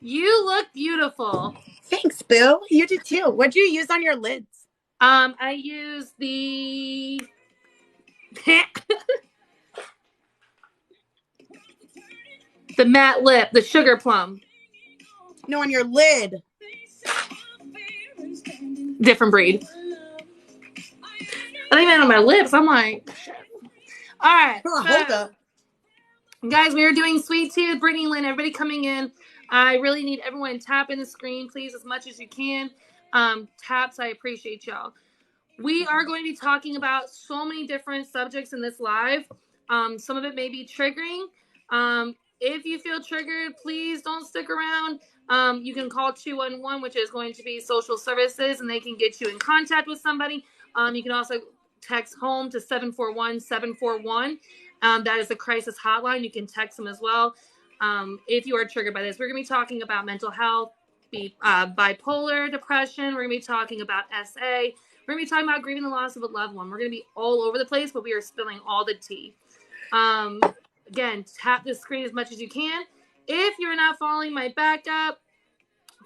You look beautiful. Thanks, Boo. You do too. What'd you use on your lids? I use the the matte lip, the sugar plum. No, on your lid. Different breed. I think on my lips. I'm like, shit. All right. Hold up. Guys, we are doing Sweet Tea with Brittanie Lynn. Everybody coming in. I really need everyone tapping the screen, please, as much as you can. Taps, I appreciate y'all. We are going to be talking about so many different subjects in this live. Some of it may be triggering. If you feel triggered, please don't stick around. You can call 211, which is going to be social services, and they can get you in contact with somebody. You can also text home to 741-741. That is a crisis hotline. You can text them as well. If you are triggered by this, we're going to be talking about mental health, bipolar depression. We're going to be talking about SA. We're going to be talking about grieving the loss of a loved one. We're going to be all over the place, but we are spilling all the tea. Again, tap the screen as much as you can. If you're not following my backup,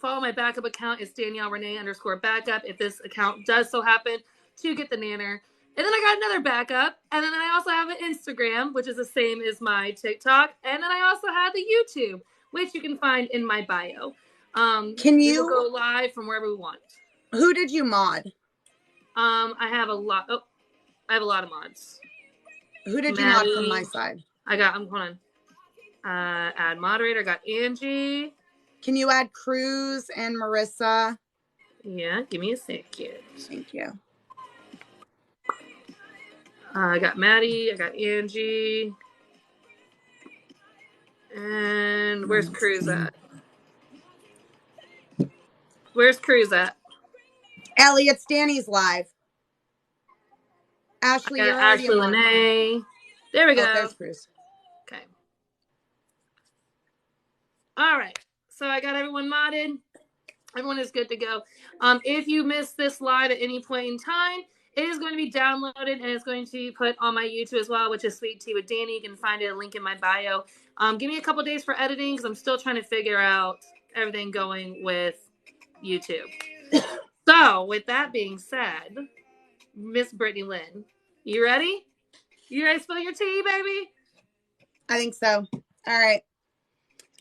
follow my backup account. It's Danielle Renee _backup. If this account does so happen to get the nanner. And then I got another backup. And then I also have an Instagram, which is the same as my TikTok. And then I also have the YouTube, which you can find in my bio. Can you go live from wherever we want? Who did you mod? I have a lot. Oh, I have a lot of mods. Who did you mod from my side? Hold on. Add moderator. I got Angie. Can you add Cruz and Marissa? Yeah, give me a second. Thank you. I got Maddie. I got Angie. And where's Cruz at? Where's Cruz at? Ellie, it's Danny's live. Ashley, you're Ashley Lene. There we go. There's Cruz. Okay. All right. So I got everyone modded. Everyone is good to go. If you missed this live at any point in time, it is going to be downloaded and it's going to be put on my YouTube as well, which is Sweet Tea with Danny. You can find it, a link in my bio. Give me a couple days for editing because I'm still trying to figure out everything going with YouTube. So, with that being said, Miss Brittanie Lynn, you ready? You ready to spill your tea, baby? I think so. All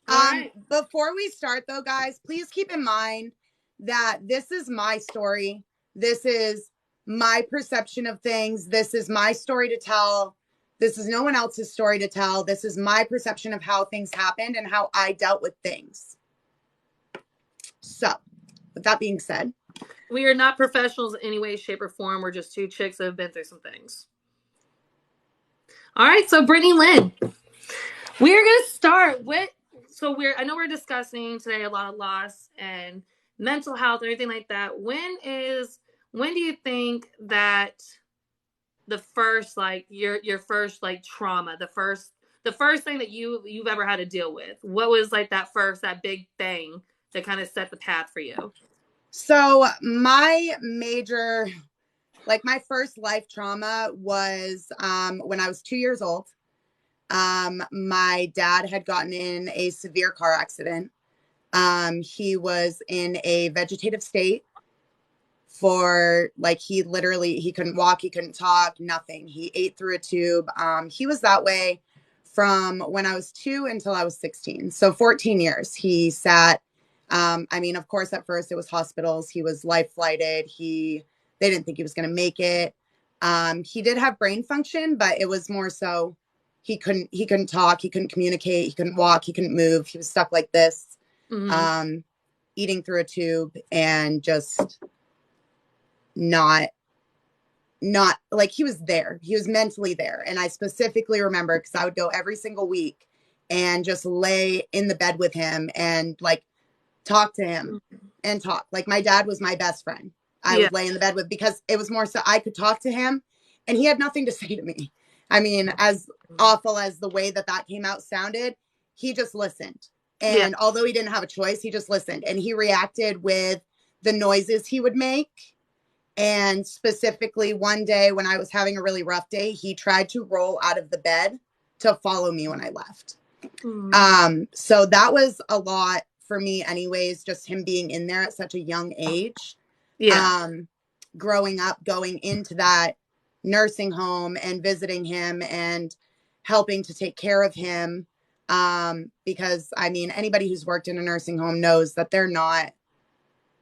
right. Before we start, though, guys, please keep in mind that this is my story. This is my perception of things. This is my story to tell. This is no one else's story to tell. This is my perception of how things happened and how I dealt with things. So, with that being said, we are not professionals in any way, shape, or form. We're just two chicks that have been through some things. All right, so Brittanie Lynn, we're going to start with, I know we're discussing today a lot of loss and mental health and everything like that. When do you think that the first, your first, trauma, the first thing that you've ever had to deal with, what was that big thing that kind of set the path for you? So my major, my first life trauma was when I was 2 years old. My dad had gotten in a severe car accident. He was in a vegetative state for he couldn't walk, he couldn't talk, nothing. He ate through a tube. He was that way from when I was 2 until I was 16. So 14 years he sat. Of course, at first it was hospitals. He was life flighted. They didn't think he was going to make it. He did have brain function, but it was more so he couldn't talk. He couldn't communicate. He couldn't walk. He couldn't move. He was stuck like this, eating through a tube and just not he was there. He was mentally there. And I specifically remember because I would go every single week and just lay in the bed with him and talk to him and talk. My dad was my best friend. I would lay in the bed with, because it was more so I could talk to him and he had nothing to say to me. As awful as the way that came out sounded, he just listened. And although he didn't have a choice, he just listened and he reacted with the noises he would make. And specifically one day when I was having a really rough day, he tried to roll out of the bed to follow me when I left. So that was a lot for me anyways, just him being in there at such a young age. Yeah. Growing up, going into that nursing home and visiting him and helping to take care of him. Because I mean, anybody who's worked in a nursing home knows that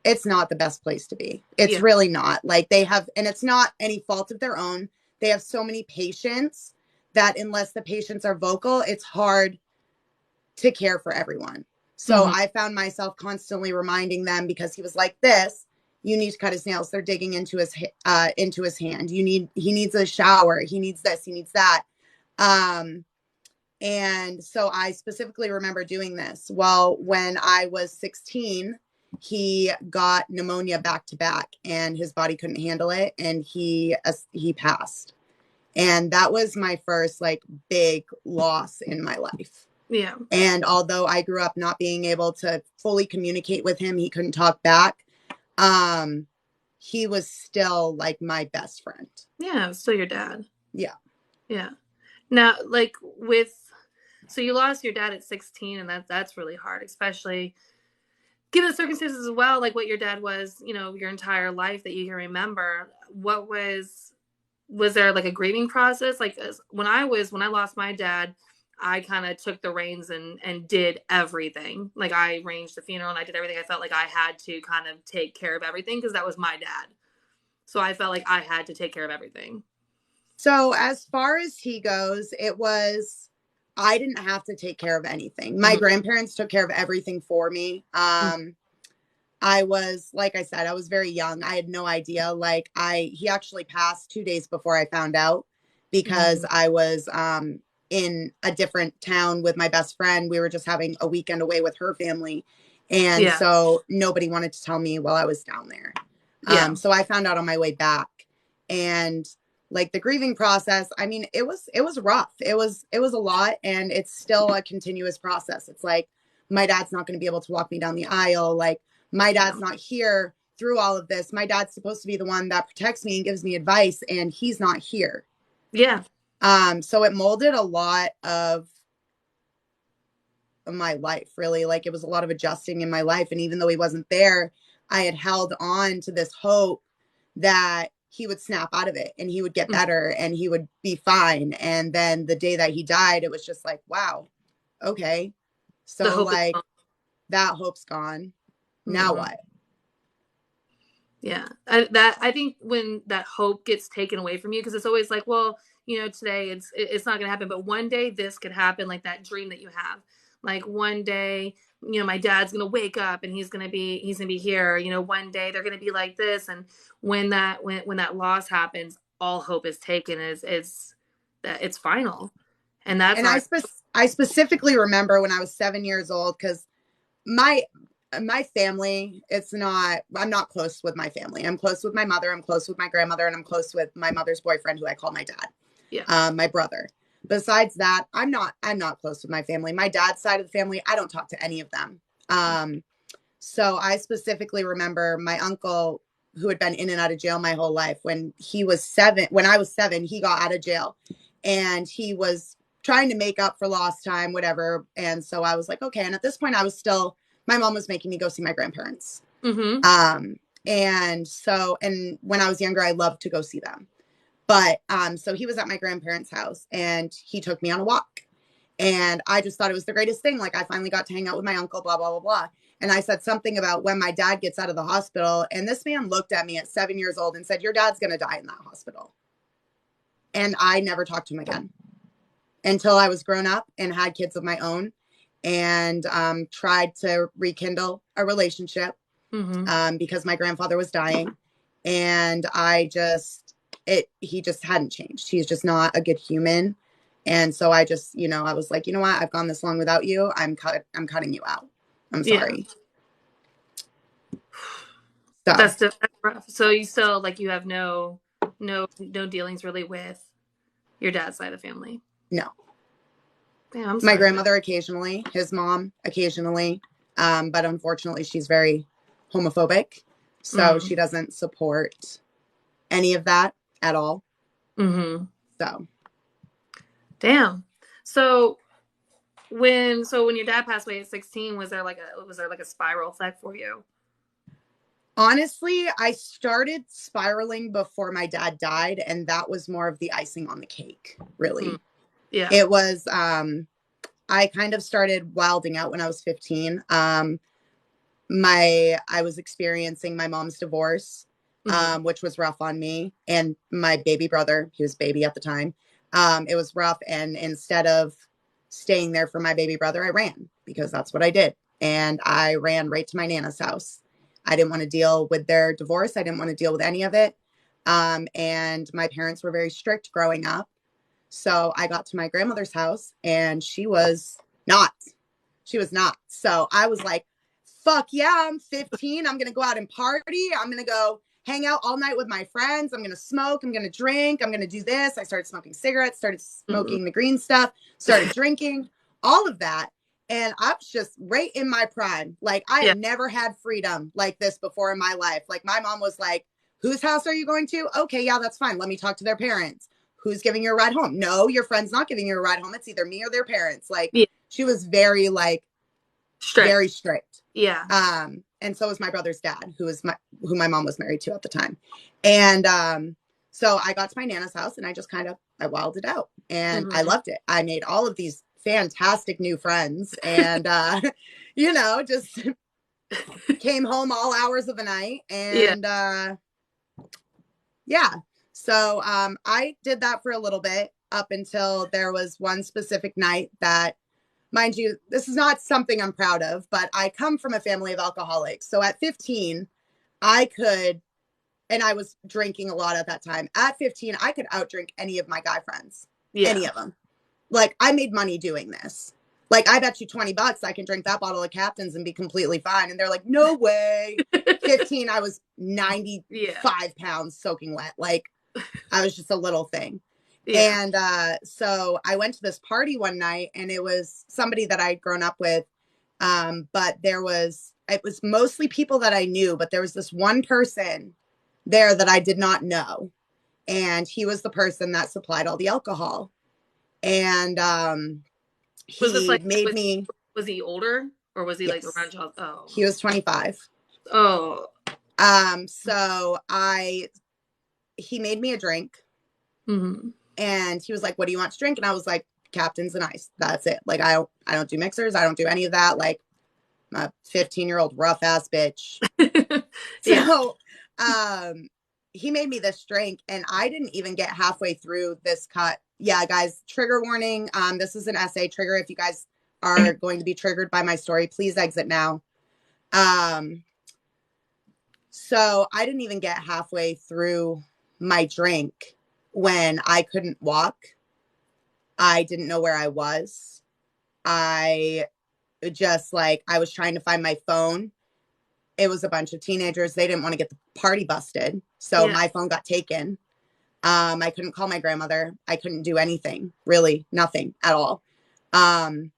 it's not the best place to be. It's really not. Like they have, and it's not any fault of their own. They have so many patients that unless the patients are vocal, it's hard to care for everyone. So I found myself constantly reminding them, because he was like this, you need to cut his nails. They're digging into his hand. He needs a shower. He needs this, he needs that. And so I specifically remember doing this. Well, when I was 16, he got pneumonia back to back and his body couldn't handle it. And he passed. And that was my first like big loss in my life. Yeah. And although I grew up not being able to fully communicate with him, he couldn't talk back. He was still like my best friend. Yeah. Still your dad. Yeah. Yeah. Now, like so you lost your dad at 16, and that's really hard, especially given the circumstances as well, like what your dad was, your entire life that you can remember. What was there like a grieving process? Like when I lost my dad, I kind of took the reins and did everything. Like I arranged the funeral and I did everything. I felt like I had to kind of take care of everything because that was my dad. So I felt like I had to take care of everything. So as far as he goes, I didn't have to take care of anything. My grandparents took care of everything for me. I was, like I said, I was very young. I had no idea. Like he actually passed 2 days before I found out, because I was in a different town with my best friend. We were just having a weekend away with her family. And so nobody wanted to tell me while I was down there. So I found out on my way back. And like the grieving process, I mean, it was rough. It was a lot, and it's still a continuous process. It's like, my dad's not going to be able to walk me down the aisle. Like my dad's not here through all of this. My dad's supposed to be the one that protects me and gives me advice, and he's not here. Yeah. So it molded a lot of my life, really. Like it was a lot of adjusting in my life. And even though he wasn't there, I had held on to this hope that he would snap out of it and he would get better and he would be fine. And then the day that he died, it was just like, wow, okay. So like that hope's gone. Now what? Yeah. I think when that hope gets taken away from you, because it's always like, well, today it's not going to happen, but one day this could happen, like that dream that you have. Like one day, my dad's going to wake up and he's going to be here. One day they're going to be like this. And when that loss happens, all hope is taken, is that it's final. And that's, and I specifically remember when I was 7 years old, because my family, I'm not close with my family. I'm close with my mother. I'm close with my grandmother, and I'm close with my mother's boyfriend, who I call my dad. Yeah. My brother. Besides that, I'm not close with my family. My dad's side of the family, I don't talk to any of them. So I specifically remember my uncle, who had been in and out of jail my whole life. When I was 7, he got out of jail, and he was trying to make up for lost time, whatever. And so I was like, okay. And at this point my mom was making me go see my grandparents. And when I was younger, I loved to go see them. But, so he was at my grandparents' house and he took me on a walk, and I just thought it was the greatest thing. Like I finally got to hang out with my uncle, blah, blah, blah, blah. And I said something about when my dad gets out of the hospital, and this man looked at me at 7 years old and said, your dad's going to die in that hospital. And I never talked to him again until I was grown up and had kids of my own, and tried to rekindle a relationship because my grandfather was dying. And he just hadn't changed. He's just not a good human. And so I just, I was like, you know what? I've gone this long without you. I'm cutting you out. I'm sorry. Yeah. So. That's rough. So you still, like, you have no dealings really with your dad's side of the family? No. Damn, I'm sorry. My grandmother occasionally, his mom occasionally. But unfortunately she's very homophobic. So she doesn't support any of that at all. So. Damn. So when your dad passed away at 16, was there like a spiral effect for you? Honestly, I started spiraling before my dad died, and that was more of the icing on the cake, really. Yeah. It was, I kind of started wilding out when I was 15. I was experiencing my mom's divorce, which was rough on me and my baby brother. He was baby at the time. It was rough. And instead of staying there for my baby brother, I ran, because that's what I did. And I ran right to my Nana's house. I didn't want to deal with their divorce. I didn't want to deal with any of it. And my parents were very strict growing up. So I got to my grandmother's house, and she was not. So I was like, fuck yeah, I'm 15. I'm going to go out and party. I'm going to go hang out all night with my friends. I'm going to smoke. I'm going to drink. I'm going to do this. I started smoking cigarettes, started smoking the green stuff, started drinking, all of that. And I was just right in my prime. Like, I had never had freedom like this before in my life. Like, my mom was like, whose house are you going to? Okay, yeah, that's fine. Let me talk to their parents. Who's giving you a ride home? No, your friend's not giving you a ride home. It's either me or their parents. Like, she was very, like, very strict. Yeah. And so was my brother's dad, who my mom was married to at the time. And so I got to my Nana's house, and I just I wilded out, and I loved it. I made all of these fantastic new friends, and just came home all hours of the night. And so I did that for a little bit, up until there was one specific night that, mind you, this is not something I'm proud of, but I come from a family of alcoholics. So at 15, and I was drinking a lot at that time. At 15, I could outdrink any of my guy friends, any of them. Like, I made money doing this. Like, I bet you $20 I can drink that bottle of Captain's and be completely fine. And they're like, no way. 15, I was 95 pounds soaking wet. Like, I was just a little thing. And so I went to this party one night, and it was somebody that I'd grown up with. But it was mostly people that I knew, but there was this one person there that I did not know. And he was the person that supplied all the alcohol. And was he older, or was he like around y'all? Oh, he was 25. Oh. So he made me a drink. And he was like, what do you want to drink? And I was like, Captain's and ice. That's it. Like, I don't do mixers. I don't do any of that. Like, I'm a 15-year-old rough ass bitch. So, he made me this drink, and I didn't even get halfway through this cut. Yeah, guys, trigger warning. This is an essay trigger. If you guys are going to be triggered by my story, please exit now. So I didn't even get halfway through my drink when I couldn't walk. I didn't know where I was. I was trying to find my phone. It was a bunch of teenagers. They didn't want to get the party busted. So my phone got taken. I couldn't call my grandmother. I couldn't do anything, really, nothing at all. And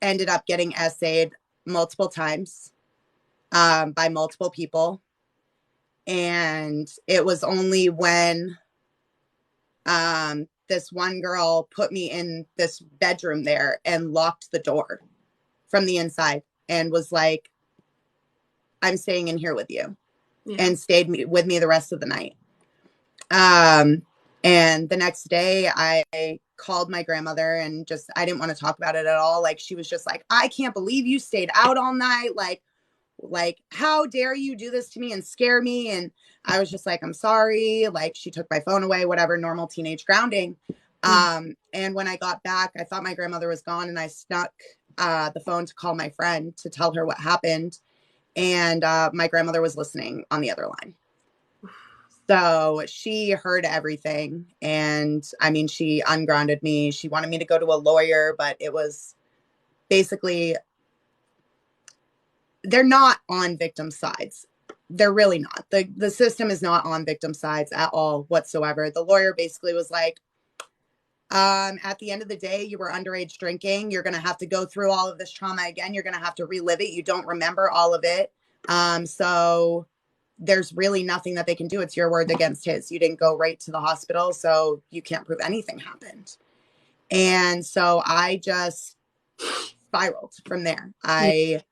ended up getting essayed multiple times by multiple people. And it was only when this one girl put me in this bedroom there and locked the door from the inside and was like, I'm staying in here with you, and stayed with me the rest of the night. And the next day I called my grandmother, and I didn't want to talk about it at all. Like, she was just like, I can't believe you stayed out all night. Like, how dare you do this to me and scare me? And I was just like, I'm sorry. Like, she took my phone away, whatever, normal teenage grounding. And when I got back, I thought my grandmother was gone, and I snuck the phone to call my friend to tell her what happened. And my grandmother was listening on the other line. So she heard everything. And I mean, she ungrounded me. She wanted me to go to a lawyer, but it was basically, they're not on victim sides. They're really not. The system is not on victim sides at all whatsoever. The lawyer basically was like, at the end of the day, you were underage drinking. You're going to have to go through all of this trauma again. You're going to have to relive it. You don't remember all of it. So there's really nothing that they can do. It's your word against his. You didn't go right to the hospital, so you can't prove anything happened. And so I just spiraled from there. Yeah. I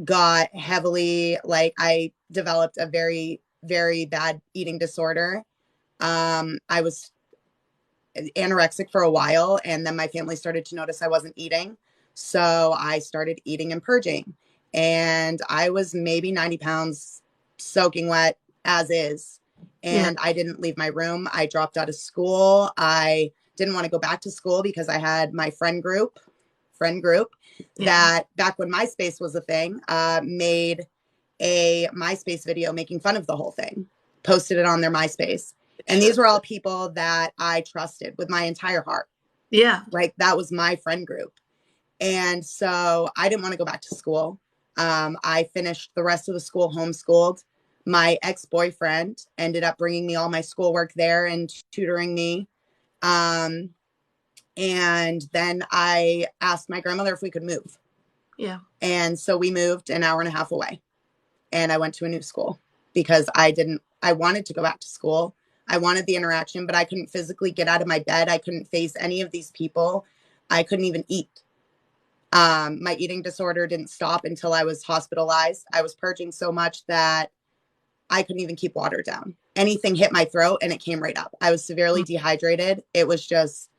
got heavily, like, I developed a very, very bad eating disorder. I was anorexic for a while, and then my family started to notice I wasn't eating. So I started eating and purging. And I was maybe 90 pounds soaking wet as is. Yeah. And I didn't leave my room. I dropped out of school. I didn't want to go back to school because I had my friend group Yeah. that back when MySpace was a thing, made a MySpace video making fun of the whole thing, posted it on their MySpace. And these were all people that I trusted with my entire heart. Yeah. Like, that was my friend group. And so I didn't want to go back to school. I finished the rest of the school homeschooled. My ex-boyfriend ended up bringing me all my schoolwork there and tutoring me. And then I asked my grandmother if we could move. Yeah. And so we moved an hour and a half away. And I went to a new school because I wanted to go back to school. I wanted the interaction, but I couldn't physically get out of my bed. I couldn't face any of these people. I couldn't even eat. My eating disorder didn't stop until I was hospitalized. I was purging so much that I couldn't even keep water down. Anything hit my throat and it came right up. I was severely dehydrated. It was just,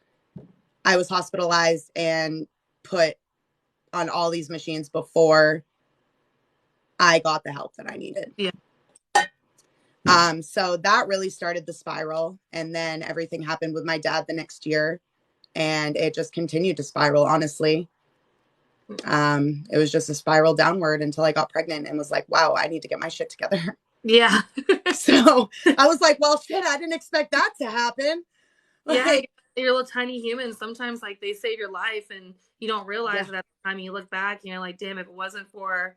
I was hospitalized and put on all these machines before I got the help that I needed. Yeah. So that really started the spiral. And then everything happened with my dad the next year. And it just continued to spiral, honestly. It was just a spiral downward until I got pregnant and was like, wow, I need to get my shit together. Yeah. So I was like, well, shit, I didn't expect that to happen. Yeah. Like, You're a little tiny human. Sometimes, like, they save your life and you don't realize yeah, it at the time. You look back and you're like, damn, if it wasn't for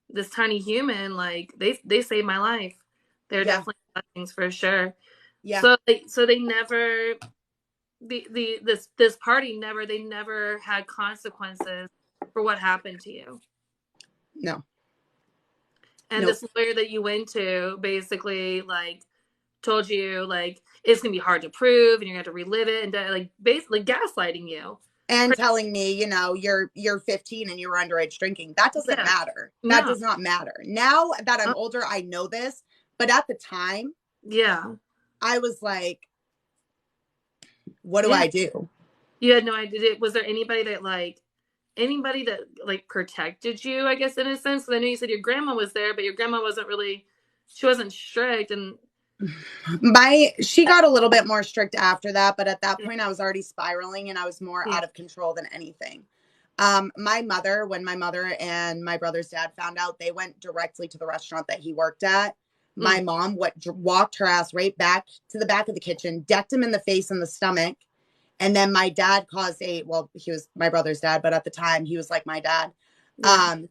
this tiny human, like, they saved my life. They're yeah, definitely blessings for sure. yeah, So they never this party never had consequences for what happened to you. no, And nope. this lawyer that you went to basically, like, told you, like, it's gonna be hard to prove and you're gonna have to relive it, and like basically gaslighting you. And telling me, you're 15 and you were underage drinking. That doesn't Yeah. matter. That No. does not matter. Now that I'm older, I know this. But at the time, Yeah. I was like, what do Yeah. I do? You had no idea. Was there anybody that protected you, I guess, in a sense? Because I know you said your grandma was there, but your grandma she wasn't strict. And She got a little bit more strict after that, but at that point I was already spiraling and I was more yeah. out of control than anything. When my mother and my brother's dad found out, they went directly to the restaurant that he worked at. My mom walked her ass right back to the back of the kitchen, decked him in the face and the stomach. And then my dad he was my brother's dad, but at the time he was like my dad,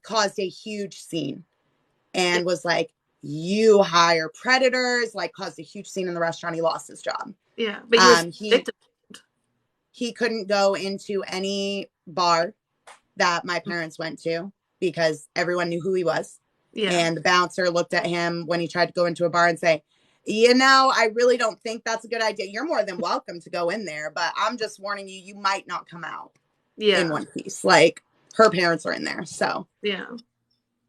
caused a huge scene and was like, you hire predators, like, caused a huge scene in the restaurant. He lost his job. Yeah. But you were victim. He couldn't go into any bar that my parents went to because everyone knew who he was. Yeah. And the bouncer looked at him when he tried to go into a bar and say, I really don't think that's a good idea. You're more than welcome to go in there, but I'm just warning you, you might not come out in one piece. Like, her parents are in there. So, yeah.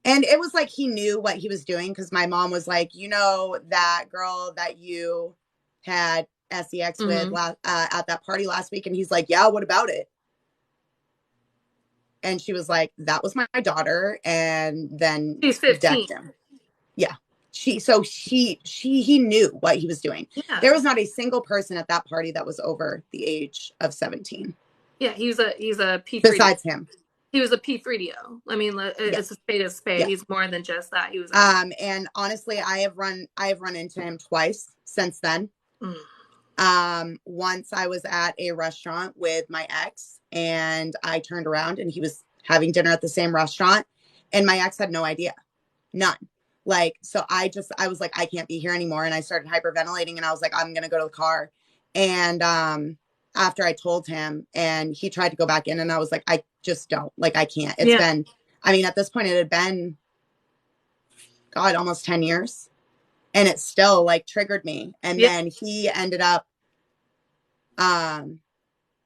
And it was like he knew what he was doing because my mom was like, that girl that you had sex with at that party last week? And he's like, yeah, what about it? And she was like, that was my daughter. And then he's 15. Decked him. Yeah. He knew what he was doing. Yeah. There was not a single person at that party that was over the age of 17. Yeah, he's a P3. Besides him. He was a P3DO. I mean, it's a spade is spade. Yeah. He's more than just that. He was and honestly, I have run into him twice since then. Once I was at a restaurant with my ex and I turned around and he was having dinner at the same restaurant and my ex had no idea. None. Like, so I was like, I can't be here anymore. And I started hyperventilating and I was like, I'm going to go to the car. And, after I told him and he tried to go back in and I was like, I just don't, like, I can't. It's been, at this point it had been, God, almost 10 years. And it still like triggered me. And then he ended up,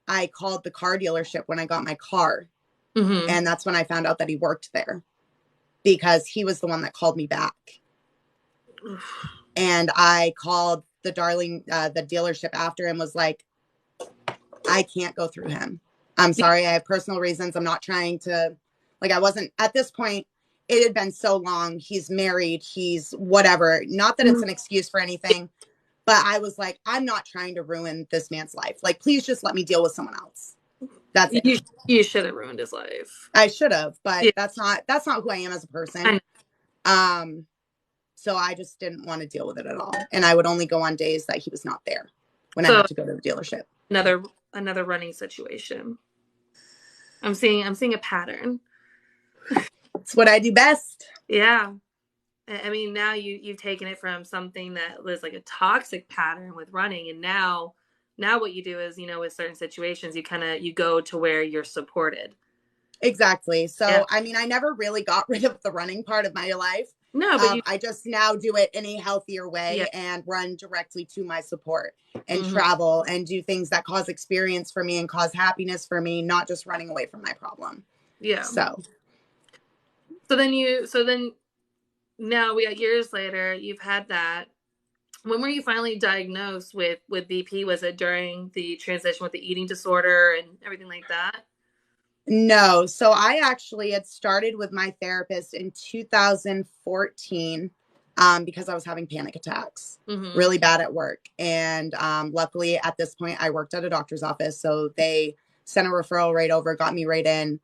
I called the car dealership when I got my car. Mm-hmm. And that's when I found out that he worked there, because he was the one that called me back. And I called the dealership after and was like, I can't go through him. I'm sorry. I have personal reasons. I'm not trying to, like, I wasn't at this point. It had been so long. He's married. He's whatever. Not that it's an excuse for anything, but I was like, I'm not trying to ruin this man's life. Like, please just let me deal with someone else. That's it. You should have ruined his life. I should have, but Yeah. that's not who I am as a person. So I just didn't want to deal with it at all. And I would only go on days that he was not there when I had to go to the dealership. Another running situation. I'm seeing a pattern. It's what I do best. Yeah. I mean, now you've taken it from something that was like a toxic pattern with running, and now what you do is, with certain situations, you go to where you're supported. Exactly. So, I mean, I never really got rid of the running part of my life. No, but I just now do it in a healthier way and run directly to my support and travel and do things that cause experience for me and cause happiness for me, not just running away from my problem. Yeah. So then now we got years later, you've had that. When were you finally diagnosed with BP? Was it during the transition with the eating disorder and everything like that? No. So I actually had started with my therapist in 2014 because I was having panic attacks really bad at work. And luckily at this point, I worked at a doctor's office. So they sent a referral right over, got me right in.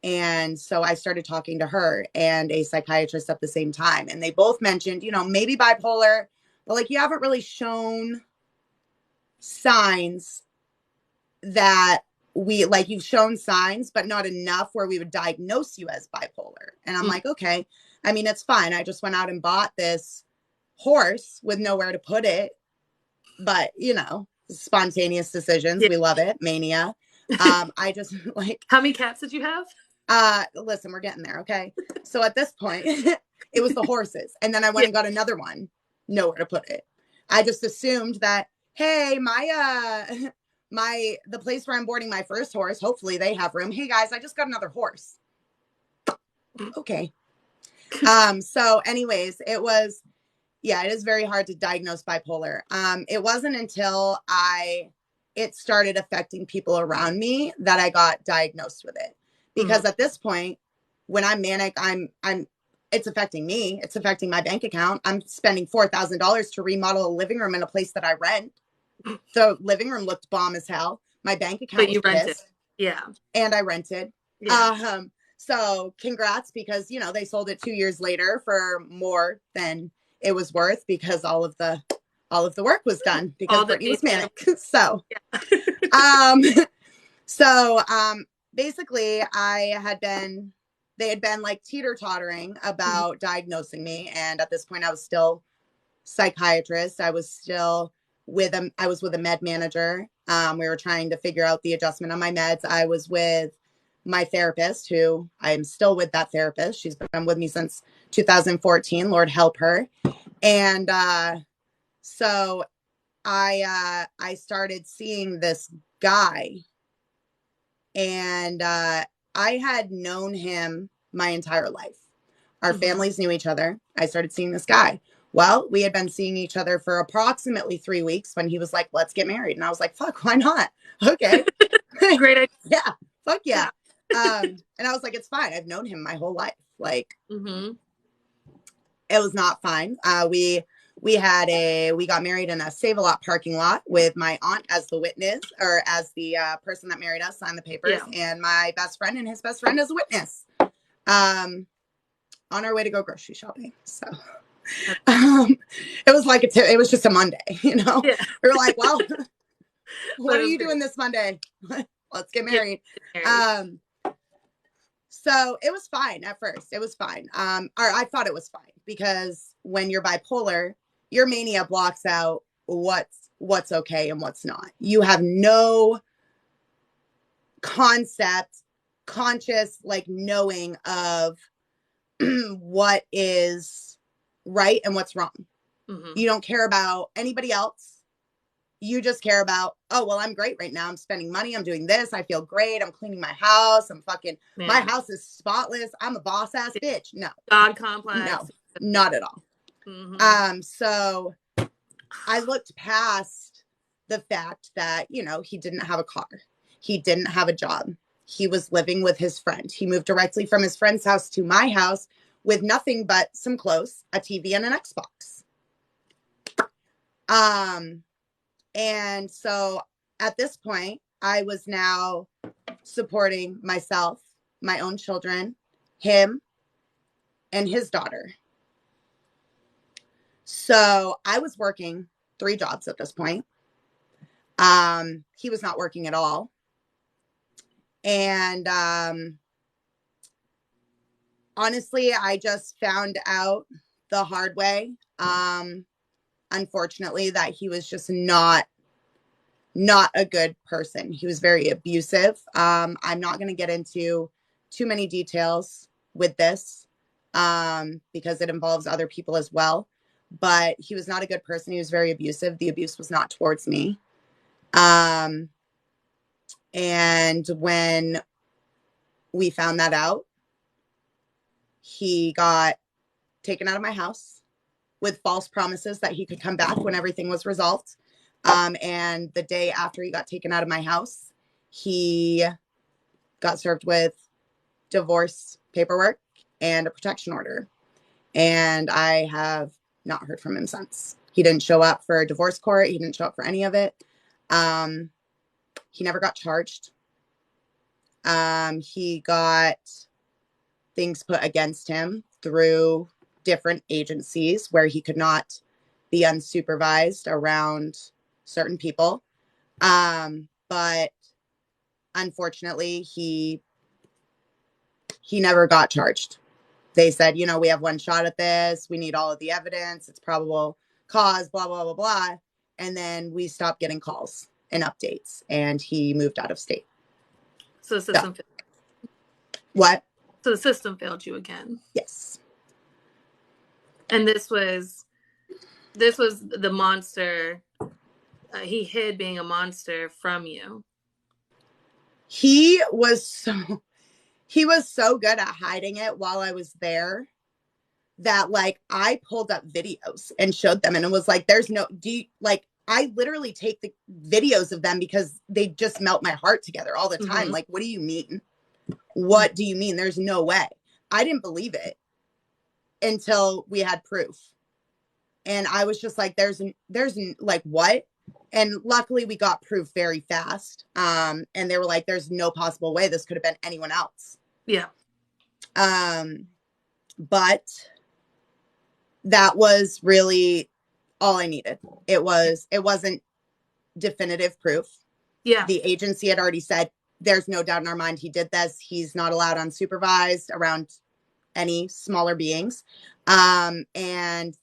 And so I started talking to her and a psychiatrist at the same time. And they both mentioned, maybe bipolar, but like, you haven't really shown signs that you've shown signs, but not enough where we would diagnose you as bipolar. And I'm like, okay, I mean, it's fine. I just went out and bought this horse with nowhere to put it, but spontaneous decisions. We love it. Mania. I just like, how many cats did you have? Listen, we're getting there. Okay. So at this point it was the horses. And then I went and got another one, nowhere to put it. I just assumed that, hey, the place where I'm boarding my first horse, hopefully they have room. Hey guys, I just got another horse. Okay. So anyways, it is very hard to diagnose bipolar. It wasn't until it started affecting people around me that I got diagnosed with it. Because at this point, when I'm manic, it's affecting me. It's affecting my bank account. I'm spending $4,000 to remodel a living room in a place that I rent. The living room looked bomb as hell. My bank account was pissed. Yeah. And I rented. Yeah. So congrats, because, they sold it 2 years later for more than it was worth, because all of the work was done because Brittanie was manic. So, basically they had been like teeter-tottering about diagnosing me. And at this point I was still psychiatrist. I was still with a med manager. We were trying to figure out the adjustment on my meds. I was with my therapist, who I'm still with that therapist. She's been with me since 2014. Lord help her. And so I started seeing this guy, and I had known him my entire life. Our families knew each other. I started seeing this guy. Well, we had been seeing each other for approximately 3 weeks when he was like, let's get married. And I was like, fuck, why not? Okay. Great idea. Yeah. Fuck yeah. And I was like, it's fine. I've known him my whole life. Like, it was not fine. We got married in a Save-A-Lot parking lot with my aunt as the witness, or as the person that married us, signed the papers, and my best friend and his best friend as a witness. On our way to go grocery shopping. So it was like it was just a Monday, we were like, well, what are you doing this Monday? Let's get married. So it was fine at first. It was fine. Or I thought it was fine, because when you're bipolar, your mania blocks out what's okay and what's not. You have no conscious like knowing of what is right and what's wrong. You don't care about anybody else. You just care about, oh, well, I'm great right now. I'm spending money. I'm doing this. I feel great. I'm cleaning my house. My house is spotless. I'm a boss ass bitch. No. God complex. No, not at all. Mm-hmm. So I looked past the fact that, he didn't have a car. He didn't have a job. He was living with his friend. He moved directly from his friend's house to my house with nothing but some clothes, a TV, and an Xbox. And so at this point, I was now supporting myself, my own children, him, and his daughter. So I was working 3 jobs at this point. He was not working at all. And honestly, I just found out the hard way, unfortunately, that he was just not a good person. He was very abusive. I'm not going to get into too many details with this because it involves other people as well. But he was not a good person. He was very abusive. The abuse was not towards me. And when we found that out, he got taken out of my house with false promises that he could come back when everything was resolved. And the day after he got taken out of my house, he got served with divorce paperwork and a protection order. And I have not heard from him since. He didn't show up for divorce court. He didn't show up for any of it. He never got charged. He got things put against him through different agencies where he could not be unsupervised around certain people. But unfortunately, he never got charged. They said, we have one shot at this. We need all of the evidence. It's probable cause, blah, blah, blah, blah. And then we stopped getting calls and updates, and he moved out of state. So the system failed. What? So the system failed you again. Yes. And this was the monster. He hid being a monster from you. He was so good at hiding it while I was there that I pulled up videos and showed them, and it was I literally take the videos of them because they just melt my heart together all the time. Mm-hmm. What do you mean? What do you mean? There's no way. I didn't believe it until we had proof. And I was just like, there's what? And luckily we got proof very fast. And they were like, there's no possible way this could have been anyone else. Yeah. But that was really all I needed. It wasn't definitive proof. Yeah. The agency had already said, there's no doubt in our mind he did this. He's not allowed unsupervised around any smaller beings. And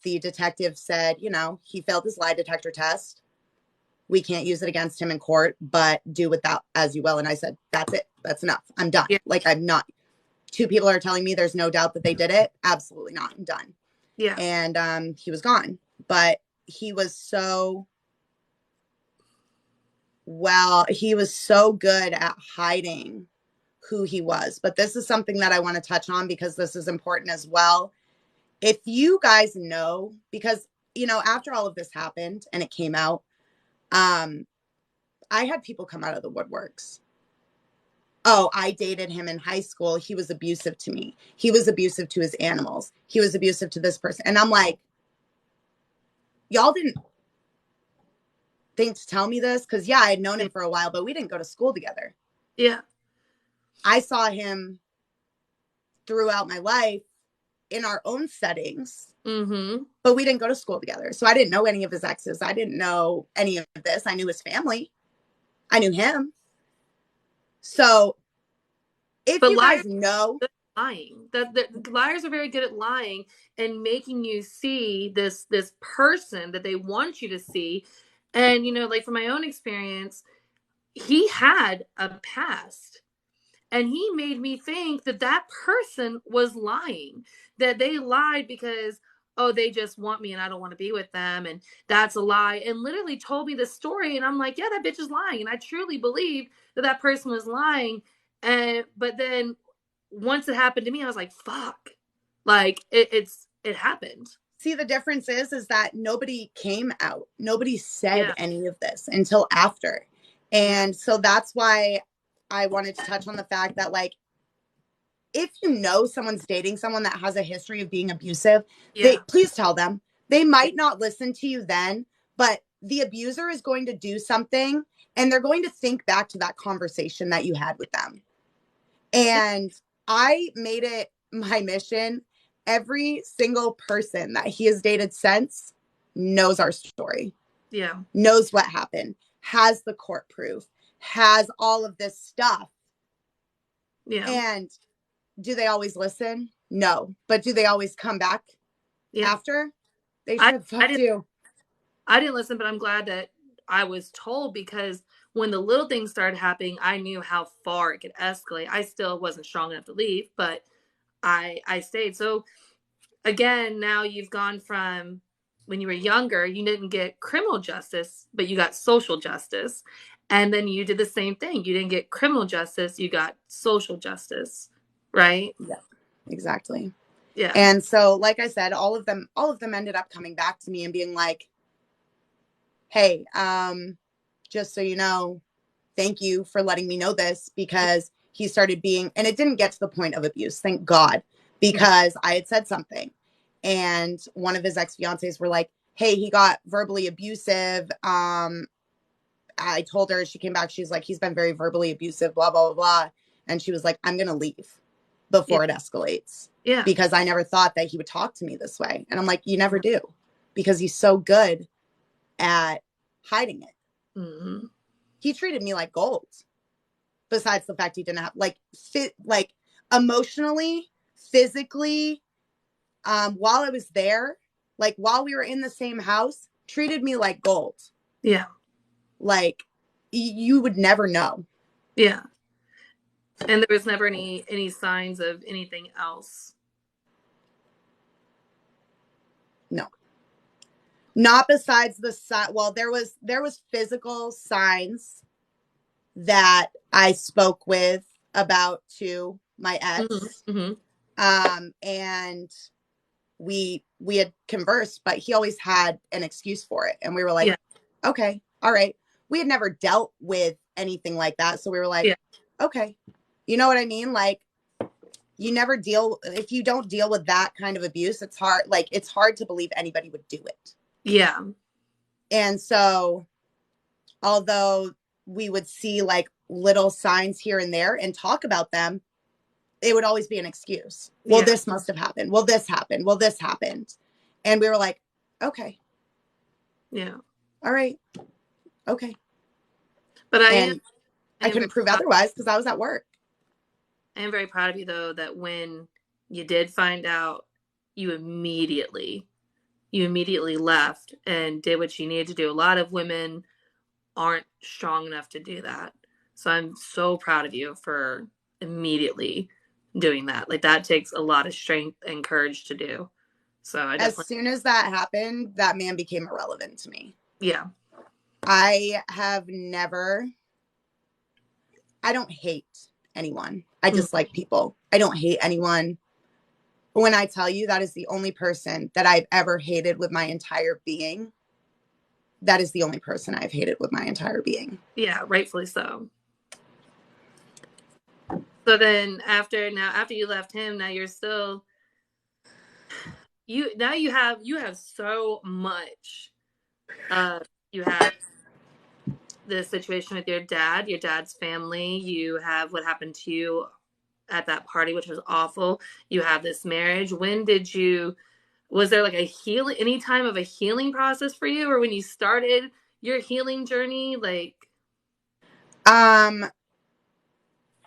the detective said, he failed his lie detector test. We can't use it against him in court, but do with that as you will. And I said, that's it. That's enough. I'm done. Yeah. I'm not. 2 people are telling me there's no doubt that they did it. Absolutely not. I'm done. Yeah. And he was gone. But he was so good at hiding who he was. But this is something that I want to touch on because this is important as well. If you guys know, because, after all of this happened and it came out, I had people come out of the woodworks. Oh, I dated him in high school. He was abusive to me. He was abusive to his animals. He was abusive to this person. And I'm like, y'all didn't think to tell me this? Because, I had known him for a while, but we didn't go to school together. Yeah. I saw him throughout my life in our own settings, but we didn't go to school together. So I didn't know any of his exes. I didn't know any of this. I knew his family. I knew him. So if you guys know, lying, the liars are very good at lying and making you see this person that they want you to see. And, from my own experience, he had a past. And he made me think that person was lying, that they lied because, oh, they just want me and I don't want to be with them. And that's a lie. And literally told me the story. And I'm like, yeah, that bitch is lying. And I truly believed that that person was lying. But then once it happened to me, I was like, fuck, like it happened. See, the difference is that nobody came out. Nobody said Yeah. any of this until after. Yeah. And so that's why I wanted to touch on the fact that, like, if you know someone's dating someone that has a history of being abusive, they Yeah. please tell them. They might not listen to you then, but the abuser is going to do something and they're going to think back to that conversation that you had with them. Yeah. And I made it my mission. Every single person that he has dated since knows our story, Yeah. knows what happened, has the court proof, has all of this stuff. Yeah. And do they always listen? No. But do they always come back Yeah. after? They I, sure the I fuck didn't do. I didn't listen, but I'm glad that I was told, because when the little things started happening, I knew how far it could escalate. I still wasn't strong enough to leave, but I stayed. So again, now you've gone from when you were younger, you didn't get criminal justice, but you got social justice. And then you did the same thing. You didn't get criminal justice, you got social justice, right? Yeah, exactly. Yeah. And so, like I said, all of them ended up coming back to me and being like, hey, just so you know, thank you for letting me know this, because he started being, and it didn't get to the point of abuse, thank God, because I had said something. And one of his ex-fiancés were like, hey, he got verbally abusive. I told her, she came back, she's like, he's been very verbally abusive, blah, blah, blah, blah. And she was like, I'm going to leave Yeah. before it escalates, Yeah. because I never thought that he would talk to me this way. And I'm like, you never do, because he's so good at hiding it. Mm-hmm. He treated me like gold, besides the fact he didn't have like emotionally, physically, while I was there, like while we were in the same house, treated me like gold. Yeah. Like you would never know. Yeah. And there was never any signs of anything else. No. Not besides the well, there was physical signs that I spoke with about to my ex. Mm-hmm. And we had conversed, but he always had an excuse for it. And we were like, Yeah. okay, all right. We had never dealt with anything like that. So we were like, Yeah. okay. You know what I mean? Like, you never deal, if you don't deal with that kind of abuse, it's hard. Like, it's hard to believe anybody would do it. Yeah. And so, although we would see like little signs here and there and talk about them, it would always be an excuse. Well, Yeah. this must have happened. Well, this happened. Well, this happened. And we were like, okay, Yeah. all right, okay. But I And I am very couldn't prove proud, otherwise because I was at work. I am very proud of you, though, that when you did find out, you immediately left and did what you needed to do. A lot of women aren't strong enough to do that. So I'm so proud of you for immediately doing that. Like, that takes a lot of strength and courage to do. So I As definitely, soon as that happened, that man became irrelevant to me. yeah. I have never, I don't hate anyone. I Mm. dislike people. I don't hate anyone. When I tell you that is the only person that I've ever hated with my entire being, that is the only person I've hated with my entire being. Yeah, rightfully so. So then after you left him, now you're still you have so much. You have the situation with your dad's family. You have what happened to you at that party, which was awful. You have this marriage. Was there like any time of a healing process for you, or when you started your healing journey? Like, Um,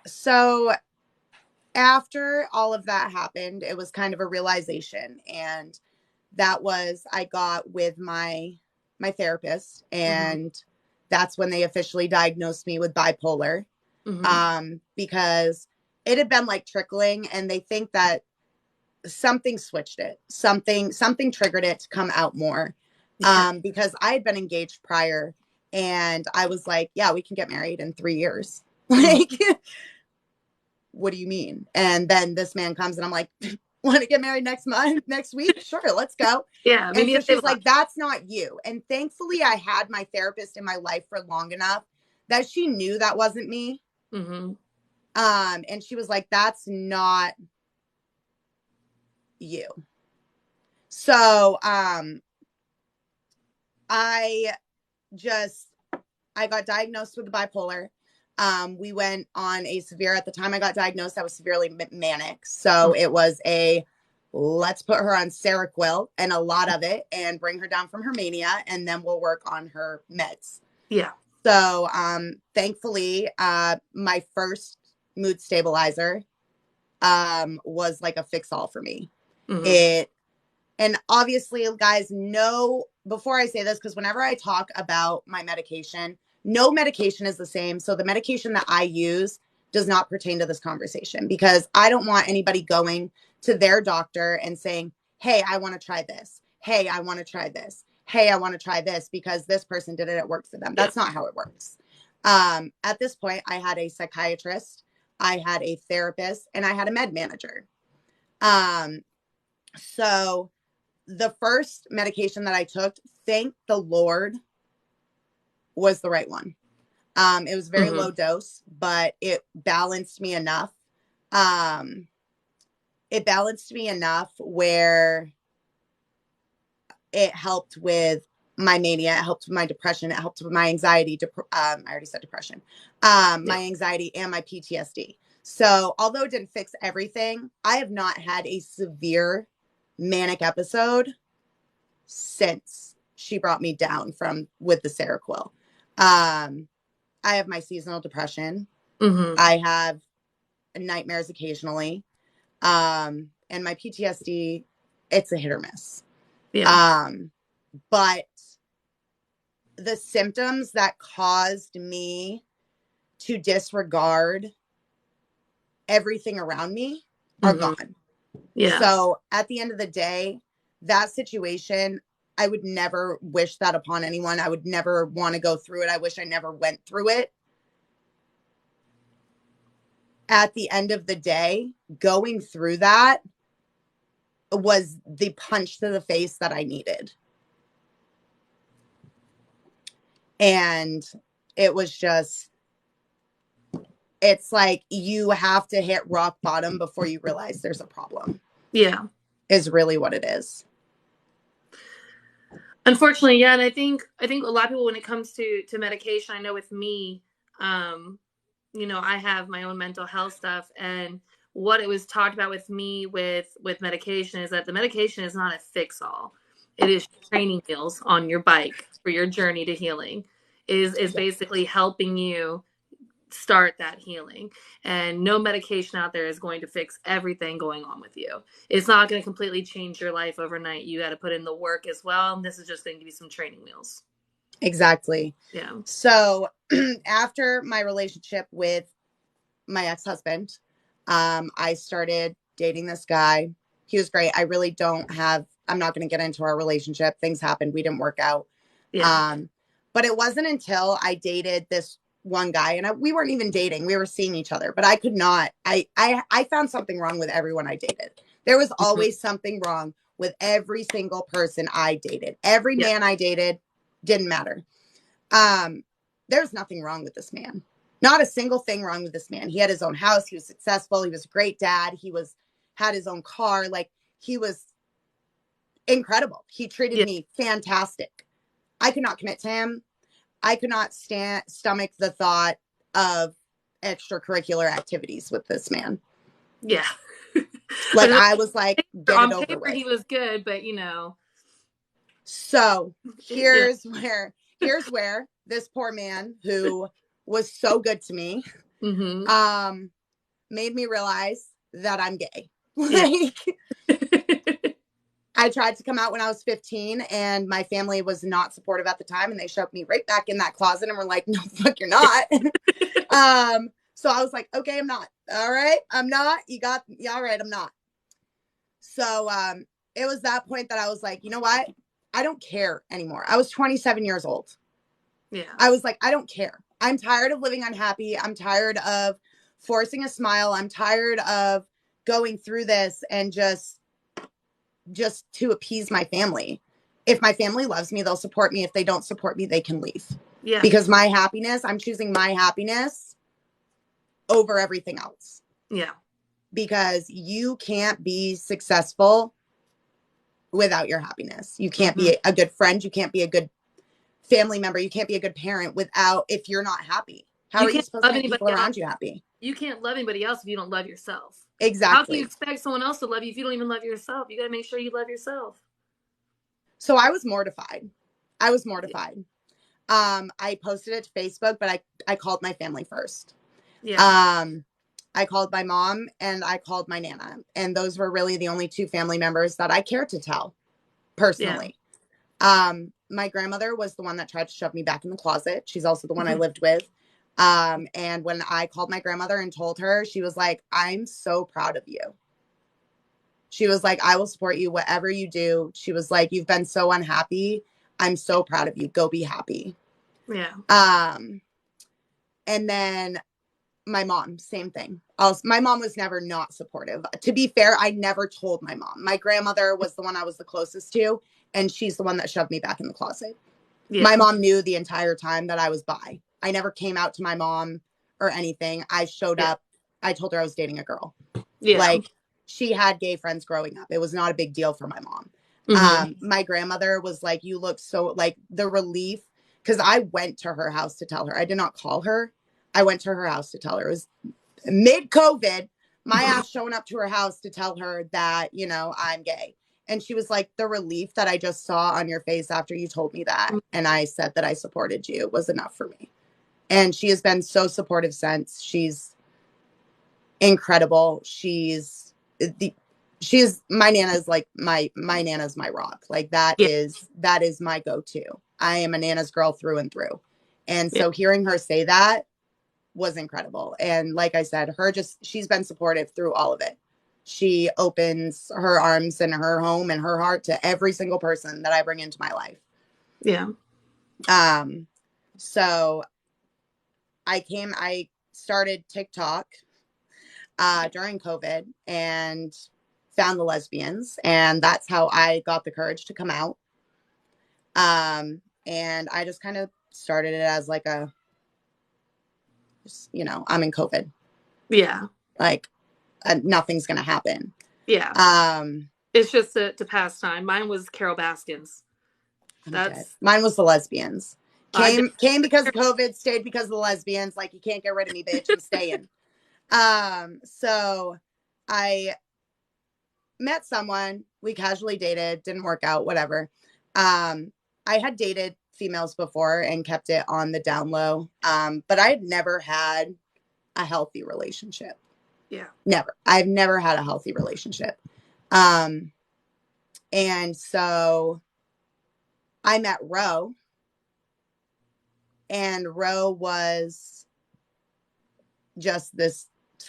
so after all of that happened, it was kind of a realization. And that was, I got with my therapist, mm-hmm, and that's when they officially diagnosed me with bipolar. mm-hmm, Because it had been like trickling, and they think that something switched it. Something triggered it to come out more. Because I had been engaged prior, and I was like, yeah, we can get married in 3 years. Like, what do you mean? And then this man comes and I'm like, want to get married next week? Sure, let's go. Yeah. And so she's like, that's not you. And thankfully I had my therapist in my life for long enough that she knew that wasn't me. Mm-hmm. And she was like, that's not you. So, I got diagnosed with bipolar. We went on at the time I got diagnosed, I was severely manic. So it was let's put her on Seroquel and a lot of it and bring her down from her mania, and then we'll work on her meds. Yeah. So, thankfully, my first mood stabilizer, was like a fix all for me. Mm-hmm. And obviously, guys, before I say this, because whenever I talk about my medication, no medication is the same. So the medication that I use does not pertain to this conversation, because I don't want anybody going to their doctor and saying, hey, I want to try this. Hey, I want to try this. Hey, I want to try this because this person did it. It worked for them. That's not how it works. At this point, I had a psychiatrist, I had a therapist, and I had a med manager. So the first medication that I took, thank the Lord, was the right one. It was very low dose, but it balanced me enough. It balanced me enough where it helped with my mania, it helped with my depression, it helped with my anxiety. I already said depression. My anxiety and my PTSD. So although it didn't fix everything, I have not had a severe manic episode since she brought me down with the Seroquel. I have my seasonal depression. Mm-hmm. I have nightmares occasionally. And my PTSD, it's a hit or miss. Yeah. But the symptoms that caused me to disregard everything around me are gone. Yeah. So at the end of the day, that situation, I would never wish that upon anyone. I would never want to go through it. I wish I never went through it. At the end of the day, going through that was the punch to the face that I needed. And it was just, it's like you have to hit rock bottom before you realize there's a problem. Yeah. Is really what it is. Unfortunately, yeah. And I think a lot of people, when it comes to medication, I know with me, I have my own mental health stuff, and what it was talked about with me with medication is that the medication is not a fix all. It is training wheels on your bike for your journey to healing. Is basically helping you start that healing. And no medication out there is going to fix everything going on with you. It's not going to completely change your life overnight. You got to put in the work as well. And this is just going to give you some training wheels. Exactly. Yeah. So after my relationship with my ex-husband, I started dating this guy. He was great. I'm not going to get into our relationship. Things happened. We didn't work out. Yeah. But it wasn't until I dated this one guy, and we weren't even dating. We were seeing each other, but I could not. I found something wrong with everyone I dated. There was always something wrong with every single person I dated. Every man I dated, didn't matter. There's nothing wrong with this man. Not a single thing wrong with this man. He had his own house. He was successful. He was a great dad. He had his own car. Like, he was incredible. He treated me fantastic. I could not commit to him. I could not stomach the thought of extracurricular activities with this man. Yeah. Like, I was like, get it over with. He was good, but So here's where this poor man, who was so good to me, made me realize that I'm gay. Like, I tried to come out when I was 15, and my family was not supportive at the time, and they shoved me right back in that closet and were like, no, fuck, you're not. So I was like, okay, I'm not. All right, I'm not. All right, I'm not. So it was that point that I was like, you know what? I don't care anymore. I was 27 years old. Yeah. I was like, I don't care. I'm tired of living unhappy. I'm tired of forcing a smile. I'm tired of going through this and just to appease my family. If my family loves me, they'll support me. If they don't support me, they can leave. Yeah. Because my happiness, I'm choosing my happiness over everything else. Yeah. Because you can't be successful without your happiness. You can't be a good friend. You can't be a good family member. You can't be a good parent without, if you're not happy. How are you supposed to make people around you happy? You can't love anybody else if you don't love yourself. Exactly. How can you expect someone else to love you if you don't even love yourself? You got to make sure you love yourself. So I was mortified. I posted it to Facebook, but I called my family first. Yeah. I called my mom and I called my Nana. And those were really the only two family members that I cared to tell personally. Yeah. My grandmother was the one that tried to shove me back in the closet. She's also the one I lived with. And when I called my grandmother and told her, she was like, I'm so proud of you. She was like, I will support you, whatever you do. She was like, you've been so unhappy. I'm so proud of you. Go be happy. Yeah. And then my mom, same thing. My mom was never not supportive. To be fair, I never told my mom. My grandmother was the one I was the closest to, and she's the one that shoved me back in the closet. Yeah. My mom knew the entire time that I was bi. I never came out to my mom or anything. I showed up. I told her I was dating a girl. Yeah. Like, she had gay friends growing up. It was not a big deal for my mom. My grandmother was like, you look so, like, the relief, because I went to her house to tell her. I did not call her. I went to her house to tell her. It was mid-COVID, my ass showing up to her house to tell her that, you know, I'm gay. And she was like, the relief that I just saw on your face after you told me that, and I said that I supported you, was enough for me. And she has been so supportive since. She's incredible. My Nana's like my Nana's my rock. Like that is my go-to. I am a Nana's girl through and through. And so hearing her say that was incredible. And like I said, she's been supportive through all of it. She opens her arms and her home and her heart to every single person that I bring into my life. Yeah. So I started TikTok during COVID and found the lesbians, and that's how I got the courage to come out. And I just kind of started it as like you know, I'm in COVID. Yeah. Like nothing's going to happen. Yeah. It's just to pass time. Mine was Carol Baskins. Mine was the lesbians. Came because of COVID, stayed because of the lesbians. Like, you can't get rid of me, bitch. I'm staying. So I met someone, we casually dated, didn't work out, whatever. I had dated females before and kept it on the down low. But I had never had a healthy relationship. Yeah. Never. I've never had a healthy relationship. And so I met Ro, and Ro was just this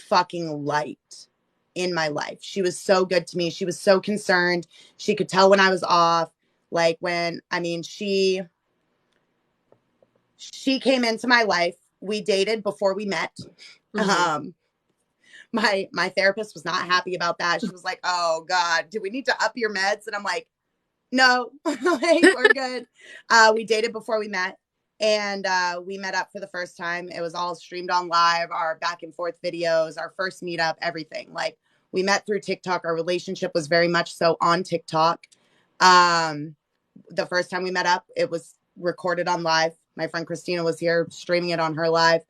fucking light in my life. She was so good to me. She was so concerned. She could tell when I was off. Like she came into my life. We dated before we met. Mm-hmm. My therapist was not happy about that. She was like, oh God, do we need to up your meds? And I'm like, no, like, we're good. We dated before we met, and we met up for the first time. It was all streamed on live, our back and forth videos, our first meetup, everything. Like, we met through TikTok. Our relationship was very much so on TikTok. The first time we met up, it was recorded on live. My friend Christina was here streaming it on her live.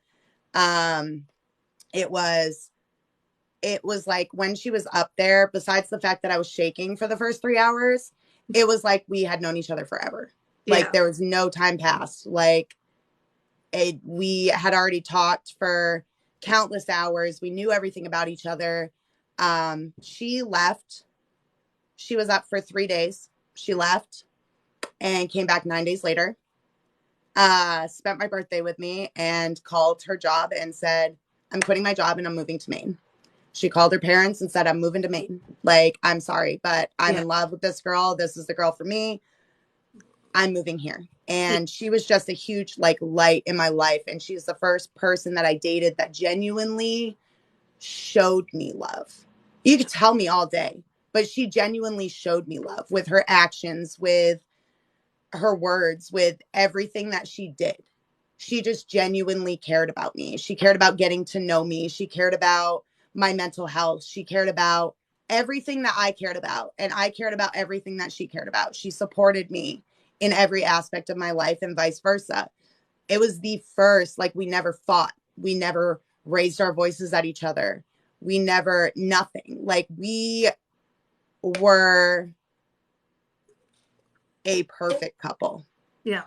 It was like when she was up there, besides the fact that I was shaking for the first 3 hours, it was like we had known each other forever. Like, there was no time passed. Like, we had already talked for countless hours. We knew everything about each other. She left. She was up for 3 days. She left and came back 9 days later. Spent my birthday with me and called her job and said, I'm quitting my job and I'm moving to Maine. She called her parents and said, I'm moving to Maine. Like, I'm sorry, but I'm in love with this girl. This is the girl for me. I'm moving here. And she was just a huge like light in my life. And she's the first person that I dated that genuinely showed me love. You could tell me all day, but she genuinely showed me love with her actions, with her words, with everything that she did. She just genuinely cared about me. She cared about getting to know me. She cared about my mental health. She cared about everything that I cared about. And I cared about everything that she cared about. She supported me in every aspect of my life and vice versa. It was the first, like, we never fought. We never raised our voices at each other. We never, nothing. Like, we were a perfect couple. Yeah.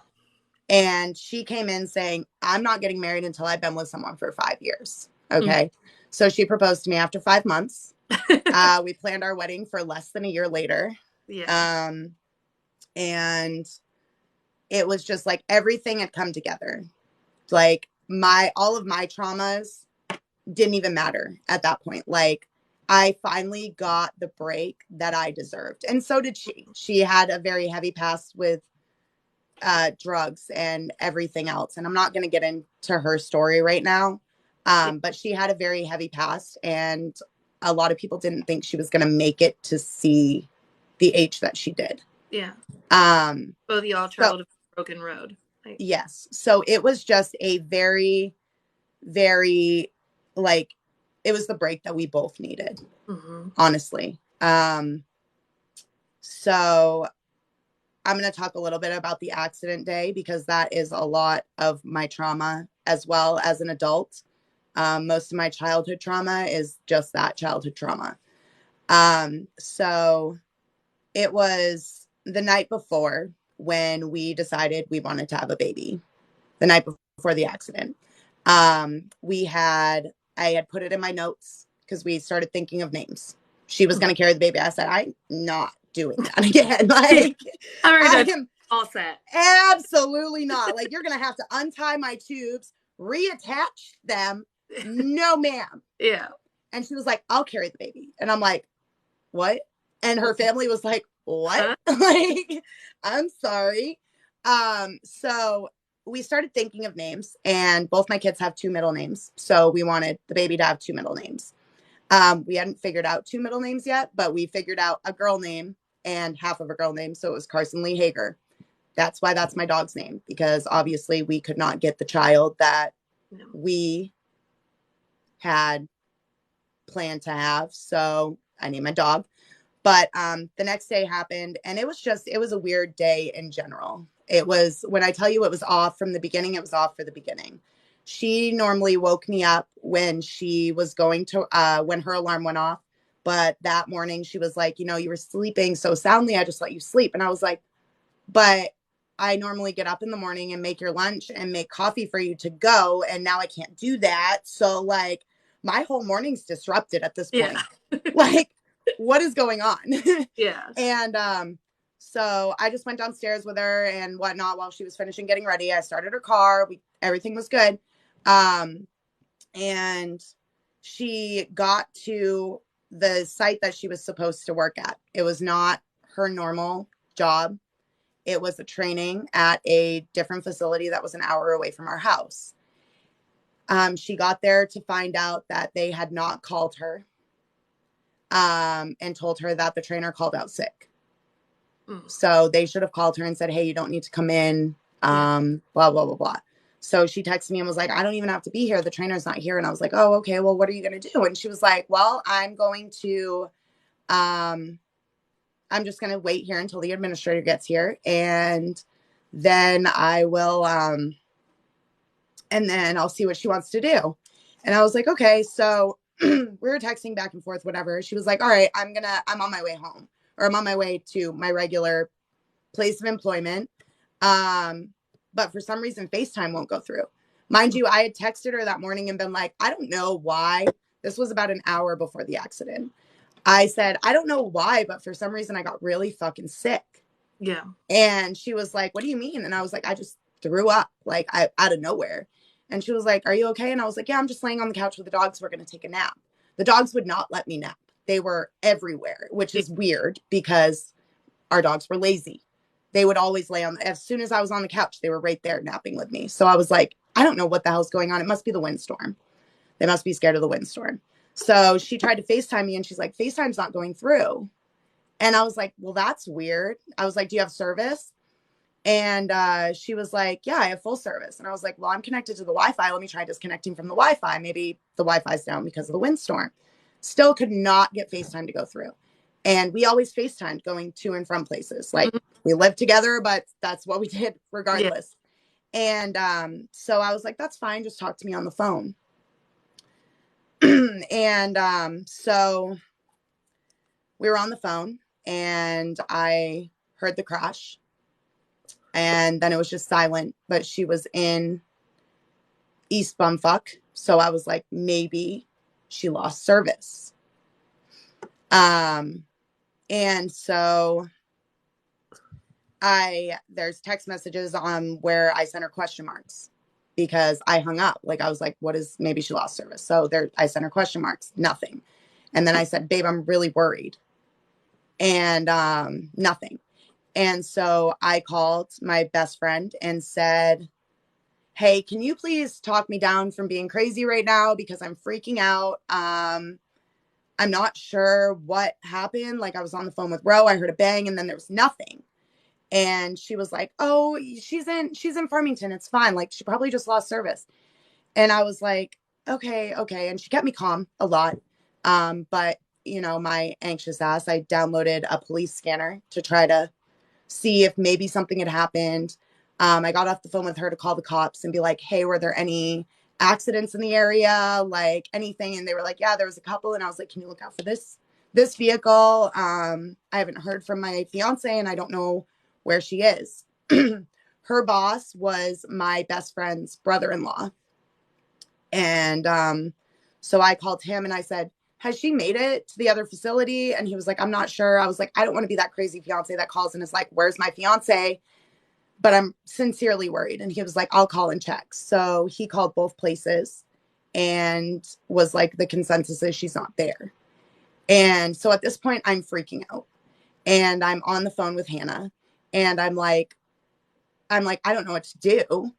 And she came in saying, I'm not getting married until I've been with someone for 5 years. Okay. So she proposed to me after 5 months. We planned our wedding for less than a year later. Yeah. And it was just like everything had come together. Like all of my traumas didn't even matter at that point. Like I finally got the break that I deserved. And so did she. She had a very heavy past with drugs and everything else. And I'm not going to get into her story right now. But she had a very heavy past, and a lot of people didn't think she was going to make it to see the age that she did. Yeah. Both of y'all traveled a broken road. Like, yes. So it was just a very, very, like, it was the break that we both needed, honestly. So I'm going to talk a little bit about the accident day, because that is a lot of my trauma as well as an adult. Most of my childhood trauma is just that, childhood trauma. So it was the night before when we decided we wanted to have a baby, the night before the accident. I had put it in my notes because we started thinking of names. She was going to carry the baby. I said, I'm not doing that again. Like, I am all set. Absolutely not. Like, you're going to have to untie my tubes, reattach them. No, ma'am. Yeah. And she was like, I'll carry the baby. And I'm like, what? And her family was like, what? Huh? Like, I'm sorry. So we started thinking of names, and both my kids have 2 middle names. So we wanted the baby to have 2 middle names. We hadn't figured out 2 middle names yet, but we figured out a girl name and half of a girl name. So it was Carson Lee Hager. That's why that's my dog's name, because obviously we could not get the child that we had planned to have. So I named my dog. But the next day happened, and it was a weird day in general. It was, when I tell you it was off from the beginning, it was off for the beginning. She normally woke me up when she was going to, when her alarm went off. But that morning she was like, you were sleeping so soundly, I just let you sleep. And I was like, but I normally get up in the morning and make your lunch and make coffee for you to go. And now I can't do that. So like my whole morning's disrupted at this point. Yeah. Like, what is going on? Yeah. And so I just went downstairs with her and whatnot while she was finishing getting ready. I started her car. Everything was good. And she got to the site that she was supposed to work at. It was not her normal job. It was a training at a different facility that was an hour away from our house. She got there to find out that they had not called her and told her that the trainer called out sick. So they should have called her and said, hey, you don't need to come in, blah, blah, blah, blah. So she texted me and was like, I don't even have to be here. The trainer's not here. And I was like, oh, okay, well, what are you going to do? And she was like, well, I'm just going to wait here until the administrator gets here. And then I will, and then I'll see what she wants to do. And I was like, okay. So we were texting back and forth, whatever. She was like, all right, I'm on my way home, or I'm on my way to my regular place of employment. But for some reason, FaceTime won't go through. Mind you, I had texted her that morning and been like, I don't know why. This was about an hour before the accident. I said, I don't know why, but for some reason I got really fucking sick. Yeah. And she was like, what do you mean? And I was like, I just threw up, like out of nowhere. And she was like, are you okay? And I was like, yeah, I'm just laying on the couch with the dogs. We're going to take a nap. The dogs would not let me nap. They were everywhere, which is weird because our dogs were lazy. They would always lay on, as soon as I was on the couch, they were right there napping with me. So I was like, I don't know what the hell's going on. It must be the windstorm. They must be scared of the windstorm. So she tried to FaceTime me and she's like, FaceTime's not going through. And I was like, well, that's weird. I was like, do you have service? And she was like, yeah, I have full service. And I was like, well, I'm connected to the Wi-Fi. Let me try disconnecting from the Wi-Fi. Maybe the Wi-Fi's down because of the windstorm. Still could not get FaceTime to go through. And we always FaceTimed going to and from places. Like we lived together, but that's what we did regardless. Yeah. And so I was like, that's fine. Just talk to me on the phone. And so we were on the phone and I heard the crash and then it was just silent, but she was in East Bumfuck. So I was like, maybe she lost service. And so there's text messages on where I sent her question marks because I hung up. Like, I was like, maybe she lost service. So I sent her question marks, nothing. And then I said, babe, I'm really worried. And nothing. And so I called my best friend and said, hey, can you please talk me down from being crazy right now? Because I'm freaking out. I'm not sure what happened. Like, I was on the phone with Ro. I heard a bang and then there was nothing. And she was like, oh, she's in Farmington. It's fine. Like, she probably just lost service. And I was like, okay. And she kept me calm a lot. But you know, my anxious ass, I downloaded a police scanner to try to see if maybe something had happened. I got off the phone with her to call the cops and be like, hey, were there any accidents in the area? Like anything? And they were like, yeah, there was a couple. And I was like, can you look out for this vehicle? I haven't heard from my fiance and I don't know where she is. Her boss was my best friend's brother-in-law. And so I called him and I said, has she made it to the other facility? And he was like, I'm not sure. I was like, I don't want to be that crazy fiance that calls and is like, where's my fiance? But I'm sincerely worried. And he was like, I'll call and check. So he called both places and was like, the consensus is she's not there. And so at this point, I'm freaking out. And I'm on the phone with Hannah. And I'm like, I don't know what to do.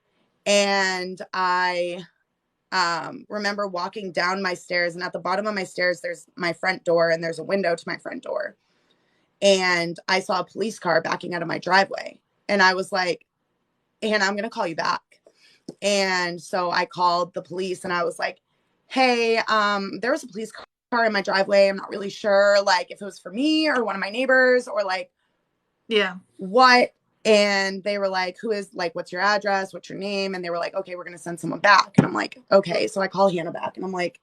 And I remember walking down my stairs, and at the bottom of my stairs, there's my front door and there's a window to my front door. And I saw a police car backing out of my driveway. And I was like, Hannah, I'm going to call you back. And so I called the police and I was like, hey, there was a police car in my driveway. I'm not really sure, like, if it was for me or one of my neighbors or like, what. And they were like, what's your address? What's your name? And they were like, okay, we're going to send someone back. And I'm like, okay. So I call Hannah back and I'm like,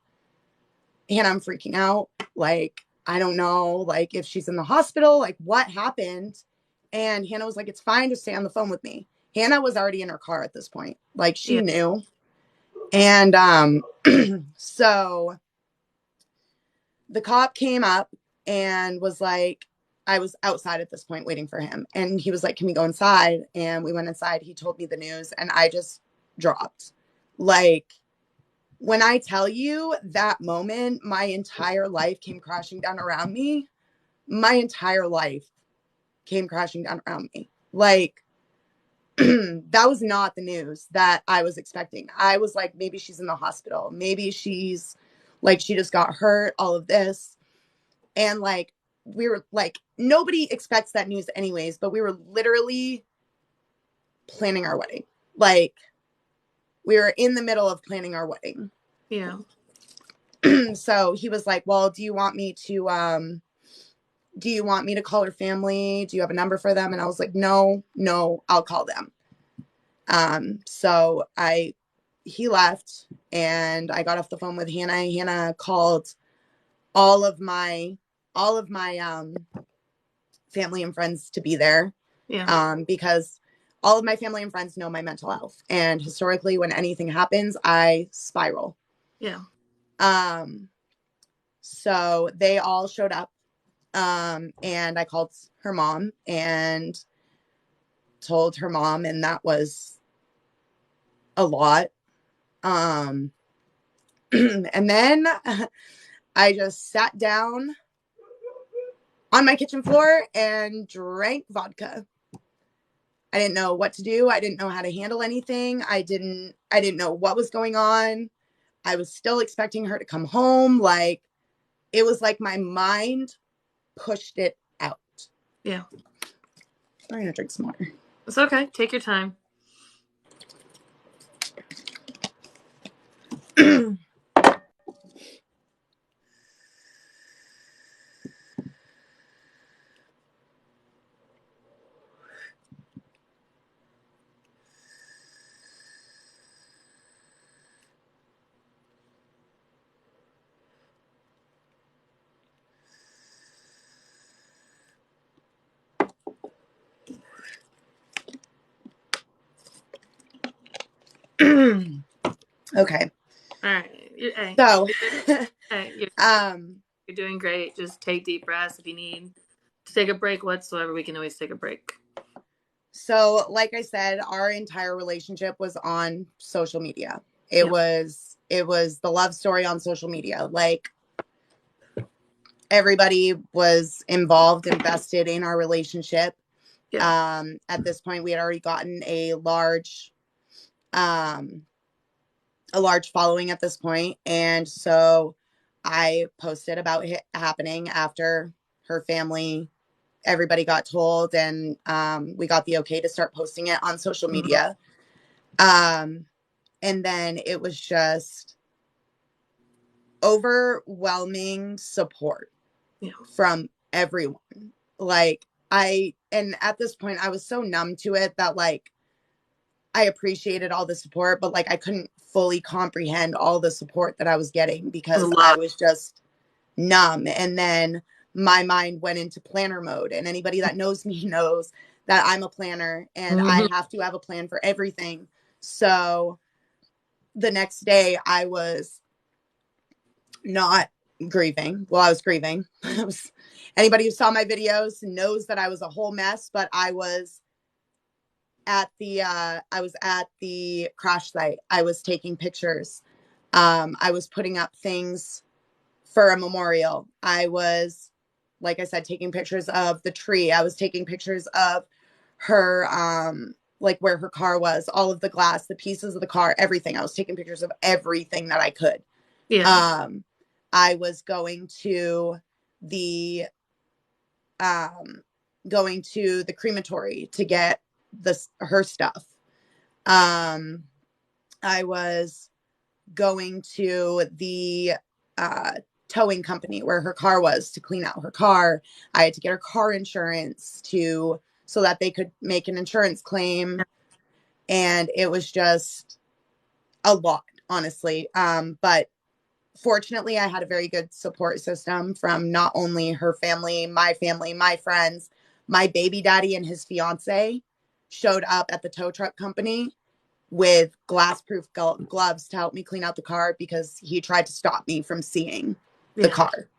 Hannah, I'm freaking out. Like, I don't know, like, if she's in the hospital, like, what happened? And Hannah was like, it's fine. Just stay on the phone with me. Hannah was already in her car at this point. Like, she knew. And so the cop came up and was like, I was outside at this point waiting for him. And he was like, can we go inside? And we went inside. He told me the news and I just dropped. Like, when I tell you that moment, my entire life came crashing down around me. My entire life came crashing down around me. Like, that was not the news that I was expecting. I was like, maybe she's in the hospital. Maybe she's like, she just got hurt, all of this. And like, we were like, nobody expects that news anyways, but we were literally planning our wedding. Like, we were in the middle of planning our wedding. Yeah. So he was like, well, do you want me to call her family? Do you have a number for them? And I was like, no, I'll call them. So he left and I got off the phone with Hannah. Hannah called all of my family and friends to be there. Yeah. Because all of my family and friends know my mental health. And historically, when anything happens, I spiral. Yeah. So they all showed up. And I called her mom and told her mom, and that was a lot. And then I just sat down on my kitchen floor and drank vodka. I didn't know what to do. I didn't know how to handle anything. I didn't know what was going on. I was still expecting her to come home. Like, it was like my mind pushed it out. Yeah. I'm going to drink some water. It's okay. Take your time. Okay. All right. Hey, So, you're doing great. Just take deep breaths. If you need to take a break whatsoever, we can always take a break. So, like I said, our entire relationship was on social media. It was the love story on social media. Like, everybody was involved, invested in our relationship. Yeah. At this point, we had already gotten a large following at this point, and so I posted about it happening after her family, everybody got told, and we got the okay to start posting it on social media. And then it was just overwhelming support from everyone. Like, and at this point I was so numb to it that, like, I appreciated all the support, but like I couldn't fully comprehend all the support that I was getting because I was just numb. And then my mind went into planner mode. And anybody that knows me knows that I'm a planner and I have to have a plan for everything. So the next day I was not grieving. Well, I was grieving. Anybody who saw my videos knows that I was a whole mess, but I was at the crash site. I was taking pictures. I was putting up things for a memorial. I was, like I said, taking pictures of the tree. I was taking pictures of her, like where her car was, all of the glass, the pieces of the car, everything. I was taking pictures of everything that I could. Yeah. I was going to the crematory to get her stuff. I was going to the towing company where her car was to clean out her car. I had to get her car insurance so that they could make an insurance claim. And it was just a lot, honestly. But fortunately, I had a very good support system from not only her family, my friends. My baby daddy and his fiance showed up at the tow truck company with glass-proof gloves to help me clean out the car because he tried to stop me from seeing the car.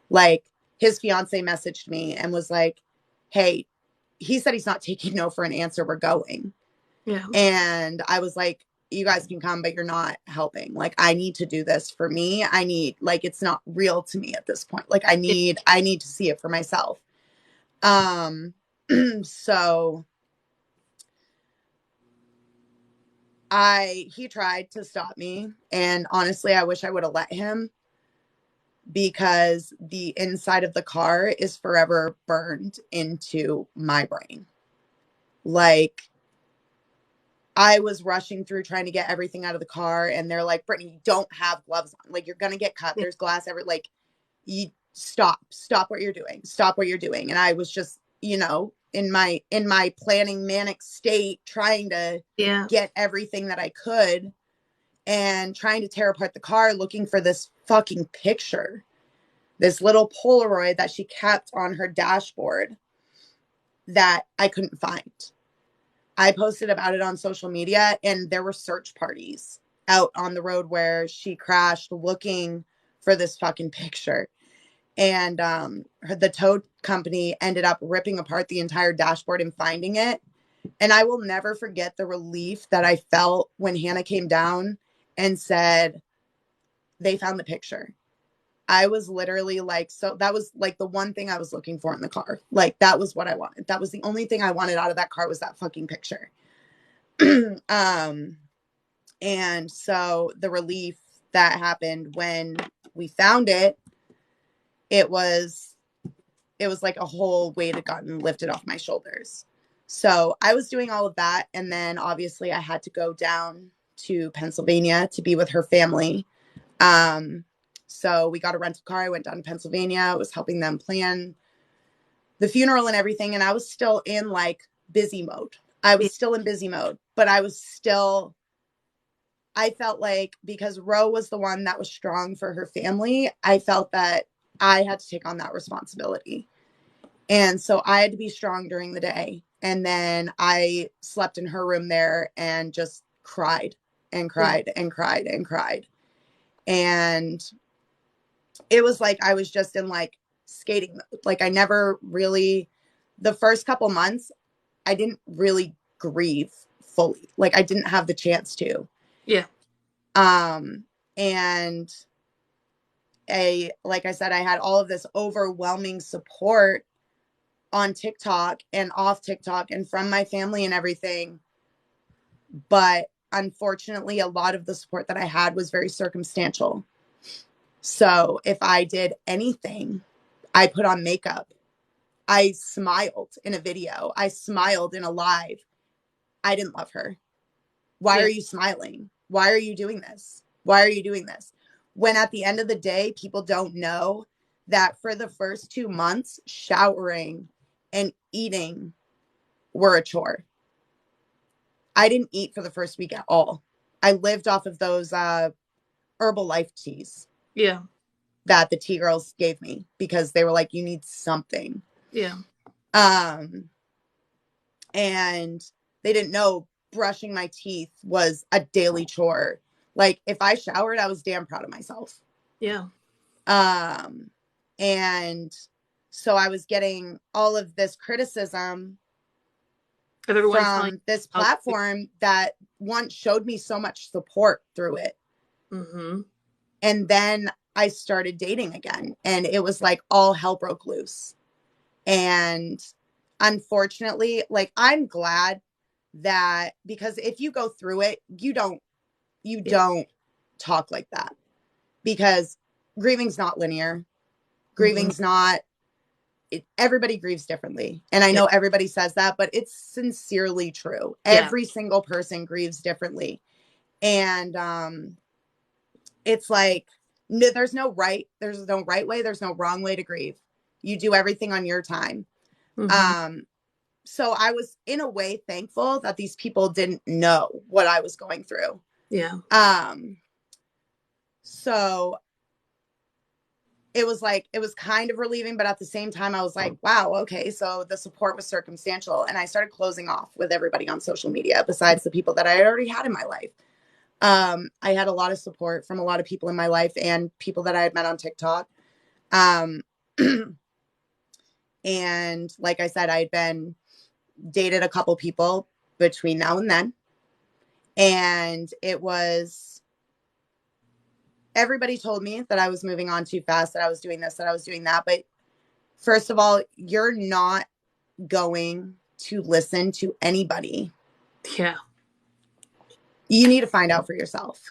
Like, his fiance messaged me and was like, hey, he said he's not taking no for an answer. We're going. Yeah. And I was like, you guys can come, but you're not helping. Like, I need to do this for me. It's not real to me at this point. Like, I need to see it for myself. So he tried to stop me, and honestly, I wish I would have let him, because the inside of the car is forever burned into my brain. Like, I was rushing through trying to get everything out of the car, and they're like, Brittanie, you don't have gloves on. Like, you're going to get cut. There's glass everywhere. Like, you stop what you're doing. Stop what you're doing. And I was just, in my planning manic state, trying to get everything that I could and trying to tear apart the car, looking for this fucking picture, this little Polaroid that she kept on her dashboard that I couldn't find. I posted about it on social media, and there were search parties out on the road where she crashed looking for this fucking picture. And the tow company ended up ripping apart the entire dashboard and finding it. And I will never forget the relief that I felt when Hannah came down and said, they found the picture. I was literally like, so that was like the one thing I was looking for in the car. Like, that was what I wanted. That was the only thing I wanted out of that car, was that fucking picture. And so the relief that happened when we found it, it was like a whole weight had gotten lifted off my shoulders. So I was doing all of that. And then obviously I had to go down to Pennsylvania to be with her family. So we got a rental car. I went down to Pennsylvania. I was helping them plan the funeral and everything. And I was still in like busy mode. But I felt like, because Ro was the one that was strong for her family, I felt that I had to take on that responsibility. And so I had to be strong during the day. And then I slept in her room there and just cried and cried and cried and cried. And it was like I was just in like skating mode. Like, I never really, the first couple months, I didn't really grieve fully. Like, I didn't have the chance to. Yeah. And like I said, I had all of this overwhelming support on TikTok and off TikTok and from my family and everything. But unfortunately, a lot of the support that I had was very circumstantial. So if I did anything, I put on makeup. I smiled in a video. I smiled in a live. I didn't love her. Why are you smiling? Why are you doing this? Why are you doing this? When at the end of the day, people don't know that for the first 2 months, showering and eating were a chore. I didn't eat for the first week at all. I lived off of those Herbalife teas. Yeah. That the tea girls gave me, because they were like, you need something. Yeah. And they didn't know brushing my teeth was a daily chore. Like, if I showered, I was damn proud of myself. Yeah. And so I was getting all of this criticism from this platform that once showed me so much support through it. Mm-hmm. And then I started dating again, and it was like all hell broke loose. And unfortunately, like, I'm glad that, because if you go through it, you don't talk like that, because grieving's not linear. Grieving's not, everybody grieves differently. And I know everybody says that, but it's sincerely true. Every single person grieves differently. And it's like, no, there's no right way, there's no wrong way to grieve. You do everything on your time. So I was in a way thankful that these people didn't know what I was going through. Yeah. So it was like, it was kind of relieving, but at the same time, I was like, wow, okay, so the support was circumstantial. And I started closing off with everybody on social media, besides the people that I already had in my life. I had a lot of support from a lot of people in my life and people that I had met on TikTok. And like I said, I had been dated a couple people between now and then. And it was, everybody told me that I was moving on too fast, that I was doing this, that I was doing that. But first of all, you're not going to listen to anybody. Yeah. You need to find out for yourself.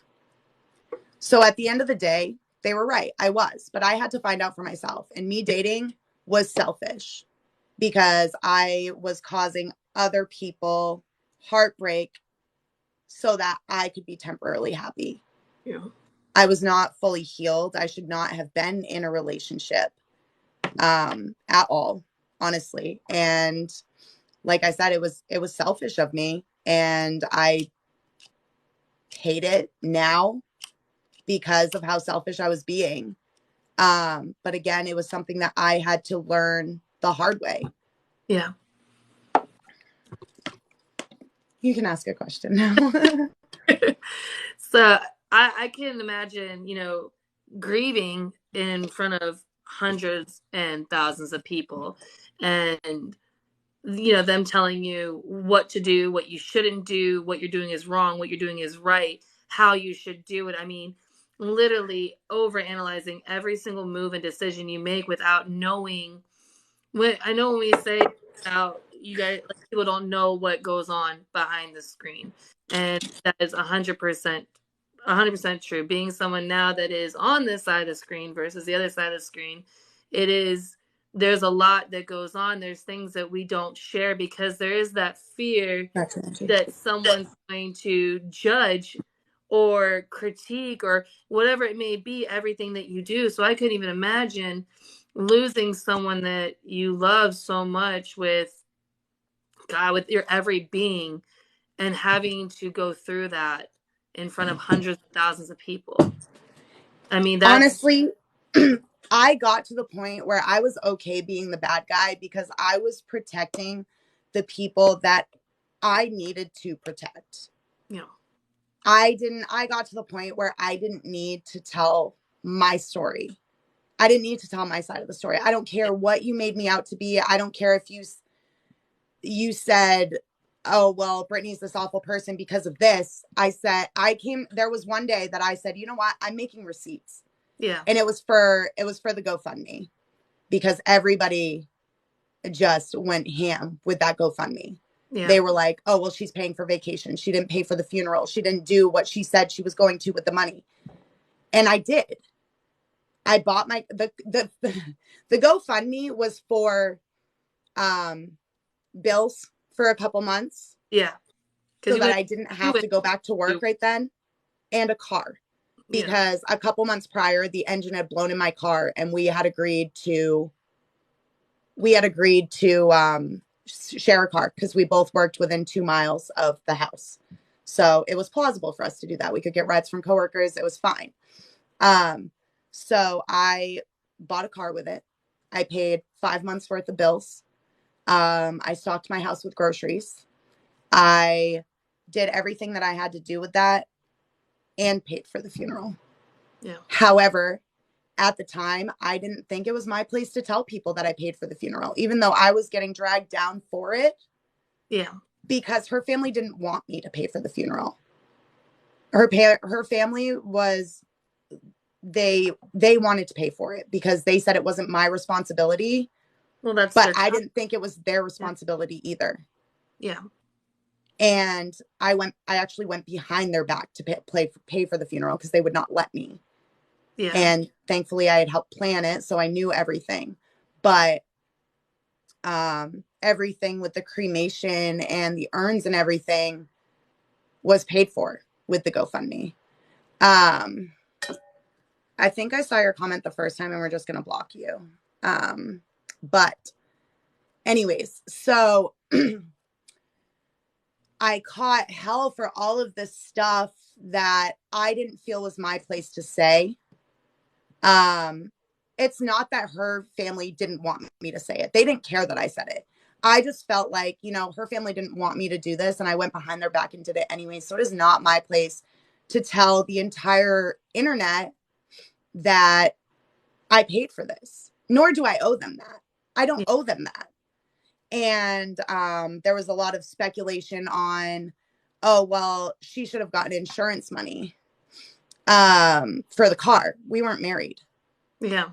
So at the end of the day, they were right. I was, but I had to find out for myself. And me dating was selfish, because I was causing other people heartbreak so that I could be temporarily happy. Yeah. I was not fully healed. I should not have been in a relationship at all, honestly. And like I said, it was selfish of me, and I hate it now because of how selfish I was being. But again, it was something that I had to learn the hard way. Yeah. You can ask a question now. So I can imagine, grieving in front of hundreds and thousands of people, and them telling you what to do, what you shouldn't do, what you're doing is wrong, what you're doing is right, how you should do it. I mean, literally overanalyzing every single move and decision you make without knowing. I know when we say about you guys, like, people don't know what goes on behind the screen, and that is 100% true. Being someone now that is on this side of the screen versus the other side of the screen, there's a lot that goes on. There's things that we don't share because there is that fear that someone's going to judge or critique or whatever it may be, everything that you do. So I couldn't even imagine losing someone that you love so much with God, with your every being, and having to go through that in front of hundreds of thousands of people. I mean, honestly, I got to the point where I was okay being the bad guy because I was protecting the people that I needed to protect. you know, I got to the point where I didn't need to tell my story. I didn't need to tell my side of the story. I don't care what you made me out to be. I don't care if you said, oh, well, Brittany's this awful person because of this. There was one day that I said, you know what? I'm making receipts. yeah. And it was for the GoFundMe because everybody just went ham with that GoFundMe. Yeah. They were like, oh, well, she's paying for vacation. She didn't pay for the funeral. She didn't do what she said she was going to with the money. And I did. I bought the GoFundMe was for bills for a couple months. Yeah. So that I didn't have to go back to work right then, and a car. Because a couple months prior, the engine had blown in my car, and we had agreed to share a car because we both worked within 2 miles of the house. So it was plausible for us to do that. We could get rides from coworkers. It was fine. So I bought a car with it. I paid 5 months worth of bills. I stocked my house with groceries. I did everything that I had to do with that and paid for the funeral. Yeah. However, at the time, I didn't think it was my place to tell people that I paid for the funeral, even though I was getting dragged down for it. Yeah. Because her family didn't want me to pay for the funeral. Her family was, they wanted to pay for it because they said it wasn't my responsibility. Well, but I didn't think it was their responsibility either. Yeah. And I actually went behind their back to pay for the funeral because they would not let me. Yeah. And thankfully I had helped plan it, so I knew everything. But everything with the cremation and the urns and everything was paid for with the GoFundMe. I think I saw your comment the first time and we're just going to block you. But anyways, so I caught hell for all of this stuff that I didn't feel was my place to say. It's not that her family didn't want me to say it. They didn't care that I said it. I just felt like, her family didn't want me to do this, and I went behind their back and did it anyway. So it is not my place to tell the entire internet that I paid for this, nor do I owe them that. I don't owe them that. And there was a lot of speculation on, oh, well, she should have gotten insurance money for the car. We weren't married. Yeah.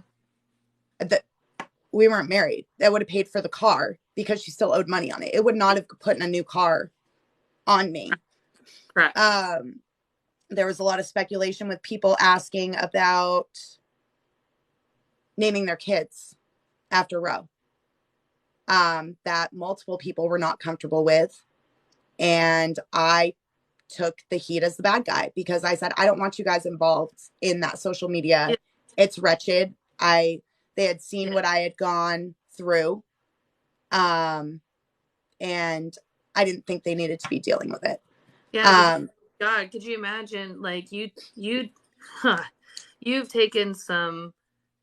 We weren't married. That would have paid for the car because she still owed money on it. It would not have put in a new car on me. Correct. There was a lot of speculation with people asking about naming their kids after Roe. That multiple people were not comfortable with. And I took the heat as the bad guy because I said, I don't want you guys involved in that social media. Yeah. It's wretched. They had seen what I had gone through. And I didn't think they needed to be dealing with it. Yeah. God, could you imagine, like, you've taken some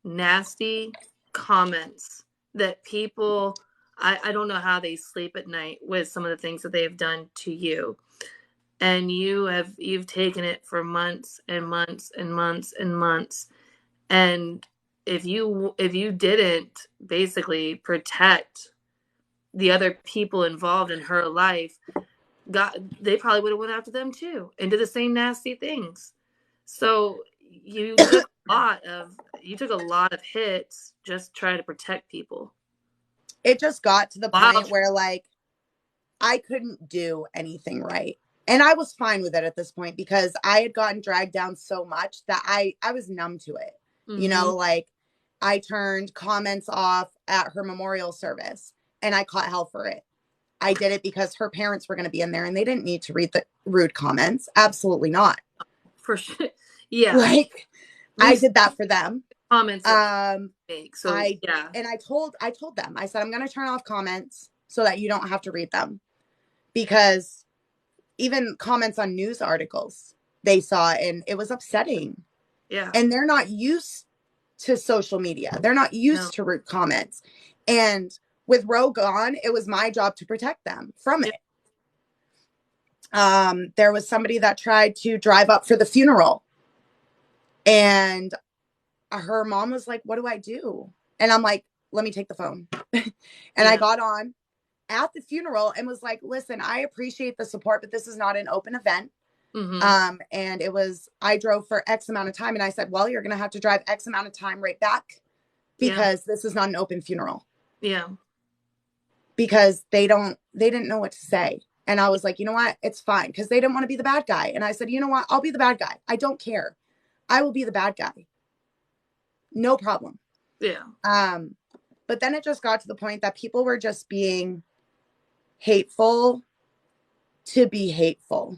nasty comments that people, I don't know how they sleep at night with some of the things that they have done to you. And you've taken it for months and months and months and months. And if you didn't basically protect the other people involved in her life, God, they probably would have went after them too and did the same nasty things. So you took a lot of hits just trying to protect people. It just got to the Wow. point where like I couldn't do anything right. And I was fine with it at this point because I had gotten dragged down so much that I was numb to it. You know, like I turned comments off at her memorial service and I caught hell for it. I did it because her parents were going to be in there and they didn't need to read the rude comments. Absolutely not. For sure. Yeah. Like I did that for them. Comments fake. So yeah. And I told them, I said, I'm going to turn off comments so that you don't have to read them. Because even comments on news articles they saw and it was upsetting. Yeah. And they're not used to social media. They're not used to rude comments. And with Roe gone, it was my job to protect them from it. There was somebody that tried to drive up for the funeral and her mom was like, what do I do? And I'm like, let me take the phone. And I got on at the funeral and was like, listen, I appreciate the support, but this is not an open event. And it was, I drove for X amount of time. And I said, well, you're going to have to drive X amount of time right back because this is not an open funeral. Yeah. Because they didn't know what to say. And I was like, you know what? It's fine. Because they didn't want to be the bad guy. And I said, you know what? I'll be the bad guy. I don't care. I will be the bad guy. No problem. Yeah. But then it just got to the point that people were just being hateful to be hateful.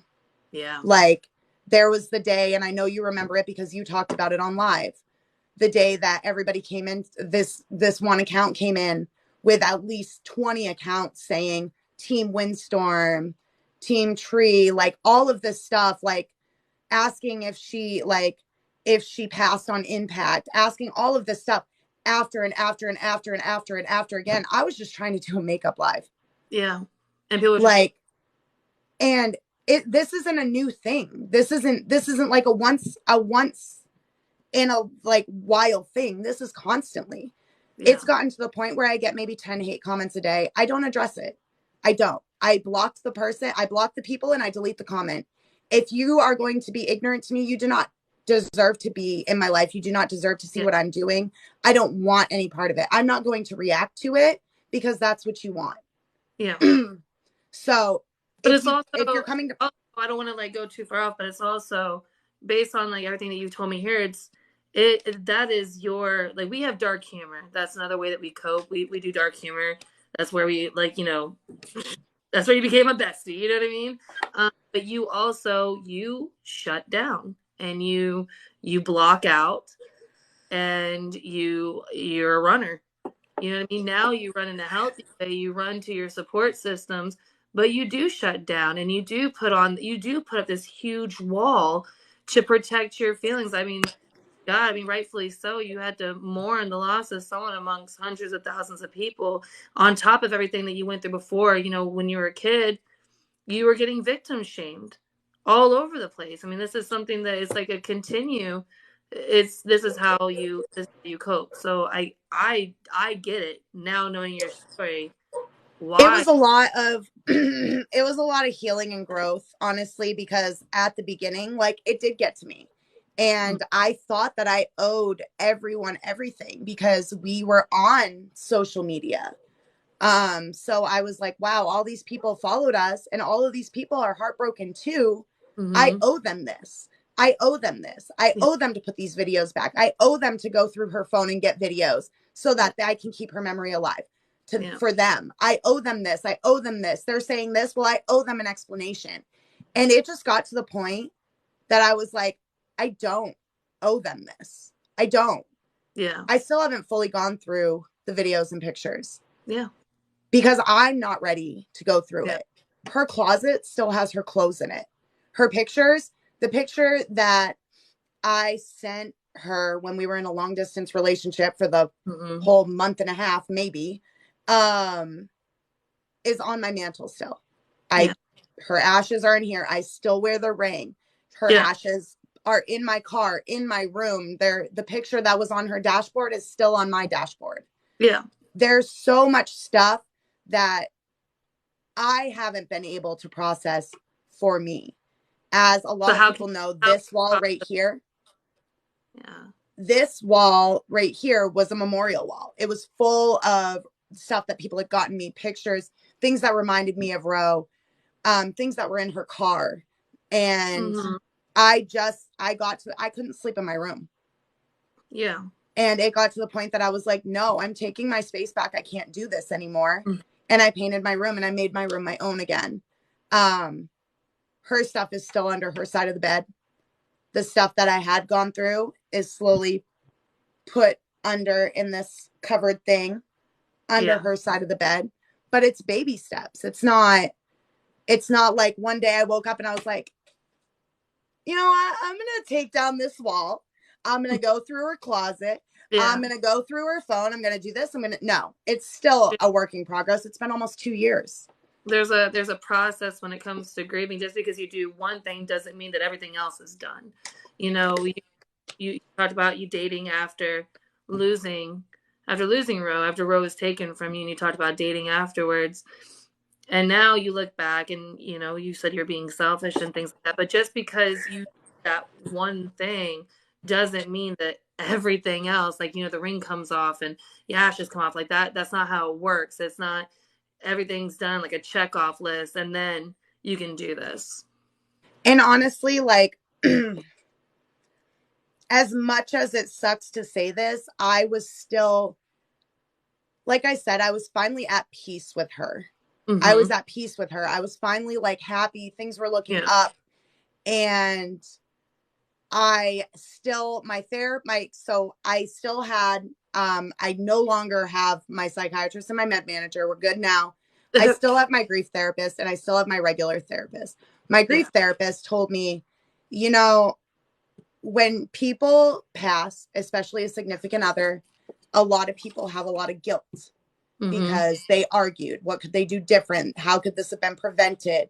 Yeah. Like there was the day, and I know you remember it because you talked about it on live, the day that everybody came in, this one account came in with at least 20 accounts saying Team Windstorm, Team Tree, like all of this stuff, like asking if she passed on impact, asking all of this stuff after and after and after and after and after again. I was just trying to do a makeup live. Yeah. And people like, and this isn't a new thing. This isn't like a once in a like while thing. This is constantly. It's gotten to the point where I get maybe 10 hate comments a day. I don't address it. I don't. I blocked the person. I block the people and I delete the comment. If you are going to be ignorant to me, you do not deserve to be in my life. You do not deserve to see what I'm doing. I don't want any part of it. I'm not going to react to it because that's what you want. Yeah. So, but it's also, if you're coming to, I don't want to like go too far off, but it's also based on like everything that you've told me here. That is your, like, we have dark humor. That's another way that we cope. We do dark humor. That's where we like, you know, that's where you became a bestie. You know what I mean? But you also, you shut down and you block out and you're a runner. You know what I mean? Now you run in a healthy way. You run to your support systems, but you do shut down and you do put up this huge wall to protect your feelings. I mean, God, I mean, rightfully so. You had to mourn the loss of someone amongst hundreds of thousands of people on top of everything that you went through before. You know, when you were a kid, you were getting victim shamed all over the place. I mean, this is something that is like a continue. This is how you cope. So I get it now knowing your story. Why? It was a lot of it was a lot of healing and growth, honestly, because at the beginning, like it did get to me. And I thought that I owed everyone everything because we were on social media. So I was like, wow, all these people followed us and all of these people are heartbroken too. I owe them this. I owe them this. I owe them to put these videos back. I owe them to go through her phone and get videos so that I can keep her memory alive for them. I owe them this. I owe them this. They're saying this. Well, I owe them an explanation. And it just got to the point that I was like, I don't owe them this. I don't. Yeah. I still haven't fully gone through the videos and pictures. Yeah. Because I'm not ready to go through it. Her closet still has her clothes in it. Her pictures, the picture that I sent her when we were in a long distance relationship for the whole month and a half, maybe, is on my mantle still. Her ashes are in here. I still wear the ring. Her ashes are in my car, in my room. The picture that was on her dashboard is still on my dashboard. Yeah. There's so much stuff that I haven't been able to process for me. As a lot of people know, this wall right here, Yeah. This wall right here was a memorial wall. It was full of stuff that people had gotten me, pictures, things that reminded me of Ro, things that were in her car. And Mm-hmm. I couldn't sleep in my room. Yeah. And it got to the point that I was like, no, I'm taking my space back. I can't do this anymore. Mm-hmm. And I painted my room and I made my room my own again. Her stuff is still under her side of the bed. The stuff that I had gone through is slowly put under in this covered thing under Yeah. her side of the bed. But it's baby steps. It's not like one day I woke up and I was like, you know what? I'm going to take down this wall. I'm going to go through her closet. Yeah. I'm going to go through her phone. I'm going to do this. No, it's still a work in progress. It's been almost 2 years. There's a process when it comes to grieving. Just because you do one thing doesn't mean that everything else is done. You know, you talked about you dating losing after losing Ro, after Ro was taken from you, and you talked about dating afterwards. And now you look back and, you know, you said you're being selfish and things like that. But just because you did that one thing doesn't mean that everything else, like, you know, the ring comes off and the ashes come off like that. That's not how it works. It's not everything's done like a check off list and then you can do this. And honestly, like, as much as it sucks to say this, I was still, like I said, I was finally at peace with her. Mm-hmm. I was at peace with her. I was finally like happy. Things were looking up. And I still, so I still had, I no longer have my psychiatrist and my med manager. We're good now. I still have my grief therapist and I still have my regular therapist. My grief therapist told me, you know, when people pass, especially a significant other, a lot of people have a lot of guilt because they argued. What could they do different? How could this have been prevented?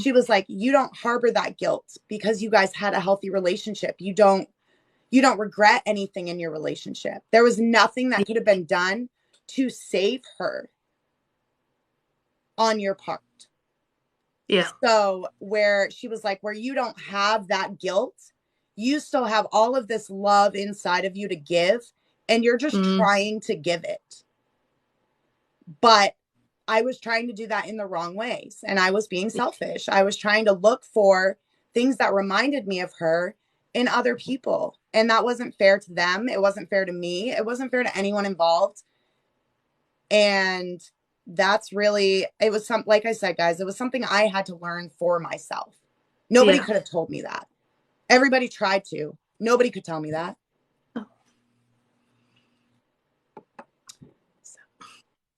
She was like, you don't harbor that guilt because you guys had a healthy relationship. You don't regret anything in your relationship. There was nothing that could have been done to save her on your part. Yeah. So where she was like, where you don't have that guilt, you still have all of this love inside of you to give, and you're just trying to give it. But I was trying to do that in the wrong ways, and I was being selfish. I was trying to look for things that reminded me of her in other people, and that wasn't fair to them. It wasn't fair to me. It wasn't fair to anyone involved. And that's really, it was some, like I said, guys, it was something I had to learn for myself. Nobody could have told me that. Everybody tried to. Nobody could tell me that.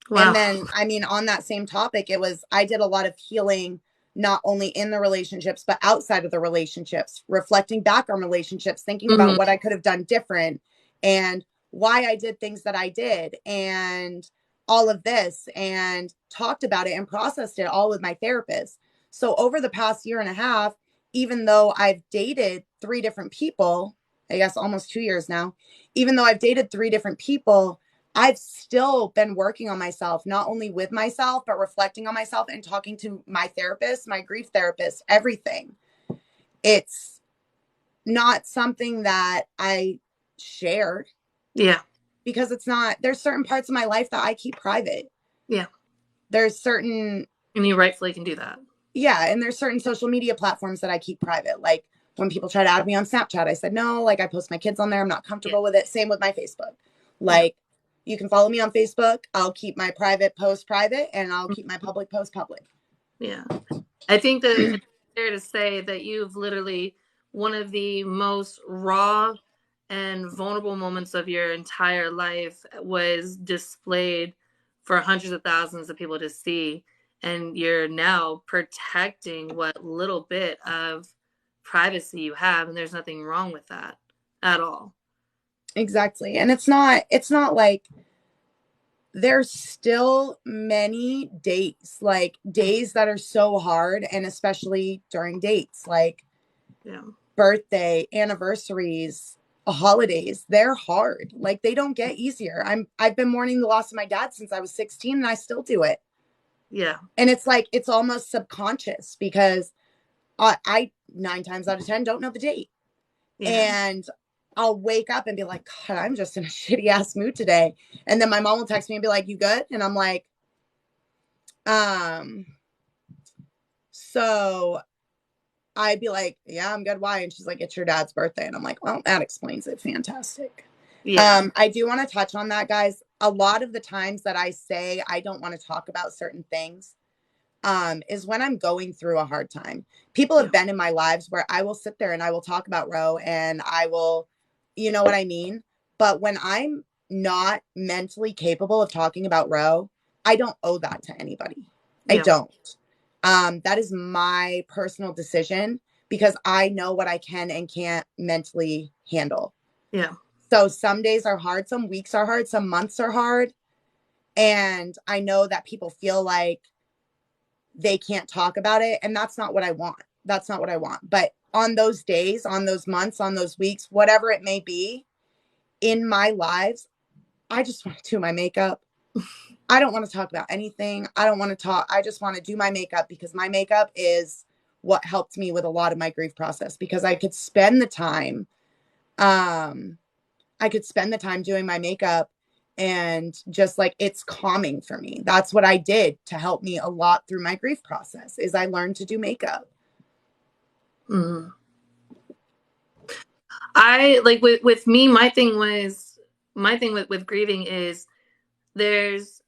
Wow. And then, I mean, on that same topic, I did a lot of healing, not only in the relationships, but outside of the relationships, reflecting back on relationships, thinking about what I could have done different and why I did things that I did and all of this, and talked about it and processed it all with my therapist. So over the past year and a half, even though I've dated 3 different people, I guess almost 2 years now, even though I've dated 3 different people, I've still been working on myself, not only with myself, but reflecting on myself and talking to my therapist, my grief therapist, everything. It's not something that I shared. Yeah. Because there's certain parts of my life that I keep private. Yeah. There's certain. And you rightfully can do that. Yeah. And there's certain social media platforms that I keep private. Like when people try to add me on Snapchat, I said, no, like I post my kids on there. I'm not comfortable with it. Same with my Facebook. Like, you can follow me on Facebook. I'll keep my private post private and I'll keep my public post public. Yeah. I think that it's fair to say that you've literally one of the most raw and vulnerable moments of your entire life was displayed for hundreds of thousands of people to see. And you're now protecting what little bit of privacy you have. And there's nothing wrong with that at all. Exactly. And it's not like there's still many days, like days that are so hard. And especially during dates, like birthday, anniversaries, holidays, they're hard. Like they don't get easier. I've been mourning the loss of my dad since I was 16 and I still do it. Yeah. And it's like, it's almost subconscious because I 9 times out of 10 don't know the date. Yeah. And I'll wake up and be like, God, I'm just in a shitty ass mood today. And then my mom will text me and be like, you good? And I'm like, so I'd be like, yeah, I'm good. Why? And she's like, it's your dad's birthday. And I'm like, well, that explains it. Fantastic. Yeah. I do want to touch on that, guys. A lot of the times that I say I don't want to talk about certain things, is when I'm going through a hard time. People have Yeah. been in my lives where I will sit there and I will talk about Roe and I will, you know what I mean? But when I'm not mentally capable of talking about Roe, I don't owe that to anybody. I Yeah. don't. That is my personal decision because I know what I can and can't mentally handle. Yeah. So some days are hard, some weeks are hard, some months are hard. And I know that people feel like they can't talk about it. And that's not what I want. That's not what I want. But on those days, on those months, on those weeks, whatever it may be in my lives, I just want to do my makeup. I don't want to talk about anything. I don't want to talk. I just want to do my makeup because my makeup is what helped me with a lot of my grief process because I could spend the time. I could spend the time doing my makeup and just like it's calming for me. That's what I did to help me a lot through my grief process is I learned to do makeup. Mm. I like with me, my thing with grieving is there's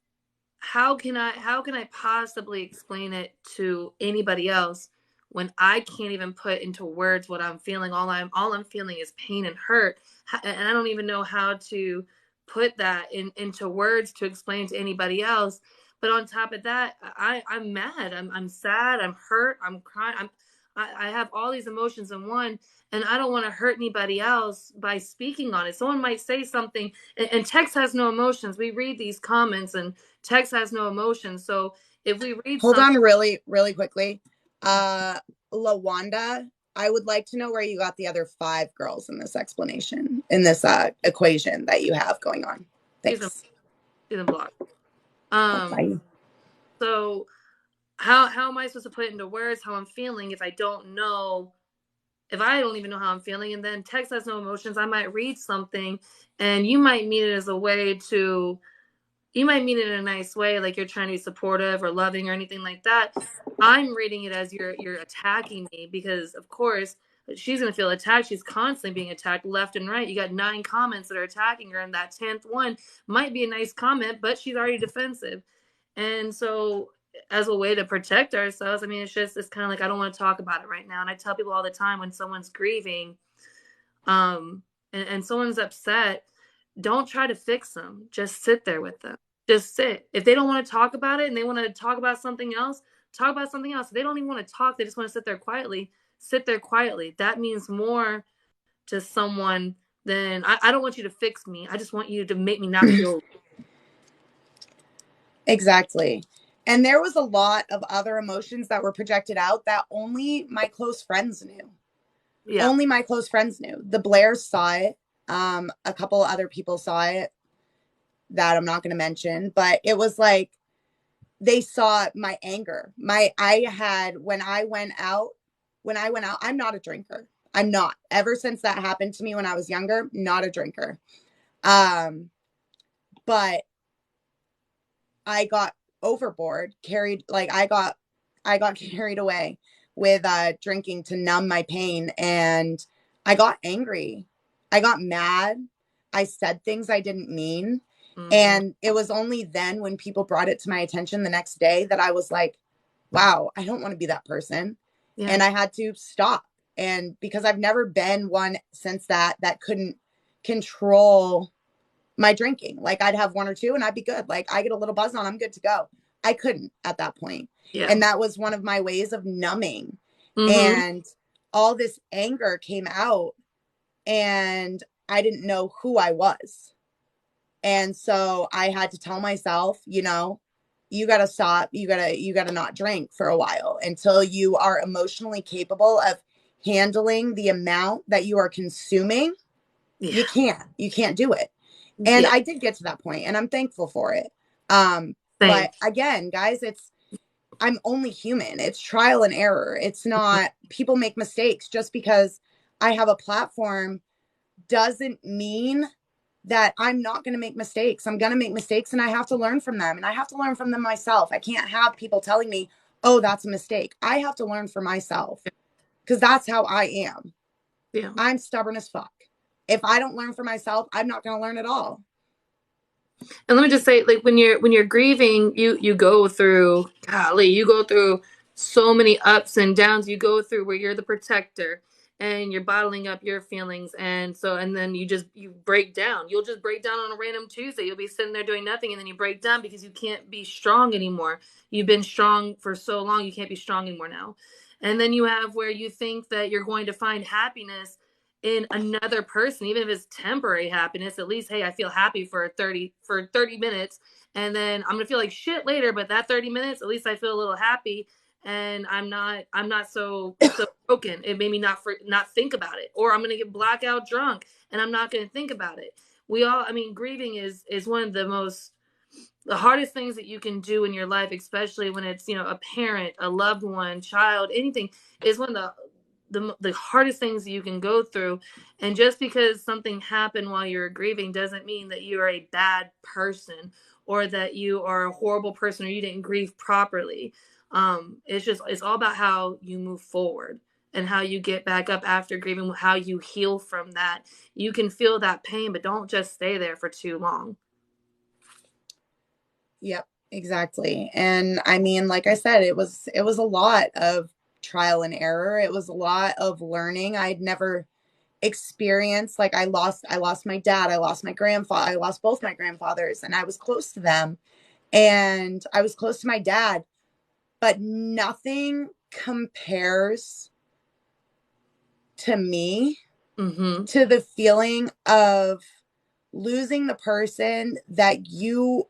how can I possibly explain it to anybody else when I can't even put into words what I'm feeling? All I'm feeling is pain and hurt, and I don't even know how to put that into words to explain to anybody else. But on top of that, I'm mad, I'm sad, I'm hurt, I'm crying, I have all these emotions in one, and I don't want to hurt anybody else by speaking on it. Someone might say something, and text has no emotions. We read these comments, and text has no emotions. So if we read Hold something, on really, really quickly. Lawanda, I would like to know where you got the other 5 girls in this explanation, in this equation that you have going on. she's in, Thanks. she's in block. Bye. So how am I supposed to put it into words how I'm feeling if I don't know, if I don't even know how I'm feeling? And then text has no emotions. I might read something, and you might mean it as a way to, you might mean it in a nice way, like you're trying to be supportive or loving or anything like that. I'm reading it as you're attacking me because, of course, she's gonna feel attacked. She's constantly being attacked left and right. You got 9 comments that are attacking her, and that 10th one might be a nice comment, but she's already defensive. And so, as a way to protect ourselves, I mean, it's kind of like I don't want to talk about it right now. And I tell people all the time when someone's grieving, and someone's upset, don't try to fix them. Just sit there with them. Just sit. If they don't want to talk about it and they want to talk about something else, talk about something else. If they don't even want to talk, they just want to sit there quietly. Sit there quietly. That means more to someone than I don't want you to fix me. I just want you to make me not feel. Exactly. And there was a lot of other emotions that were projected out that only my close friends knew. Yeah. Only my close friends knew. The Blairs saw it. A couple other people saw it that I'm not going to mention, but it was like they saw my anger. When I went out, I'm not a drinker. I'm not. Ever since that happened to me when I was younger, not a drinker. But I got overboard, I got carried away with drinking to numb my pain, and I got angry. I got mad. I said things I didn't mean. Mm-hmm. And it was only then when people brought it to my attention the next day that I was like, wow, I don't want to be that person. Yeah. And I had to stop. And because I've never been one since that couldn't control my drinking. Like I'd have 1 or 2 and I'd be good. Like I get a little buzz on, I'm good to go. I couldn't at that point. Yeah. And that was one of my ways of numbing. Mm-hmm. And all this anger came out and I didn't know who I was. And so I had to tell myself, you know, you got to stop. You got to not drink for a while until you are emotionally capable of handling the amount that you are consuming. Yeah. You can't do it. And Yeah. I did get to that point and I'm thankful for it. Same. But again, guys, I'm only human. It's trial and error. It's not, people make mistakes. Just because I have a platform doesn't mean that I'm not going to make mistakes. I'm going to make mistakes and I have to learn from them, and I have to learn from them myself. I can't have people telling me, oh, that's a mistake. I have to learn for myself because that's how I am. Yeah. I'm stubborn as fuck. If I don't learn for myself, I'm not going to learn at all. And let me just say, like, when you're grieving, you go through, golly, you go through so many ups and downs. You go through where you're the protector and you're bottling up your feelings, and then you break down. You'll just break down on a random Tuesday. You'll be sitting there doing nothing, and then you break down because you can't be strong anymore. You've been strong for so long, you can't be strong anymore now. And then you have where you think that you're going to find happiness in another person, even if it's temporary happiness. At least, hey, I feel happy for 30 minutes, and then I'm gonna feel like shit later, but that 30 minutes, at least I feel a little happy, and I'm not so broken. It made me not think about it. Or I'm gonna get blackout drunk and I'm not gonna think about it. Grieving is one of the hardest things that you can do in your life, especially when it's, a parent, a loved one, child, anything, is one of the hardest things you can go through. And just because something happened while you're grieving doesn't mean that you are a bad person or that you are a horrible person or you didn't grieve properly. It's all about how you move forward and how you get back up after grieving, how you heal from that. You can feel that pain, but don't just stay there for too long. Yep, exactly. And I mean, like I said, it was a lot of trial and error. It was a lot of learning. I'd never experienced, like, I lost my dad, I lost my grandfather, I lost both my grandfathers, and I was close to them. And I was close to my dad, but nothing compares to me to the feeling of losing the person that you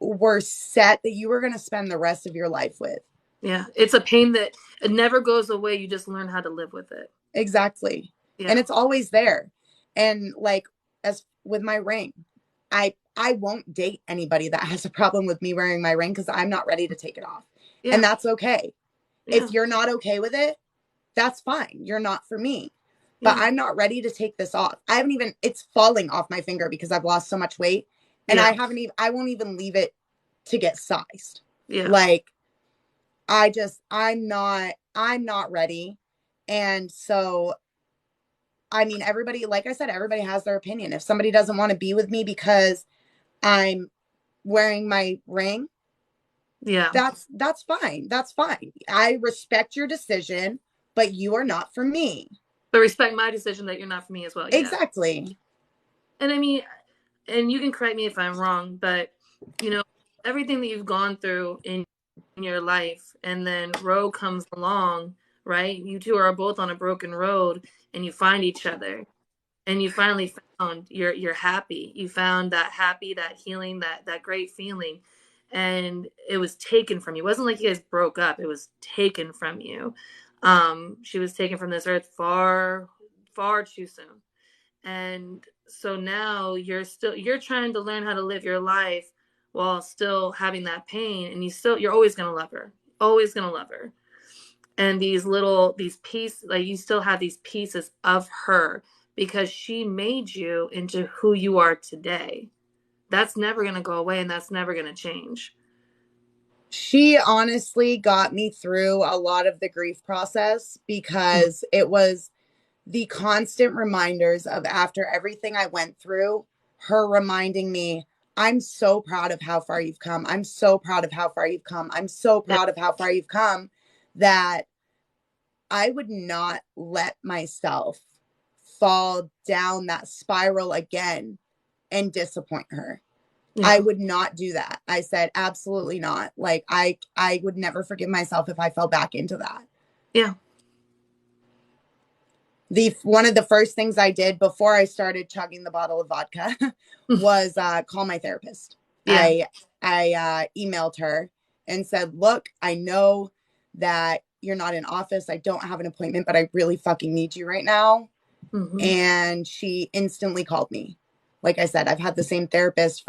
were set that you were going to spend the rest of your life with. Yeah, it's a pain that it never goes away. You just learn how to live with it. Exactly. Yeah. And it's always there. And like, as with my ring, I won't date anybody that has a problem with me wearing my ring because I'm not ready to take it off. Yeah. And that's okay. Yeah. If you're not okay with it, that's fine. You're not for me. But I'm not ready to take this off. It's falling off my finger because I've lost so much weight. And I won't even leave it to get sized. Yeah. Like, I'm not ready. And so, I mean, everybody, like I said, everybody has their opinion. If somebody doesn't want to be with me because I'm wearing my ring, yeah, that's fine. That's fine. I respect your decision, but you are not for me. But respect my decision that you're not for me as well. Yeah. Exactly. And I mean, and you can correct me if I'm wrong, but everything that you've gone through in your life, and then Ro comes along, right? You two are both on a broken road, and you find each other, and you finally found you're happy. You found that happy, that healing, that great feeling, and it was taken from you. It wasn't like you guys broke up; it was taken from you. She was taken from this earth far, far too soon, and so now you're trying to learn how to live your life while still having that pain, and you're always going to love her, always going to love her. And these pieces, like, you still have these pieces of her because she made you into who you are today. That's never going to go away, and that's never going to change. She honestly got me through a lot of the grief process because it was the constant reminders of, after everything I went through, her reminding me, I'm so proud of how far you've come. I'm so proud of how far you've come. I'm so proud of how far you've come, that I would not let myself fall down that spiral again and disappoint her. Yeah. I would not do that. I said, absolutely not. Like, I would never forgive myself if I fell back into that. Yeah. One of the first things I did before I started chugging the bottle of vodka was call my therapist. Yeah. I emailed her and said, look, I know that you're not in office. I don't have an appointment, but I really fucking need you right now. Mm-hmm. And she instantly called me. Like I said, I've had the same therapist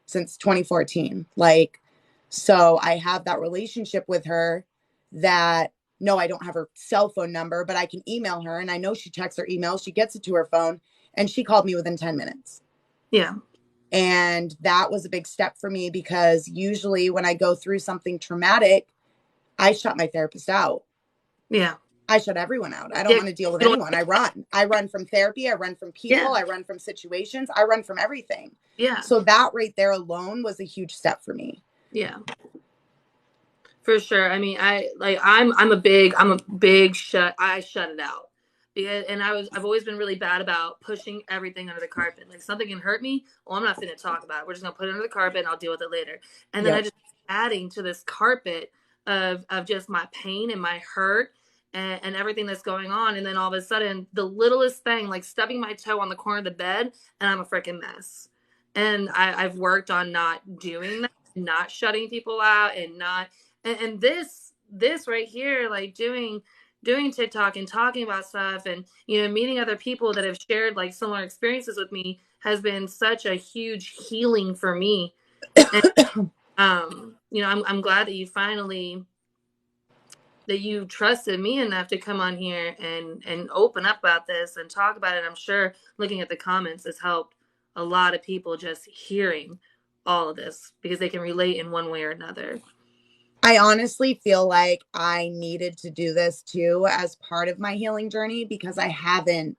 since 2014. Like, so I have that relationship with her that, no, I don't have her cell phone number, but I can email her. And I know she checks her email. She gets it to her phone. And she called me within 10 minutes. Yeah. And that was a big step for me, because usually when I go through something traumatic, I shut my therapist out. Yeah. I shut everyone out. I don't Yeah. want to deal with You don't- anyone. I run. I run from therapy. I run from people. Yeah. I run from situations. I run from everything. Yeah. So that right there alone was a huge step for me. Yeah. For sure. I mean, I'm a big I shut it out. Because, and I've always been really bad about pushing everything under the carpet. Like something can hurt me, well, I'm not going to talk about it. We're just going to put it under the carpet and I'll deal with it later. And then I Yep. just adding to this carpet of just my pain and my hurt and everything that's going on. And then all of a sudden, the littlest thing, like stubbing my toe on the corner of the bed, and I'm a freaking mess. And I've worked on not doing that, not shutting people out, and not and this right here, like doing TikTok and talking about stuff, and meeting other people that have shared like similar experiences with me, has been such a huge healing for me. And I'm glad that you trusted me enough to come on here and open up about this and talk about it. I'm sure looking at the comments has helped a lot of people just hearing all of this, because they can relate in one way or another. I honestly feel like I needed to do this too as part of my healing journey, because I haven't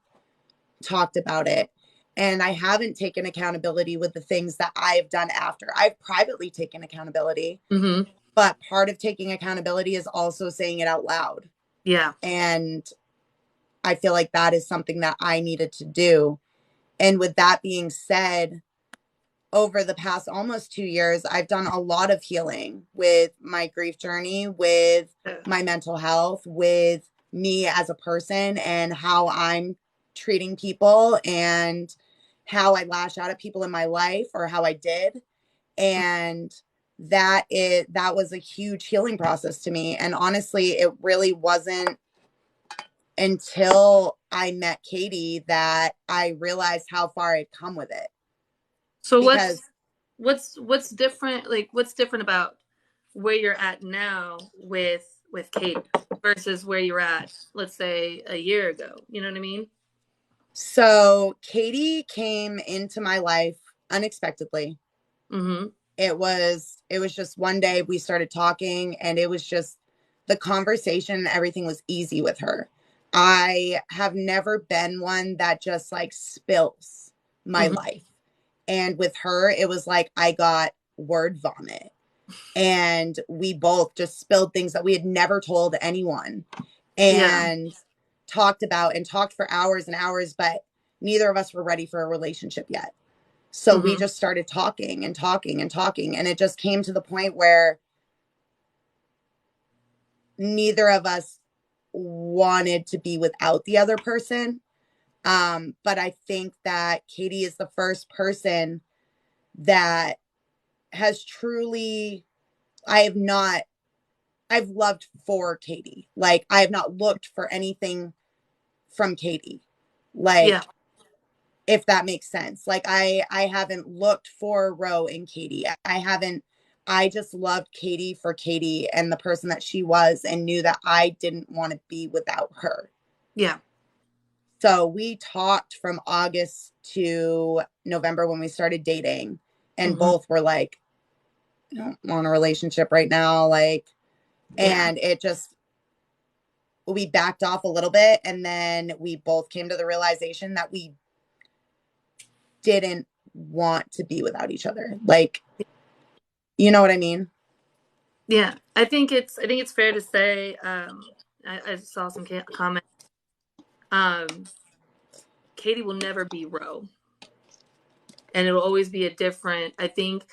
talked about it, and I haven't taken accountability with the things that I've done after. I've privately taken accountability, Mm-hmm. but part of taking accountability is also saying it out loud. Yeah. And I feel like that is something that I needed to do. And with that being said, over the past almost 2 years, I've done a lot of healing with my grief journey, with my mental health, with me as a person, and how I'm treating people, and how I lash out at people in my life, or how I did. And that was a huge healing process to me. And honestly, it really wasn't until I met Katie that I realized how far I'd come with it. So Because what's different? Like, what's different about where you're at now with Kate versus where you're at, let's say, a year ago? You know what I mean? so Katie came into my life unexpectedly. Mm-hmm. It was just one day we started talking, and it was just the conversation, everything was easy with her. I have never been one that just like spills my Mm-hmm. life. And with her, it was like I got word vomit. And we both just spilled things that we had never told anyone, Yeah. and talked about and talked for hours and hours, but neither of us were ready for a relationship yet. So we Mm-hmm. just started talking and talking and talking. And it just came to the point where neither of us wanted to be without the other person. But I think that Katie is the first person that has truly, I have not, I've loved for Katie. Like, I have not looked for anything from Katie. Like, Yeah. if that makes sense. Like, I haven't looked for Ro in Katie. I haven't, I just loved Katie for Katie and the person that she was, and knew that I didn't want to be without her. Yeah. So we talked from August to November when we started dating, and Mm-hmm. both were like, I don't want a relationship right now. Like, Yeah. and it just, we backed off a little bit, and then we both came to the realization that we didn't want to be without each other. Like, you know what I mean? Yeah. I think it's fair to say, I saw some comments. Katie will never be Ro, and it'll always be a different. I think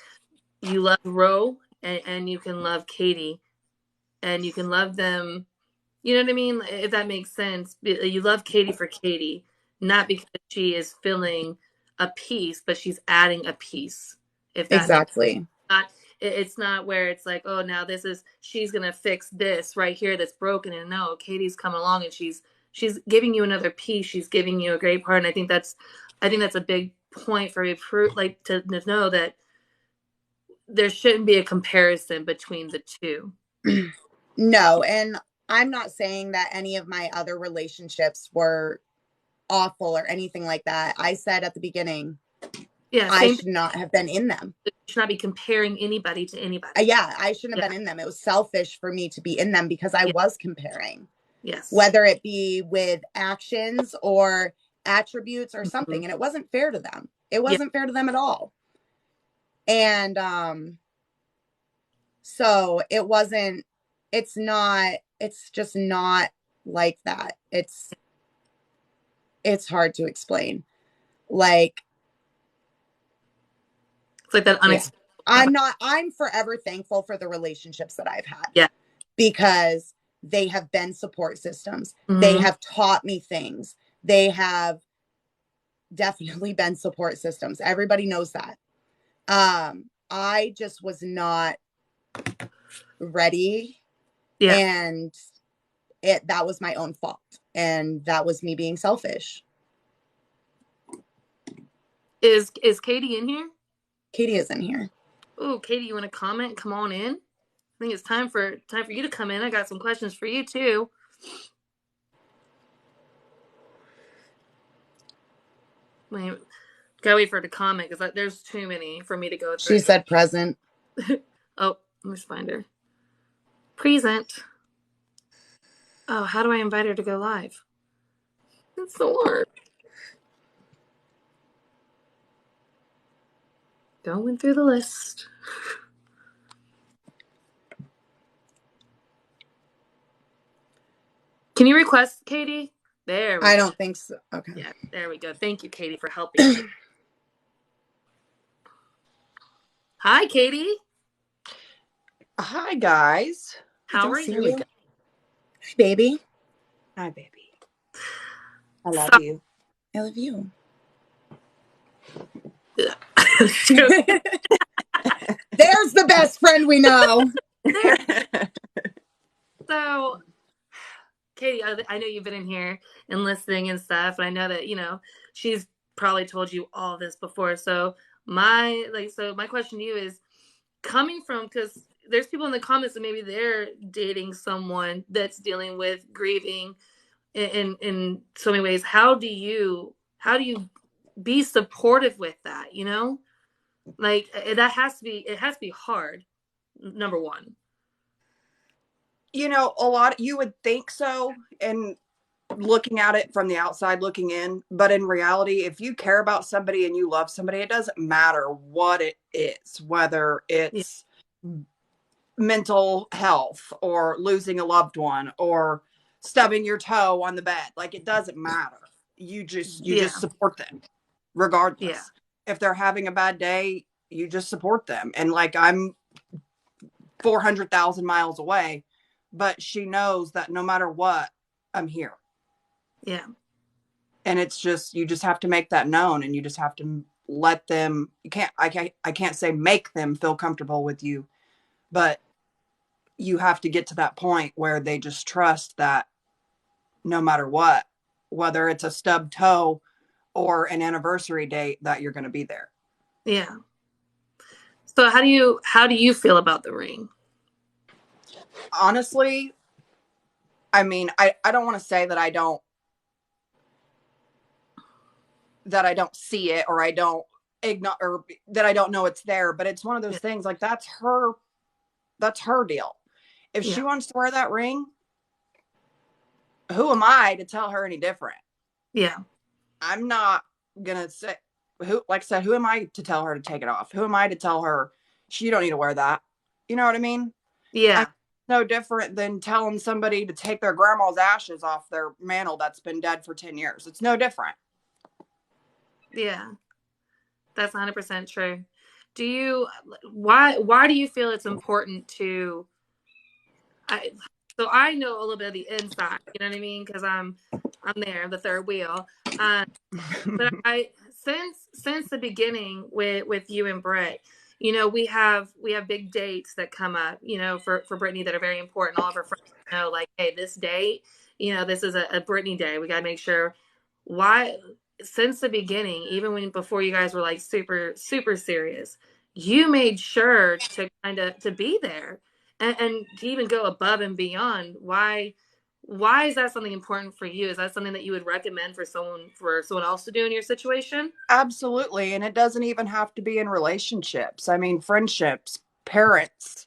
you love Ro, and you can love Katie, and you can love them. You know what I mean? If that makes sense. You love Katie for Katie, not because she is filling a piece, but she's adding a piece. If that makes Exactly. not, it's not where it's like, oh, now she's gonna fix this right here that's broken. And no, Katie's coming along, and she's giving you another piece. She's giving you a great part. And I think that's a big point for me, like to know that there shouldn't be a comparison between the two. No, and I'm not saying that any of my other relationships were awful or anything like that. I said at the beginning, Yeah, I same. should not have been in them. You should not be comparing anybody to anybody. Yeah, I shouldn't have been in them. It was selfish for me to be in them because I was comparing. Yes. Whether it be with actions or attributes or something. And it wasn't fair to them. It wasn't fair to them at all. And so it's just not like that. It's hard to explain. Like, it's like that unexpected. I'm forever thankful for the relationships that I've had. Yeah. Because they have been support systems. They have taught me things. They have definitely been support systems. Everybody knows that. I just was not ready. Yeah. And that was my own fault. And that was me being selfish. Is Katie in here? Katie is in here. Oh, Katie, you want to comment? Come on in. I think it's time for you to come in. I got some questions for you too. Wait, gotta wait for her to comment because there's too many for me to go through. She said present. Oh, let me just find her. Present. Oh, how do I invite her to go live? It's so hard. Going through the list. Can you request, Katie? There we go. I don't think so. Okay. Yeah, there we go. Thank you, Katie, for helping me. Hi, Katie. Hi, guys. How are you? Hi, baby. Hi, baby. I love you. I love you. There's the best friend we know. So, Katie, I know you've been in here and listening and stuff, and I know that, she's probably told you all this before. So my question to you is, coming from, because there's people in the comments that maybe they're dating someone that's dealing with grieving in so many ways. How do you be supportive with that? Like it has to be hard. Number one. You would think so, and looking at it from the outside looking in, but in reality, if you care about somebody and you love somebody, it doesn't matter what it is, whether it's mental health or losing a loved one or stubbing your toe on the bed. Like, it doesn't matter. You just support them regardless. Yeah. If they're having a bad day, you just support them. And like, I'm 400,000 miles away, but she knows that no matter what, I'm here. Yeah. And it's just, you just have to make that known, and you just have to let them, I can't say make them feel comfortable with you, but you have to get to that point where they just trust that no matter what, whether it's a stubbed toe or an anniversary date, that you're going to be there. Yeah. So how do you feel about the ring? Honestly, I mean, I don't want to say that I don't see it, or I don't ignore, or that I don't know it's there, but it's one of those things, like, that's her deal. If she wants to wear that ring, who am I to tell her any different? Yeah. I'm not gonna say, who am I to tell her to take it off? Who am I to tell her you don't need to wear that? You know what I mean? Yeah. No different than telling somebody to take their grandma's ashes off their mantle that's been dead for 10 years. It's no different. Yeah. That's 100% true. Why do you feel it's important to, so I know a little bit of the inside, you know what I mean? Because I'm there, the third wheel. But since the beginning with you and Brett, we have big dates that come up, for Brittanie, that are very important. All of her friends know, like, hey, this date, this is a Brittanie day. We got to make sure. Why, since the beginning, even before you guys were like super, super serious, you made sure to to be there and to even go above and beyond. Why why is that something important for you? Is that something that you would recommend for someone else to do in your situation? Absolutely. And it doesn't even have to be in relationships. I mean, friendships, parents,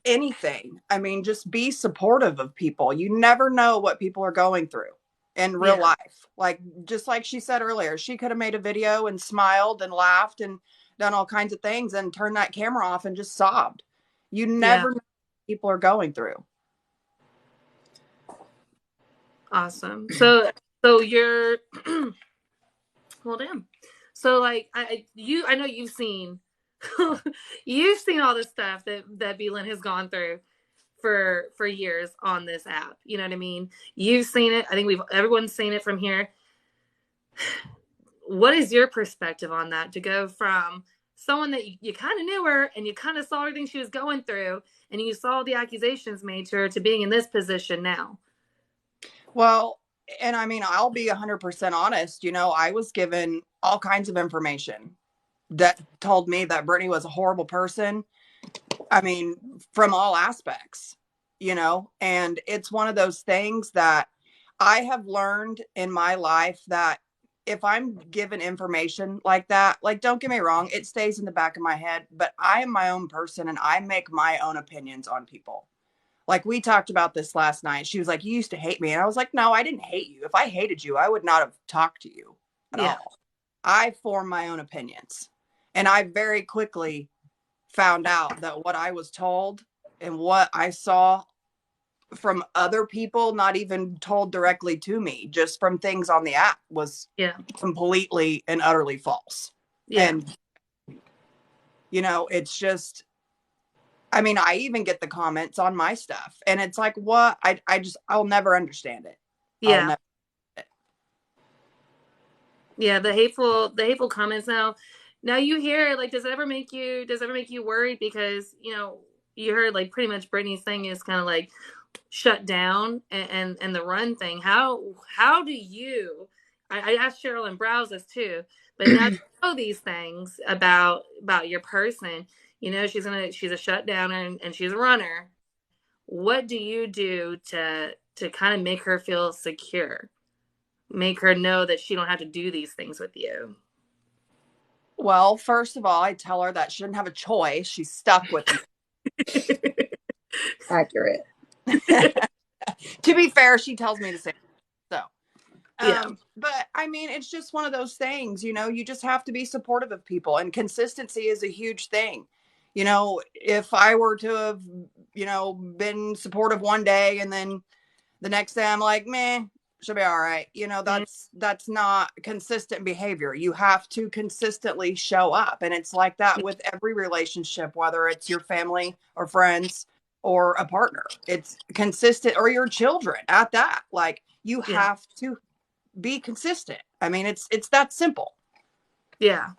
anything. I mean, just be supportive of people. You never know what people are going through in real life. Like, just like she said earlier, she could have made a video and smiled and laughed and done all kinds of things and turned that camera off and just sobbed. You never know what people are going through. Awesome. So you're well, damn. So like I know you've seen you've seen all the stuff that Lynn has gone through for years on this app. You know what I mean? You've seen it. I think everyone's seen it from here. What is your perspective on that, to go from someone that you kind of knew her and you kind of saw everything she was going through and you saw the accusations made to her, to being in this position now? Well, and I mean, I'll be 100% honest. You know, I was given all kinds of information that told me that Brittanie was a horrible person. I mean, from all aspects, you know, and it's one of those things that I have learned in my life, that if I'm given information like that, like, don't get me wrong, it stays in the back of my head, but I am my own person and I make my own opinions on people. Like, we talked about this last night. She was like, you used to hate me. And I was like, no, I didn't hate you. If I hated you, I would not have talked to you at all. I form my own opinions. And I very quickly found out that what I was told and what I saw from other people, not even told directly to me, just from things on the app, was completely and utterly false. And, you know, it's just, I mean, I even get the comments on my stuff and it's like, what? I'll never understand it. Yeah. Yeah. The hateful comments now you hear, like, does it ever make you worried? Because, you know, you heard like pretty much Brittany's thing is kind of like shut down and the run thing. How do you, I asked Cheryl and Browse this too, but now you know these things about your person, you know, she's a shutdowner and she's a runner. What do you do to kind of make her feel secure? Make her know that she don't have to do these things with you? Well, first of all, I tell her that she didn't have a choice. She's stuck with me. Accurate. To be fair, she tells me the same. So, yeah. But I mean, it's just one of those things, you know, you just have to be supportive of people, and consistency is a huge thing. You know, if I were to have, you know, been supportive one day and then the next day I'm like, meh, she'll be all right. You know, that's not consistent behavior. You have to consistently show up. And it's like that with every relationship, whether it's your family or friends or a partner. It's consistent, or your children at that. Like, you have to be consistent. I mean, it's that simple. Yeah.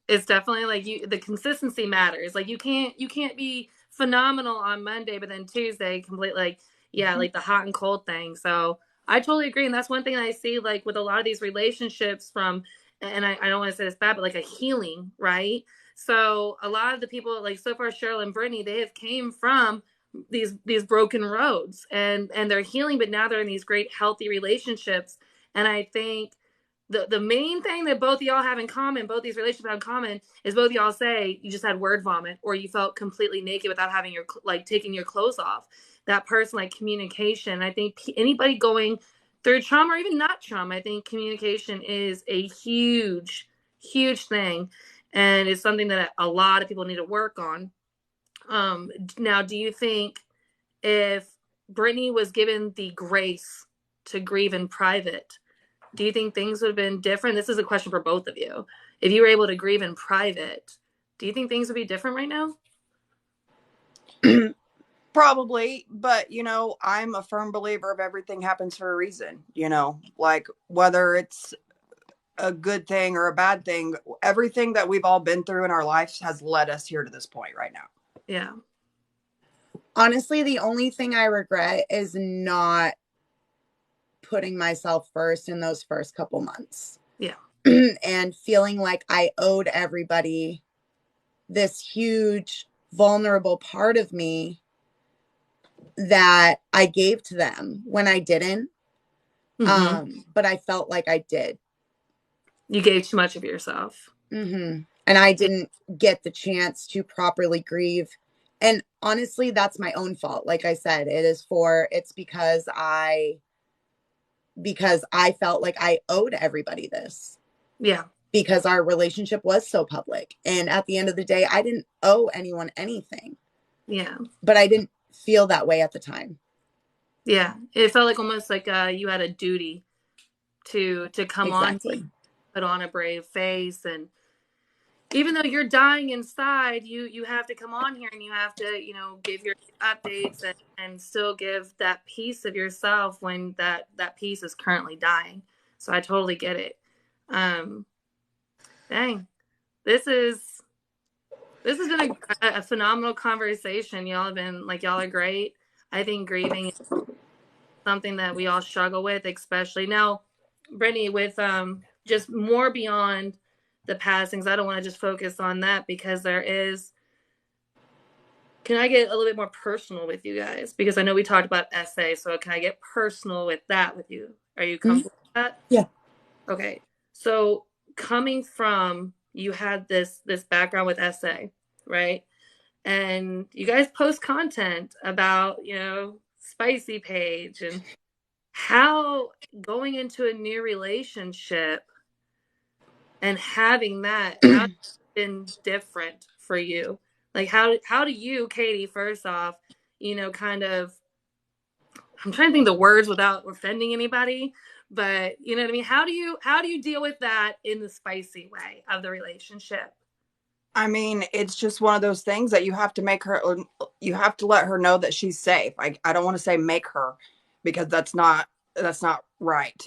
It's definitely like the consistency matters. Like, you can't be phenomenal on Monday, but then Tuesday complete, like, like the hot and cold thing. So I totally agree. And that's one thing I see, like, with a lot of these relationships and I don't want to say this bad, but like a healing, right? So a lot of the people, like, so far, Cheryl and Brittany, they have came from these broken roads and they're healing, but now they're in these great, healthy relationships. And I think the main thing that both of y'all have in common, both these relationships have in common, is both of y'all say you just had word vomit, or you felt completely naked without having your, like, taking your clothes off. That person, like, communication. I think anybody going through trauma or even not trauma, I think communication is a huge, huge thing. And it's something that a lot of people need to work on. Now, do you think if Brittany was given the grace to grieve in private, do you think things would have been different? This is a question for both of you. If you were able to grieve in private, do you think things would be different right now? Probably, but, you know, I'm a firm believer of everything happens for a reason, you know, like, whether it's a good thing or a bad thing, everything that we've all been through in our lives has led us here to this point right now. Yeah. Honestly, the only thing I regret is not putting myself first in those first couple months. Yeah. And feeling like I owed everybody this huge, vulnerable part of me that I gave to them when I didn't. But I felt like I did. You gave too much of yourself. And I didn't get the chance to properly grieve. And honestly, that's my own fault. Like I said, it's because I felt like I owed everybody this. Yeah. Because our relationship was so public. And at the end of the day, I didn't owe anyone anything. Yeah. But I didn't feel that way at the time. Yeah. It felt like almost like you had a duty to come Exactly. on, put on a brave face. And even though you're dying inside, you have to come on here and you have to, give your updates and still give that piece of yourself when that piece is currently dying. So I totally get it. Dang, this has been a phenomenal conversation. Y'all are great. I think grieving is something that we all struggle with, especially now, Brittanie, with just more beyond the passings. I don't want to just focus on that because can I get a little bit more personal with you guys? Because I know we talked about SA, so can I get personal with that with you? Are you comfortable with that? Yeah. Okay. So coming from, you had this background with SA, right? And you guys post content about, spicy page and how going into a new relationship and having that, how's it been different for you? Like how do you, Katie, first off, kind of, I'm trying to think the words without offending anybody, but you know what I mean? How do you deal with that in the spicy way of the relationship? I mean, it's just one of those things that you have to let her know that she's safe. I don't want to say make her, because that's not right.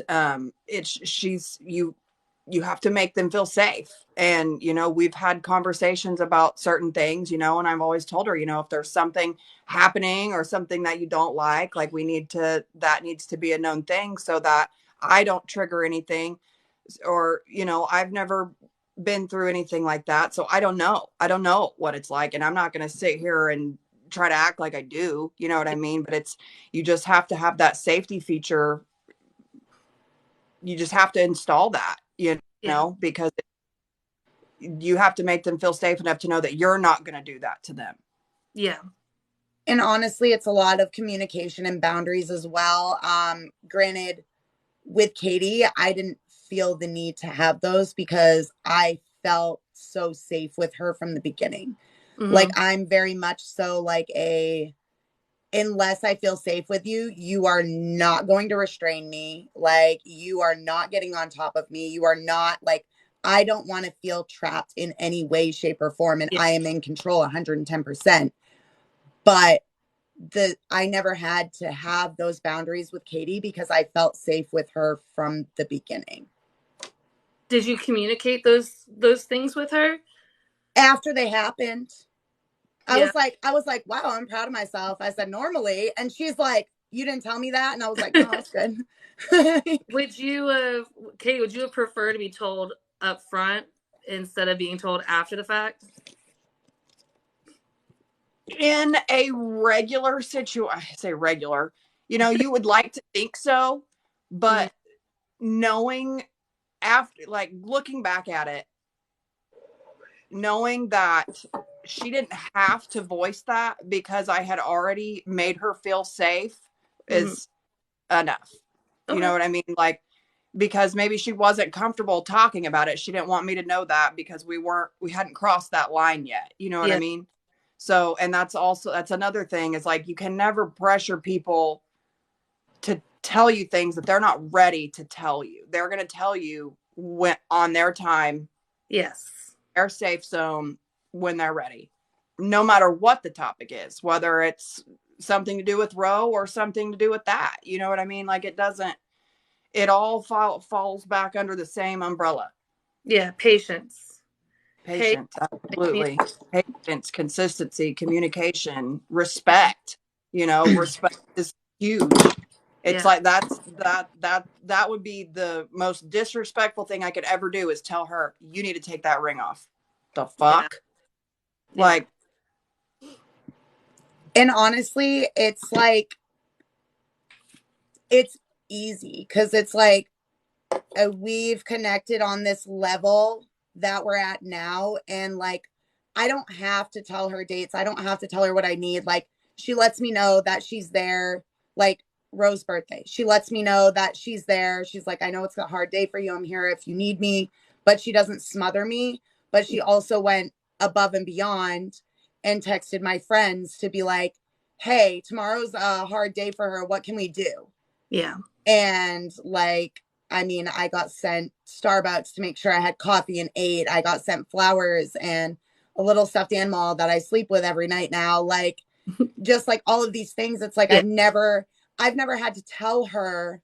You have to make them feel safe. And, we've had conversations about certain things, and I've always told her, if there's something happening or something that you don't like that needs to be a known thing so that I don't trigger anything. Or, I've never been through anything like that. So I don't know what it's like. And I'm not going to sit here and try to act like I do, you know what I mean? But you just have to have that safety feature. You just have to install that, because you have to make them feel safe enough to know that you're not going to do that to them. Yeah. And honestly, it's a lot of communication and boundaries as well. Granted, with Katie, I didn't feel the need to have those because I felt so safe with her from the beginning. Like, I'm very much so like unless I feel safe with you, you are not going to restrain me. Like, you are not getting on top of me. You are not like, I don't want to feel trapped in any way, shape, or form. And I am in control 110%. But I never had to have those boundaries with Katie because I felt safe with her from the beginning. Did you communicate those things with her? After they happened, I was like, wow, I'm proud of myself. I said, normally. And she's like, you didn't tell me that? And I was like, no, that's good. Katie, would you have preferred to be told up front instead of being told after the fact? In a regular situation, I say regular, you would like to think so, but knowing after, like, looking back at it, knowing that she didn't have to voice that because I had already made her feel safe is enough. You know what I mean? Like, because maybe she wasn't comfortable talking about it. She didn't want me to know that because we hadn't crossed that line yet. You know what I mean? So, and that's another thing is, like, you can never pressure people to tell you things that they're not ready to tell you. They're going to tell you when on their time. Yes. Their safe zone when they're ready, no matter what the topic is, whether it's something to do with Roe or something to do with that. You know what I mean? Like, it all falls back under the same umbrella. Yeah. Patience, absolutely. Patience, consistency, communication, respect. Respect is huge. It's like that would be the most disrespectful thing I could ever do, is tell her, you need to take that ring off. The fuck? Yeah. And honestly, it's like, it's easy because it's like we've connected on this level that we're at now. And like, I don't have to tell her dates. I don't have to tell her what I need. Like, she lets me know that she's there. Like, Rose's birthday, she lets me know that she's there. She's like, I know it's a hard day for you. I'm here if you need me. But she doesn't smother me. But she also went above and beyond and texted my friends to be like, hey, tomorrow's a hard day for her. What can we do? Yeah. And like, I mean, I got sent Starbucks to make sure I had coffee and ate. I got sent flowers and a little stuffed animal that I sleep with every night now. Like, just like all of these things. It's like, Yeah. I've never had to tell her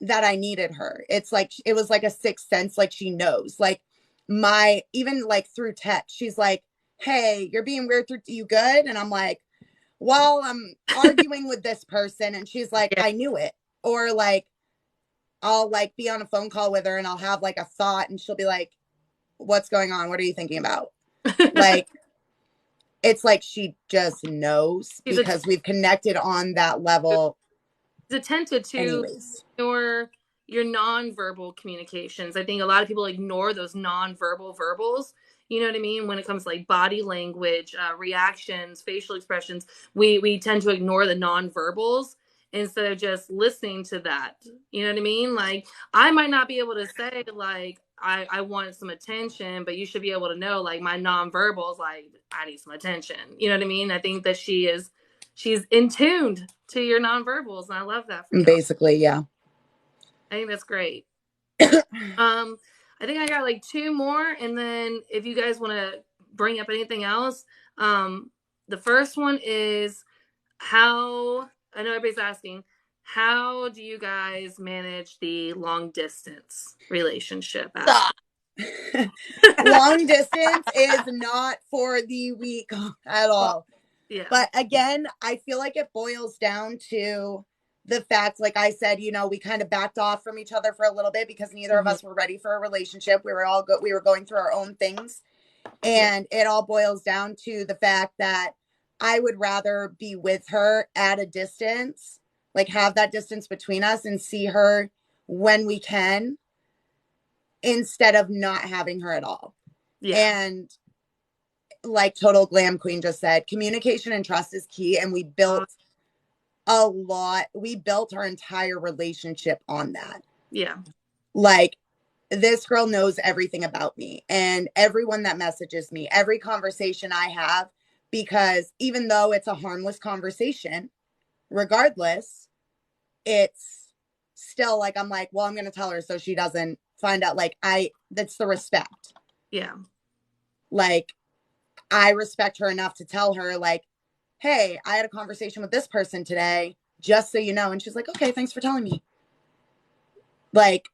that I needed her. It's like, it was like a sixth sense. Like, she knows, like even like through text, she's like, hey, you're being weird. You good? And I'm like, well, I'm arguing with this person. And she's like, Yeah. I knew it. Or like, I'll like be on a phone call with her and I'll have like a thought and she'll be like, what's going on? What are you thinking about? Like, it's like she just knows because we've connected on that level. She's attentive to anyways. your nonverbal communications. I think a lot of people ignore those nonverbal verbals. You know what I mean? When it comes to like body language, reactions, facial expressions, we tend to ignore the nonverbals instead of just listening to that. You know what I mean? Like, I might not be able to say like, I want some attention, but you should be able to know like my nonverbals, like I need some attention. You know what I mean? I think that she's in tuned to your nonverbals, and I love that for you. Basically, yeah. I think that's great. I think I got like 2 more, and then if you guys want to bring up anything else, the first one is how, I know everybody's asking, how do you guys manage the long distance relationship? Long distance is not for the weak at all. Yeah. But again, I feel like it boils down to the fact, like I said, you know, we kind of backed off from each other for a little bit because neither of us were ready for a relationship. We were going through our own things. And it all boils down to the fact that I would rather be with her at a distance, like have that distance between us and see her when we can, instead of not having her at all. Yeah. And like Total Glam Queen just said, communication and trust is key. And we built a lot. We built our entire relationship on that. Yeah. Like, this girl knows everything about me and everyone that messages me, every conversation I have, because even though it's a harmless conversation, regardless, it's still like, I'm like, well, I'm going to tell her so she doesn't find out. Like, that's the respect. Yeah. Like, I respect her enough to tell her like, hey, I had a conversation with this person today, just so you know. And she's like, okay, thanks for telling me. Like,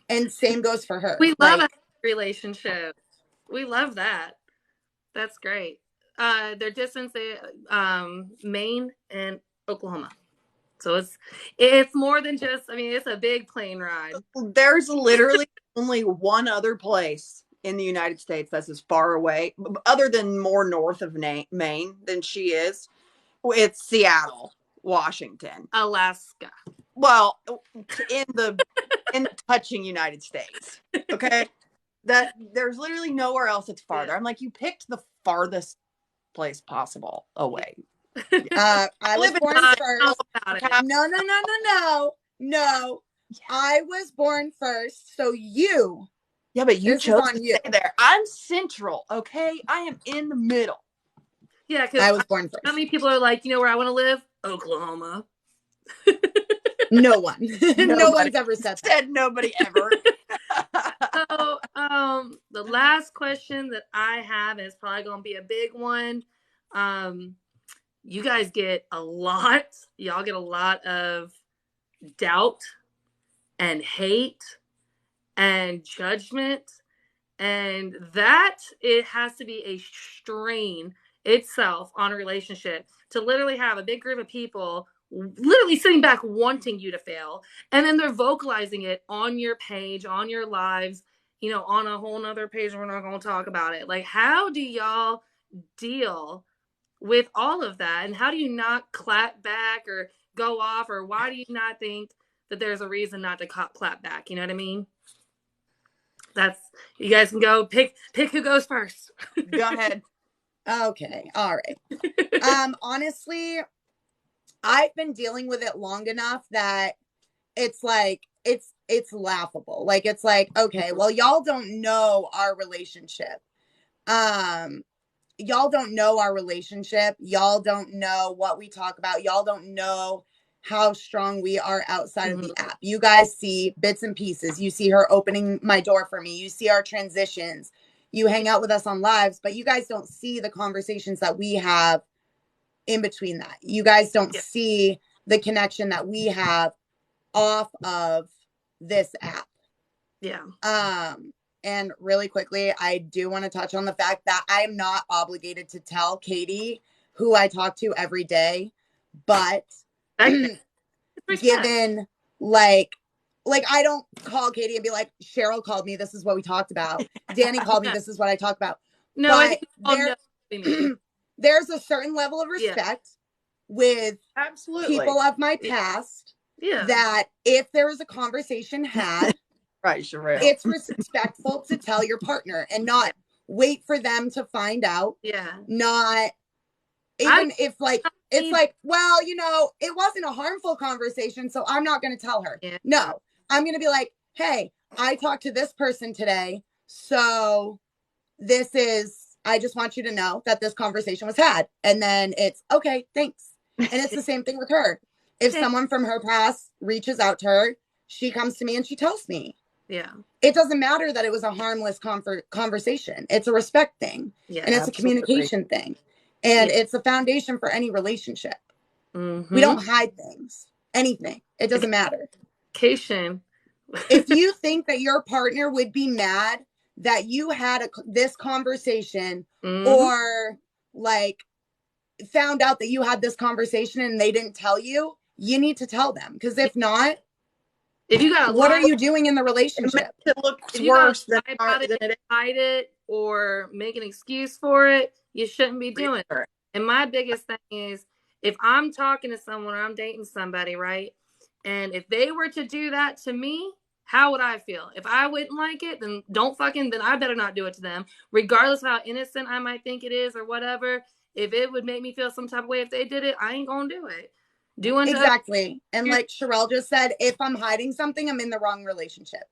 and same goes for her. We love a relationship. We love that. That's great. Their distance, Maine and Oklahoma. So it's more than just, I mean, it's a big plane ride. There's literally only one other place in the United States that's as far away, other than more north of Maine than she is. It's Seattle, Washington. Alaska. Well, in the touching United States. Okay. That there's literally nowhere else that's farther. I'm like, you picked the farthest place possible away. I was born first. No. Yeah. I was born first, so you. Yeah, but you chose to stay there. I'm central, okay? I am in the middle. Yeah, because I was born first. How many people are like, you know where I want to live? Oklahoma. No one. No one's ever said that. Said nobody ever. So, the last question that I have is probably going to be a big one. You guys get y'all get a lot of doubt and hate and judgment. And that, it has to be a strain itself on a relationship to literally have a big group of people literally sitting back wanting you to fail, and then they're vocalizing it on your page, on your lives, you know, on a whole nother page. We're not going to talk about it. Like, how do y'all deal with all of that? And how do you not clap back or go off, or why do you not think that there's a reason not to clap back? You know what I mean? That's, you guys can go pick who goes first. Go ahead. Okay. All right. Honestly, I've been dealing with it long enough that it's like, it's laughable. Like, it's like, okay, well, y'all don't know our relationship. Y'all don't know our relationship. Y'all don't know what we talk about. Y'all don't know how strong we are outside of the app. You guys see bits and pieces. You see her opening my door for me. You see our transitions. You hang out with us on lives, but you guys don't see the conversations that we have in between that. You guys don't see the connection that we have off of this app. Yeah. And really quickly, I do want to touch on the fact that I'm not obligated to tell Katie who I talk to every day, but given like I don't call Katie and be like, Cheryl called me, this is what we talked about. Danny called me, this is what I talked about. No, but I think there's a certain level of respect with people of my past that if there was a conversation had, right, Sherelle, it's respectful to tell your partner and not wait for them to find out. Yeah. Not even if like, it's like, well, you know, it wasn't a harmful conversation, so I'm not going to tell her. Yeah. No, I'm going to be like, hey, I talked to this person today. So this is, I just want you to know that this conversation was had. And then it's okay, thanks. And it's the same thing with her. If someone from her past reaches out to her, she comes to me and she tells me. Yeah. It doesn't matter that it was a harmless conversation. It's a respect thing. Yeah, and it's a communication thing. And it's a foundation for any relationship. We don't hide things. Anything. It doesn't matter. If you think that your partner would be mad that you had this conversation or like found out that you had this conversation and they didn't tell you, you need to tell them. Because if not, if you got what are you doing in the relationship? It looks worse than it, hide it or make an excuse for it. You shouldn't be doing it. And my biggest thing is, if I'm talking to someone or I'm dating somebody, right? And if they were to do that to me, how would I feel? If I wouldn't like it, then then I better not do it to them. Regardless of how innocent I might think it is or whatever. If it would make me feel some type of way if they did it, I ain't gonna do it. Exactly. And like Sherelle just said, if I'm hiding something, I'm in the wrong relationship.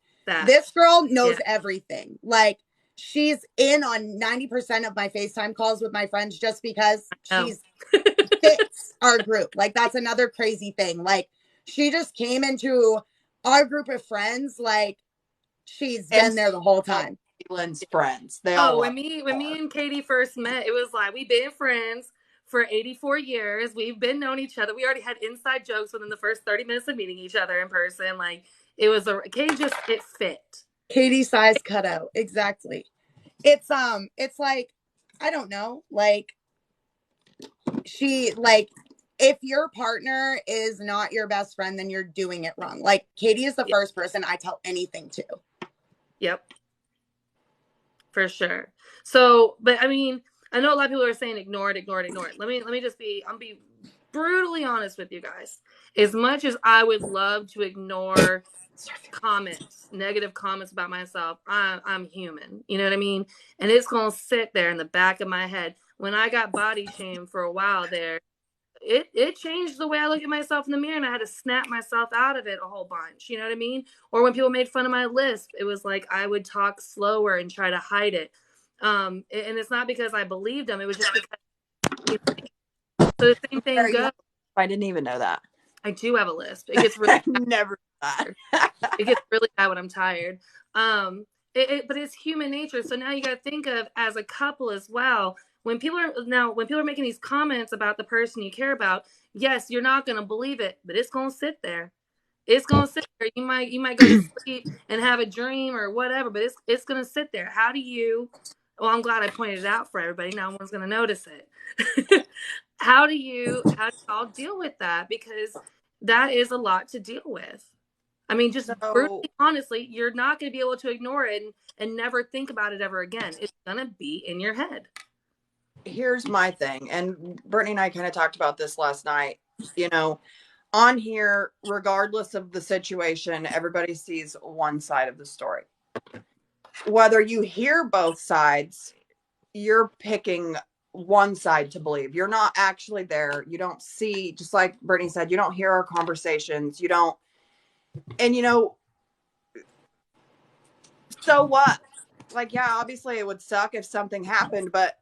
This girl knows everything. Like, she's in on 90% of my FaceTime calls with my friends just because she's fits our group. Like, that's another crazy thing. Like, she just came into our group of friends. Like, she's been there the whole time. Lynn's friends. When me and Katie first met, it was like, we've been friends for 84 years. We've been knowing each other. We already had inside jokes within the first 30 minutes of meeting each other in person. Like, it was it fit. Katie size cutout. Exactly. It's like, I don't know, like, if your partner is not your best friend, then you're doing it wrong. Like, Katie is the first person I tell anything to. Yep. For sure. So, but I mean, I know a lot of people are saying ignore it. Let me just I'll be brutally honest with you guys. As much as I would love to ignore negative comments about myself, I'm human. You know what I mean? And it's going to sit there in the back of my head. When I got body shamed for a while there, it changed the way I look at myself in the mirror, and I had to snap myself out of it a whole bunch. You know what I mean? Or when people made fun of my lisp, it was like I would talk slower and try to hide it. And it's not because I believed them. It was just because. So the same thing goes. I didn't even know that. I do have a lisp. It gets really never that. It gets really bad when I'm tired. But it's human nature. So now you got to think of as a couple as well. When people are making these comments about the person you care about, yes, you're not going to believe it, but it's going to sit there. It's going to sit there. You might go to sleep and have a dream or whatever, but it's going to sit there. How do you? Well, I'm glad I pointed it out for everybody. Now one's going to notice it. How do you all deal with that? Because that is a lot to deal with. I mean, just brutally, honestly, you're not going to be able to ignore it and never think about it ever again. It's going to be in your head. here's my thing, and Brittany and I kind of talked about this last night. You know, on here, regardless of the situation, everybody sees one side of the story. Whether you hear both sides, you're picking one side to believe. You're not actually there. You don't see, just like Brittany said, you don't hear our conversations. You don't, and you know, so what? Like, yeah, obviously it would suck if something happened, but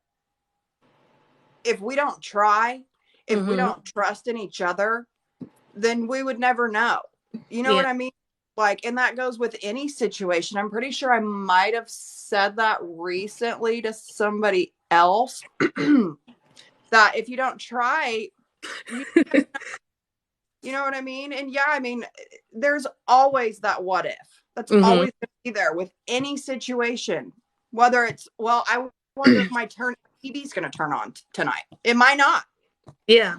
if we don't try, if we don't trust in each other, then we would never know. You know what I mean? Like, and that goes with any situation. I'm pretty sure I might have said that recently to somebody else that if you don't try, you know what I mean? And yeah, I mean, there's always that what if. That's always going to be there with any situation. Whether it's, well, I wonder if my TV's going to turn on tonight. It might not. Yeah.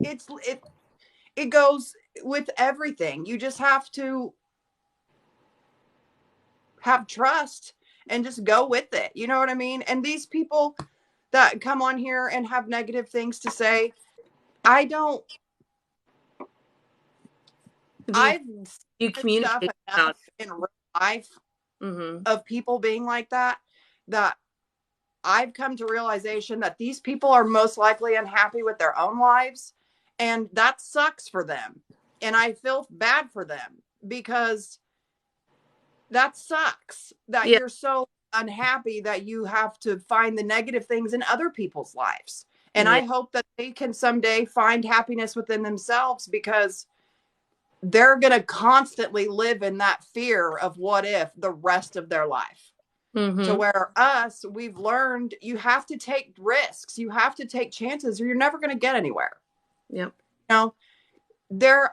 It goes with everything. You just have to have trust and just go with it. You know what I mean? And these people that come on here and have negative things to say, I've you communicate enough in real life of people being like that I've come to realization that these people are most likely unhappy with their own lives, and that sucks for them. And I feel bad for them because that sucks that you're so unhappy that you have to find the negative things in other people's lives. And I hope that they can someday find happiness within themselves, because they're going to constantly live in that fear of what if the rest of their life. To where we've learned you have to take risks, you have to take chances, or you're never going to get anywhere. Yep. You know,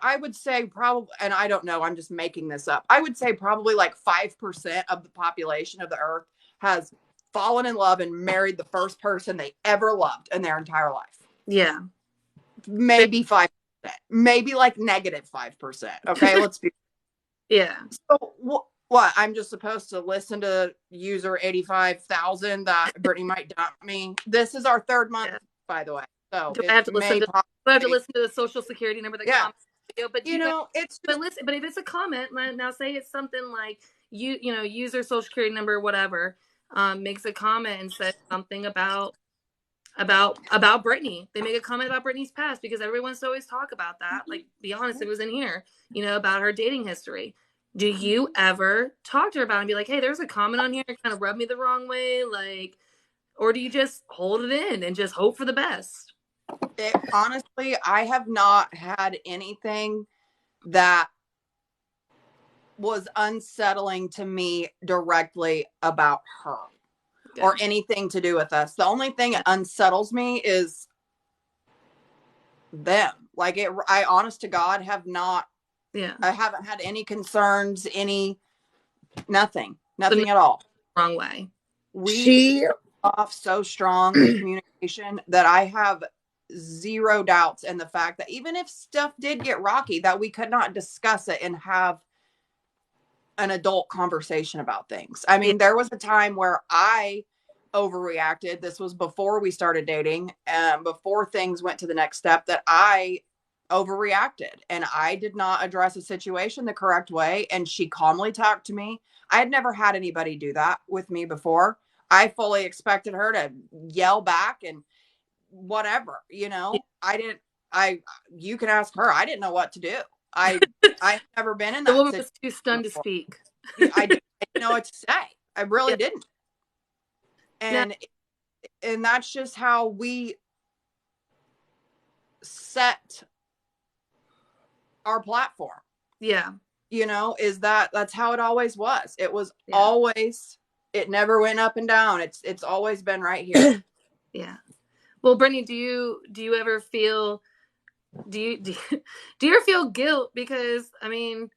I would say probably, and I don't know, I'm just making this up, I would say probably like 5% of the population of the earth has fallen in love and married the first person they ever loved in their entire life. Yeah. Maybe 5%, maybe like negative 5%. Okay, let's be. Yeah. So what? I'm just supposed to listen to user 85,000 that Brittany might dump me. This is our third month, by the way. So do I have to listen to the social security number that comes video? But you know, but if it's a comment, now say it's something like user social security number, whatever, makes a comment and says something about Brittany. They make a comment about Brittany's past, because everyone wants to always talk about that. Like, be honest, it was in here, about her dating history. Do you ever talk to her about it and be like, hey, there's a comment on here that kind of rubbed me the wrong way? Like, or do you just hold it in and just hope for the best? Honestly, I have not had anything that was unsettling to me directly about her or anything to do with us. The only thing that unsettles me is them. Like, I honest to God have not. Yeah. I haven't had any concerns, nothing at all. Wrong way. We off so strong with communication that I have zero doubts in the fact that even if stuff did get rocky, that we could not discuss it and have an adult conversation about things. I mean, there was a time where I overreacted. This was before we started dating, before things went to the next step, that I overreacted and I did not address a situation the correct way. And she calmly talked to me. I had never had anybody do that with me before. I fully expected her to yell back and whatever, you can ask her. I didn't know what to do. I've never been in that. The woman was too stunned before to speak. I didn't know what to say. I really didn't. And that's just how we set our platform. Yeah. That's how it always was. It was always, it never went up and down. It's always been right here. Yeah. Well, Brittany, do you ever feel, do you ever feel guilt? Because, I mean,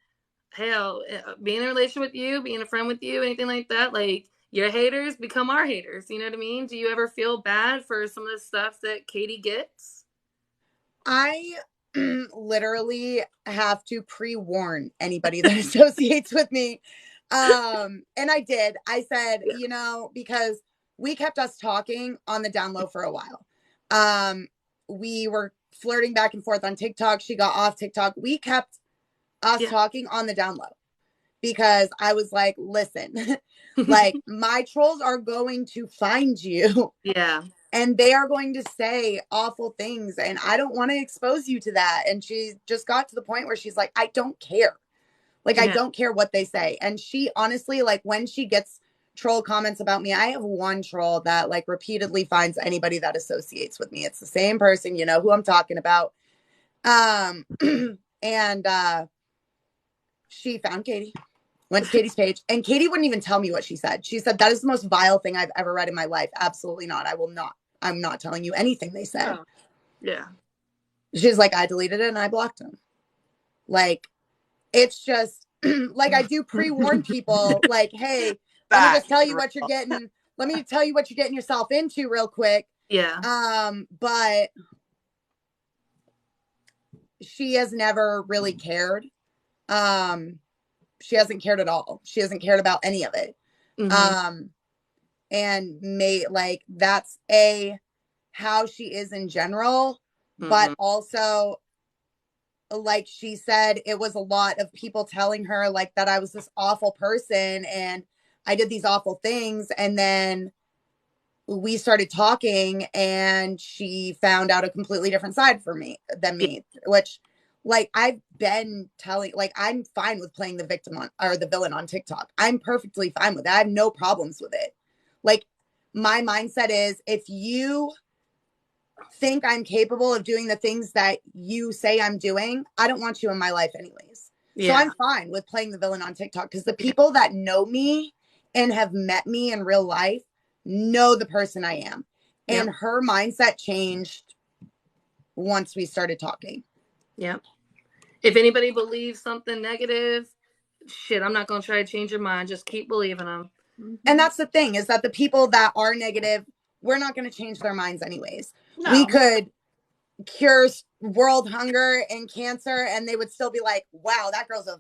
hell, being in a relationship with you, being a friend with you, anything like that, like, your haters become our haters. You know what I mean? Do you ever feel bad for some of the stuff that Katie gets? I literally have to pre-warn anybody that associates with me. And I did. I said, because we kept us talking on the down low for a while. We were flirting back and forth on TikTok. She got off TikTok. We kept us talking on the down low because I was like, listen, like my trolls are going to find you. Yeah. And they are going to say awful things. And I don't want to expose you to that. And she just got to the point where she's like, I don't care. Like, I don't care what they say. And she honestly, like, when she gets troll comments about me, I have one troll that like repeatedly finds anybody that associates with me. It's the same person, you know who I'm talking about. And she found Katie, went to Katie's page, and Katie wouldn't even tell me what she said. She said, that is the most vile thing I've ever read in my life. Absolutely not. I will not. I'm not telling you anything they said. Oh, yeah. She's like, I deleted it and I blocked him. Like, it's just like I do pre-warn people like, hey, let me just tell you what you're getting. Let me tell you what you're getting yourself into real quick. Yeah. But she has never really cared. She hasn't cared at all. She hasn't cared about any of it. Mm-hmm. And like that's how she is in general, mm-hmm. but also like she said, it was a lot of people telling her like that I was this awful person and I did these awful things. And then we started talking and she found out a completely different side than me, which like I've been telling, like, I'm fine with playing the victim or the villain on TikTok. I'm perfectly fine with it. I have no problems with it. Like my mindset is if you think I'm capable of doing the things that you say I'm doing, I don't want you in my life anyways. Yeah. So I'm fine with playing the villain on TikTok because the people that know me and have met me in real life know the person I am. Yep. And her mindset changed once we started talking. Yep. If anybody believes something negative, shit, I'm not going to try to change your mind. Just keep believing them. And that's the thing is that the people that are negative, we're not going to change their minds anyways. No. We could cure world hunger and cancer and they would still be like, wow, that girl's a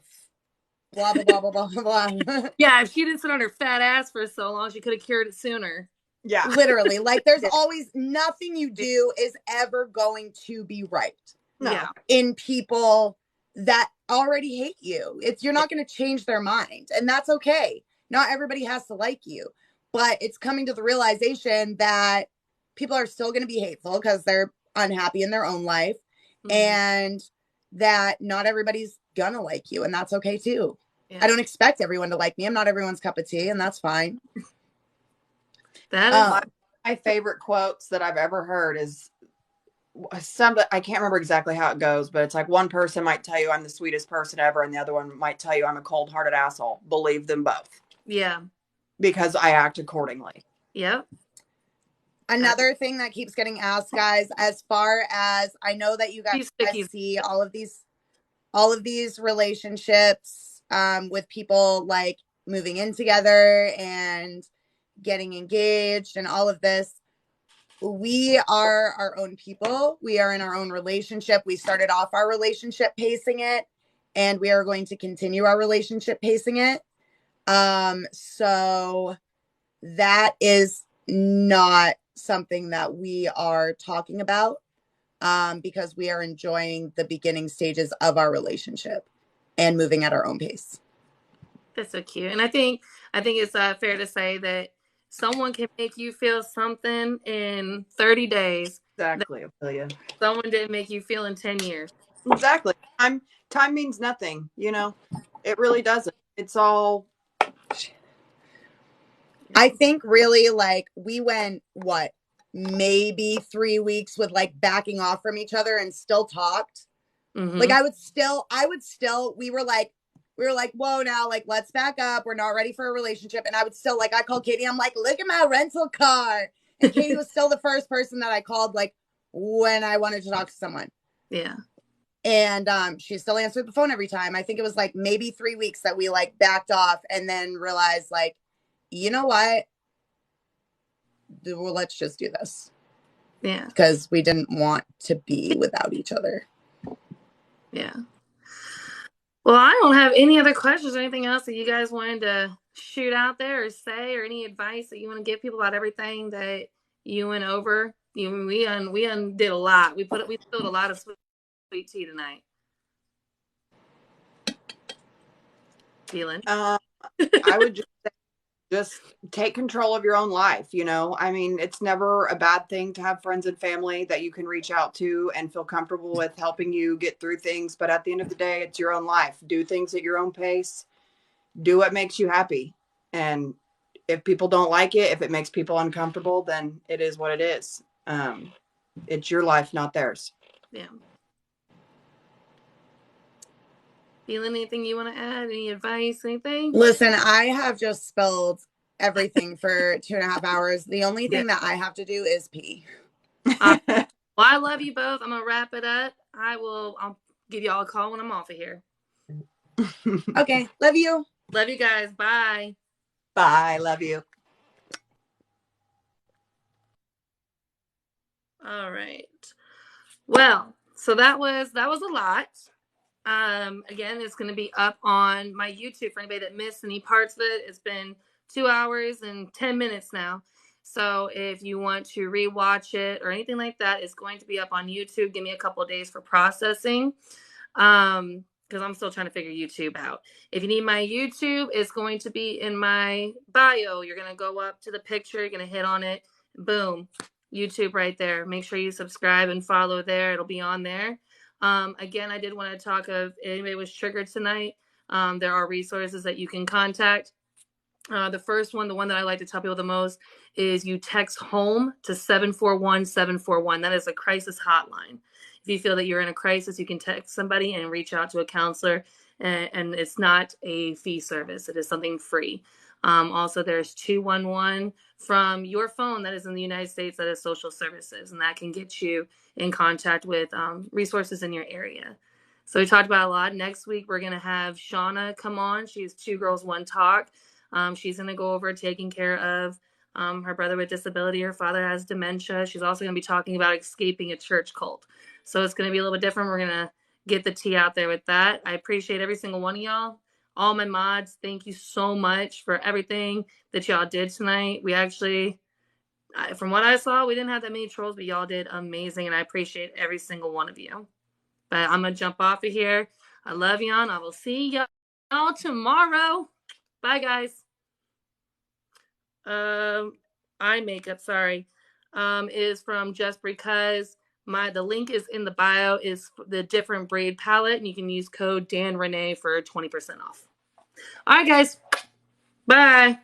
blah, blah, blah, blah, blah, blah. Yeah, if she didn't sit on her fat ass for so long, she could have cured it sooner. Yeah. Literally. Like there's always nothing you do is ever going to be right. No. Yeah. In people that already hate you. You're not going to change their mind. And that's okay. Not everybody has to like you. But it's coming to the realization that people are still going to be hateful because they're unhappy in their own life. Mm-hmm. And that not everybody's going to like you. And that's okay too. Yeah. I don't expect everyone to like me. I'm not everyone's cup of tea. And that's fine. That is my favorite quotes that I've ever heard is I can't remember exactly how it goes, but it's like one person might tell you I'm the sweetest person ever. And the other one might tell you I'm a cold-hearted asshole. Believe them both. Yeah. Because I act accordingly. Yep. Another thing that keeps getting asked, guys, as far as I know that you guys see all of these relationships with people like moving in together and getting engaged and all of this. We are our own people. We are in our own relationship. We started off our relationship pacing it, and we are going to continue our relationship pacing it. So that is not something that we are talking about because we are enjoying the beginning stages of our relationship and moving at our own pace. That's so cute. And I think it's fair to say that someone can make you feel something in 30 days. Exactly. Someone didn't make you feel in 10 years. Exactly. Time means nothing, you know. It really doesn't. It's all. I think really like we went maybe 3 weeks with like backing off from each other and still talked. Mm-hmm. Like I would still, we were like, whoa, now like, let's back up. We're not ready for a relationship. And I would still like, I called Katie. I'm like, look at my rental car. And Katie was still the first person that I called like when I wanted to talk to someone. Yeah. And she still answered the phone every time. I think it was like maybe 3 weeks that we like backed off and then realized like, you know what? Well, let's just do this. Yeah. Because we didn't want to be without each other. Yeah. Well, I don't have any other questions or anything else that you guys wanted to shoot out there or say, or any advice that you want to give people about everything that you went over? We did a lot. We spilled a lot of sweet tea tonight. Feeling. I would just take control of your own life. I mean, it's never a bad thing to have friends and family that you can reach out to and feel comfortable with helping you get through things. But at the end of the day, it's your own life. Do things at your own pace. Do what makes you happy. And if people don't like it, if it makes people uncomfortable, then it is what it is. It's your life, not theirs. Yeah. Feeling anything you want to add? Any advice? Anything? Listen, I have just spilled everything for 2.5 hours. The only thing that I have to do is pee. Well, I love you both. I'm gonna wrap it up. I'll give y'all a call when I'm off of here. Okay. Love you. Love you guys. Bye. Bye. Love you. All right. Well, so that was a lot. Again, it's going to be up on my YouTube for anybody that missed any parts of it. It's been 2 hours and 10 minutes now. So if you want to rewatch it or anything like that, it's going to be up on YouTube. Give me a couple of days for processing. Because I'm still trying to figure YouTube out. If you need my YouTube, it's going to be in my bio. You're going to go up to the picture. You're going to hit on it. Boom. YouTube right there. Make sure you subscribe and follow there. It'll be on there. Again, I did want to talk if anybody was triggered tonight. There are resources that you can contact. The first one, the one that I like to tell people the most, is you text HOME to 741-741. That is a crisis hotline. If you feel that you're in a crisis, you can text somebody and reach out to a counselor. And it's not a fee service. It is something free. Also, there's 211 from your phone that is in the United States that is social services, and that can get you in contact with resources in your area. So we talked about a lot. Next week, we're going to have Shauna come on. She's Two Girls, One Talk. She's going to go over taking care of her brother with disability. Her father has dementia. She's also going to be talking about escaping a church cult. So it's going to be a little bit different. We're going to get the tea out there with that. I appreciate every single one of y'all. All my mods, thank you so much for everything that y'all did tonight. We actually, from what I saw, we didn't have that many trolls, but y'all did amazing, and I appreciate every single one of you. But I'm going to jump off of here. I love y'all, and I will see y'all tomorrow. Bye, guys. Eye makeup, sorry, is from Just Because. The link is in the bio, is the different braid palette, and you can use code DanRenee for 20% off. All right, guys. Bye.